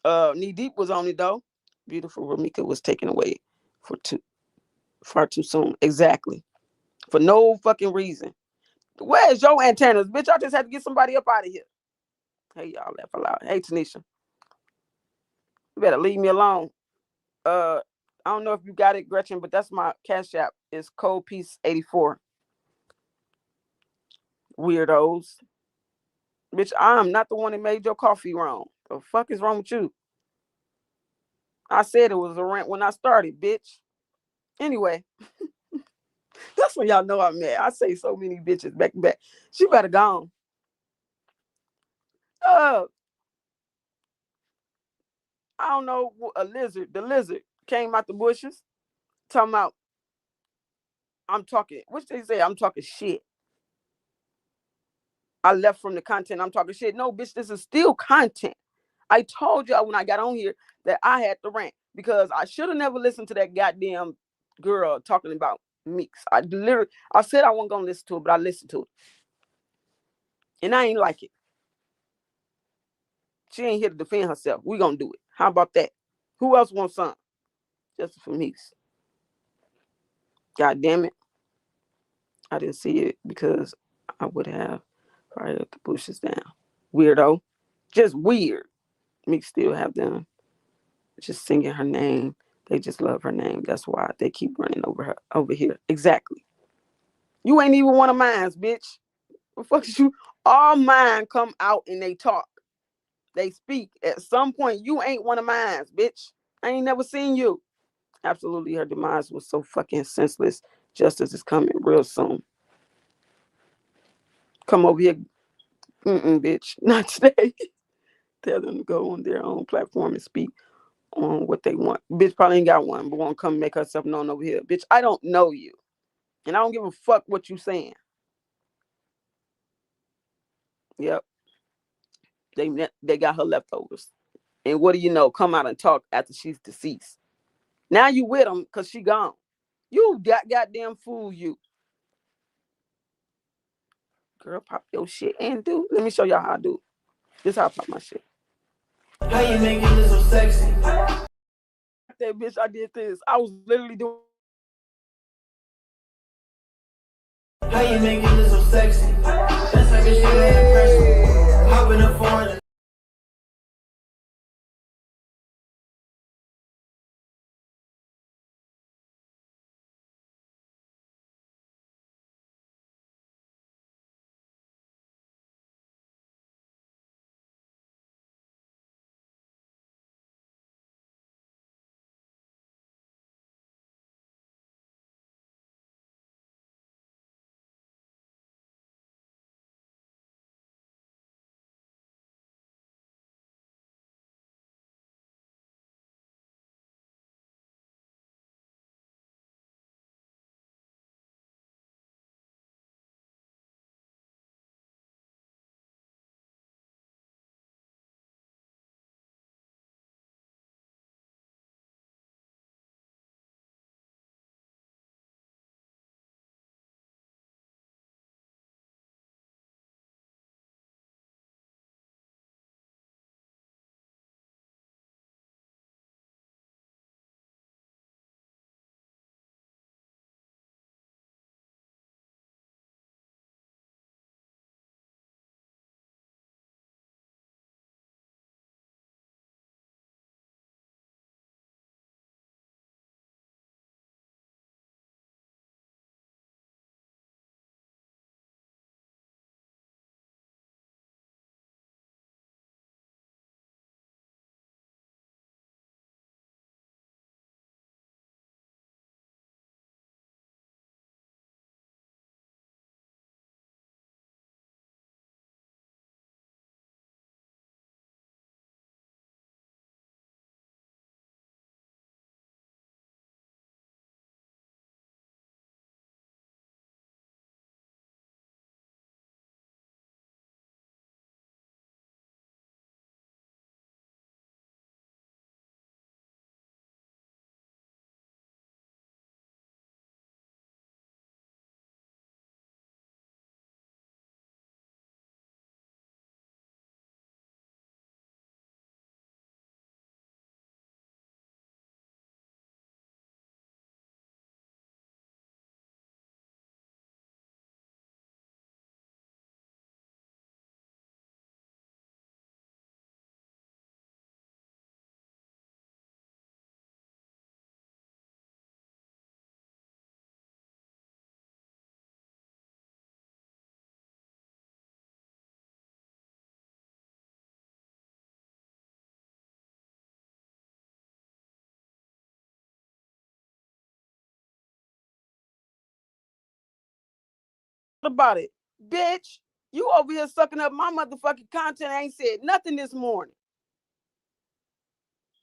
Knee Deep was on it, though. Beautiful Ramika was taken away far too soon. Exactly. For no fucking reason. Where's your antennas? Bitch, I just had to get somebody up out of here. Hey, y'all laugh aloud. Hey, Tanisha. You better leave me alone. I don't know if you got it, Gretchen, but that's my Cash App. It's Cold Piece 84. Weirdos. Bitch, I'm not the one that made your coffee wrong. The fuck is wrong with you? I said it was a rant when I started, bitch. Anyway, that's when y'all know I'm mad. I say so many bitches back to back. She better gone. I don't know, a lizard. The lizard came out the bushes talking about I'm talking, which they say I'm talking shit. I left from the content. I'm talking shit. No, bitch, this is still content. I told y'all when I got on here that I had to rant because I should have never listened to that goddamn girl talking about Meeks. I said I wasn't gonna listen to it, but I listened to it. And I ain't like it. She ain't here to defend herself. We gonna do it. How about that? Who else wants some? Just for me. God damn it. I didn't see it because I would have probably let the bushes down. Weirdo. Just weird. Me still have them just singing her name. They just love her name. That's why they keep running over here. Exactly. You ain't even one of mine, bitch. What the fuck is you? All mine come out and they talk. They speak. At some point, you ain't one of mine, bitch. I ain't never seen you. Absolutely, her demise was so fucking senseless. Justice is coming real soon. Come over here. Bitch. Not today. Tell them to go on their own platform and speak on what they want. Bitch probably ain't got one, but won't come make herself known over here. Bitch, I don't know you. And I don't give a fuck what you saying. Yep. They got her leftovers. And what do you know? Come out and talk after she's deceased. Now you with them because she gone. You got goddamn fool you. Girl, pop your shit and do. Let me show y'all how I do. This how I pop my shit. How you make it look so sexy? That bitch, I did this. I was literally doing. How you make it look so sexy? That's like a shit that impress me. Hop in the foreign. About it. Bitch, you over here sucking up my motherfucking content. I ain't said nothing this morning.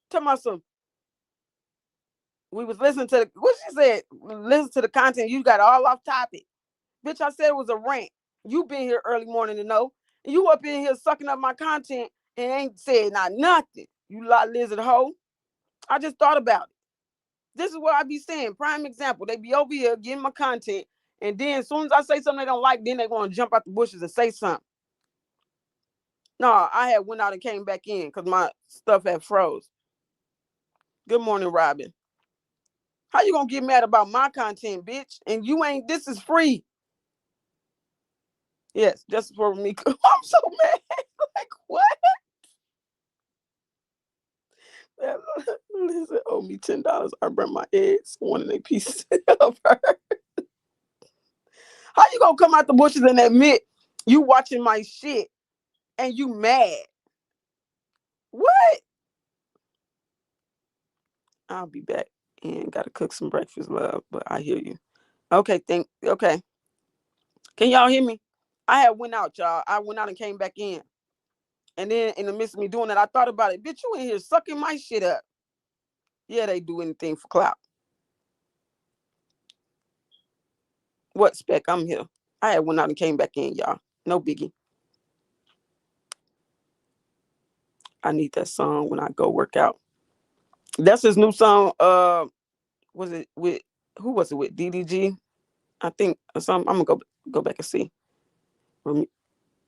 Tell my son. We was listening to what she said. Listen to the content. You got all off topic. Bitch, I said it was a rant. You been here early morning to know. And you up in here sucking up my content and ain't said not nothing. You lot lizard hoe. I just thought about it. This is what I be saying. Prime example. They be over here getting my content. And then as soon as I say something they don't like, then they want to jump out the bushes and say something. No, I had went out and came back in because my stuff had froze. Good morning, Robin. How you gonna get mad about my content, bitch? And you ain't, this is free. Yes, just for me. I'm so mad. Like, what? Listen, owe me $10. I burnt my eggs, one of their pieces of her. How you gonna come out the bushes and admit you watching my shit and you mad? What? I'll be back and gotta cook some breakfast, love. But I hear you. Okay, okay. Can y'all hear me? I had went out, y'all. I went out and came back in. And then in the midst of me doing that, I thought about it. Bitch, you in here sucking my shit up. Yeah, they do anything for clout. What, Spec? I'm here. I had went out and came back in, y'all. No biggie. I need that song when I go work out. That's his new song. Was it with, who was it with? DDG? I think some. I'm gonna go back and see.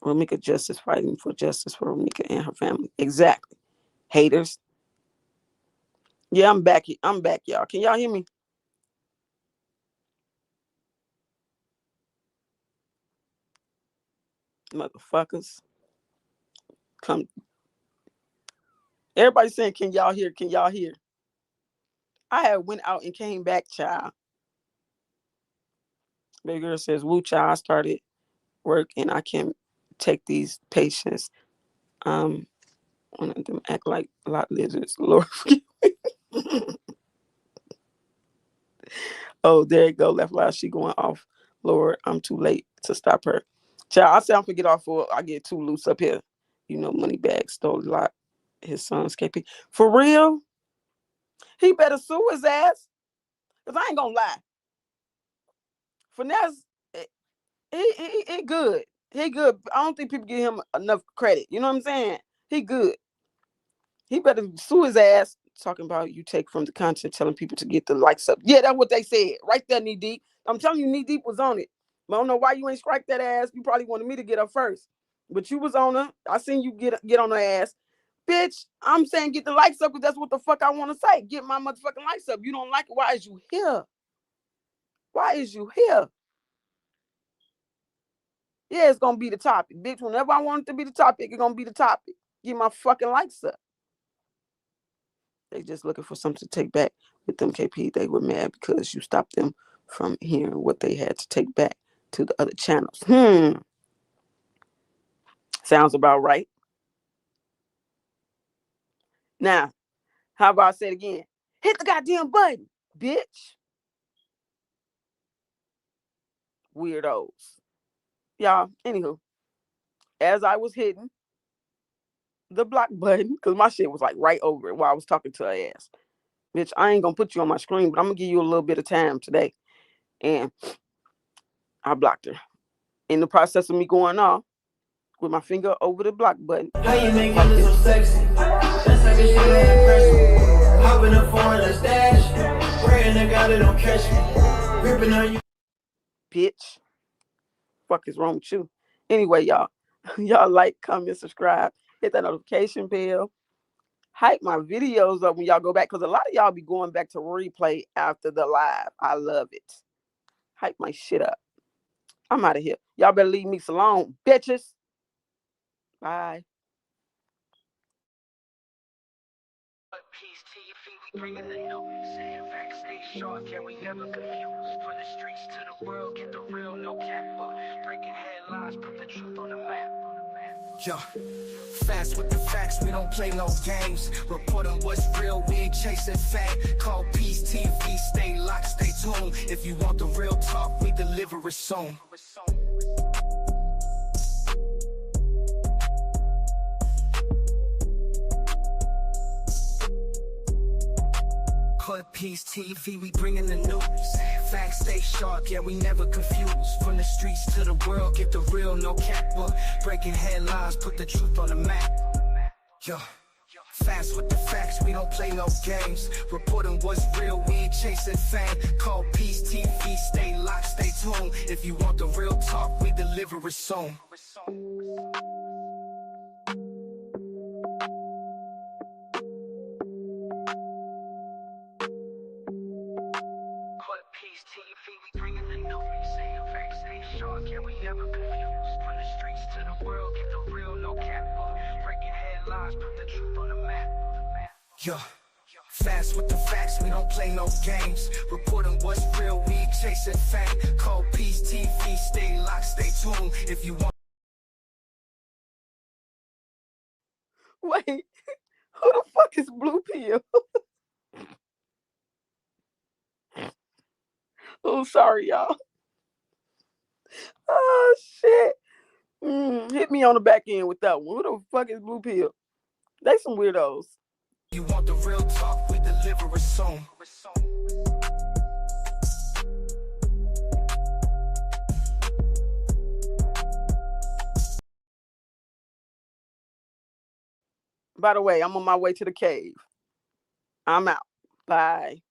Ramika Justice fighting for justice for Ramika and her family. Exactly. Haters. Yeah, I'm back. I'm back, y'all. Can y'all hear me? Motherfuckers. Come. Everybody saying, can y'all hear? Can y'all hear? I had went out and came back, child. Baby girl says, woo, child, I started work and I can take these patients. One of them act like lot lizards. Lord forgive me. Oh, there you go. Left loud. She going off. Lord, I'm too late to stop her. Child, I said I'm gonna get off for I get too loose up here. You know, money bag stole a lot. His son's KP. For real? He better sue his ass. Cause I ain't gonna lie. Finesse, he good. He good. I don't think people give him enough credit. You know what I'm saying? He good. He better sue his ass. Talking about you take from the content, telling people to get the likes up. Yeah, that's what they said. Right there, Knee Deep. I'm telling you, Knee Deep was on it. But I don't know why you ain't strike that ass. You probably wanted me to get her first. But you was on her. I seen you get on her ass. Bitch, I'm saying get the likes up because that's what the fuck I want to say. Get my motherfucking likes up. You don't like it. Why is you here? Why is you here? Yeah, it's gonna be the topic. Bitch, whenever I want it to be the topic, it's gonna be the topic. Get my fucking likes up. They just looking for something to take back with them, KP. They were mad because you stopped them from hearing what they had to take back to the other channels. Sounds about right. Now, how about I say it again? Hit the goddamn button, bitch. Weirdos. Y'all, anywho, as I was hitting the block button, because my shit was like right over it while I was talking to her ass. Bitch, I ain't gonna put you on my screen, but I'm gonna give you a little bit of time today. And I blocked her. In the process of me going off with my finger over the block button. How you make it look so sexy? That's like a shit that impress me. Hop in the foreign, let's dash. Praying to God it don't catch me. Gripping on you. Bitch. Fuck is wrong with you? Anyway, y'all. Y'all like, comment, subscribe. Hit that notification bell. Hype my videos up when y'all go back. Because a lot of y'all be going back to replay after the live. I love it. Hype my shit up. I'm out of here. Y'all better leave me alone, bitches. Bye. Peace to your feet, we bringing the news. Facts stay sharp, yeah, we never confused. From the streets to the world, get the real, no cap. Breaking headlines, put the truth on the map. Yo, fast with the facts, we don't play no games. Report on what's real, we ain't chasing fame. Call Peace TV, stay locked, stay tuned. If you want the real talk, we deliver it soon. Call Peace TV, we bringing the news. Facts stay sharp, yeah, we never confused. From the streets to the world, get the real, no cap. Breaking headlines, put the truth on the map. Yo, fast with the facts, we don't play no games. Reporting what's real, we ain't chasing fame. Call Peace TV, stay locked, stay tuned. If you want the real talk, we deliver it soon. Peace TV, we bringing the news. Facts stay sharp, yeah, we never confused. From the streets to the world, get the real, no cap. Breaking headlines, put the truth on the map. Yeah. Fast with the facts, we don't play no games. Reporting what's real, we chasing fame. Call Peace TV, stay locked, stay tuned. If you want. Wait, who the fuck is Blue Pill? Oh, sorry, y'all. Oh, shit. Hit me on the back end with that one. Who the fuck is Blue Pill? They some weirdos. You want the real talk, we deliver it soon. By the way, I'm on my way to the cave. I'm out. Bye.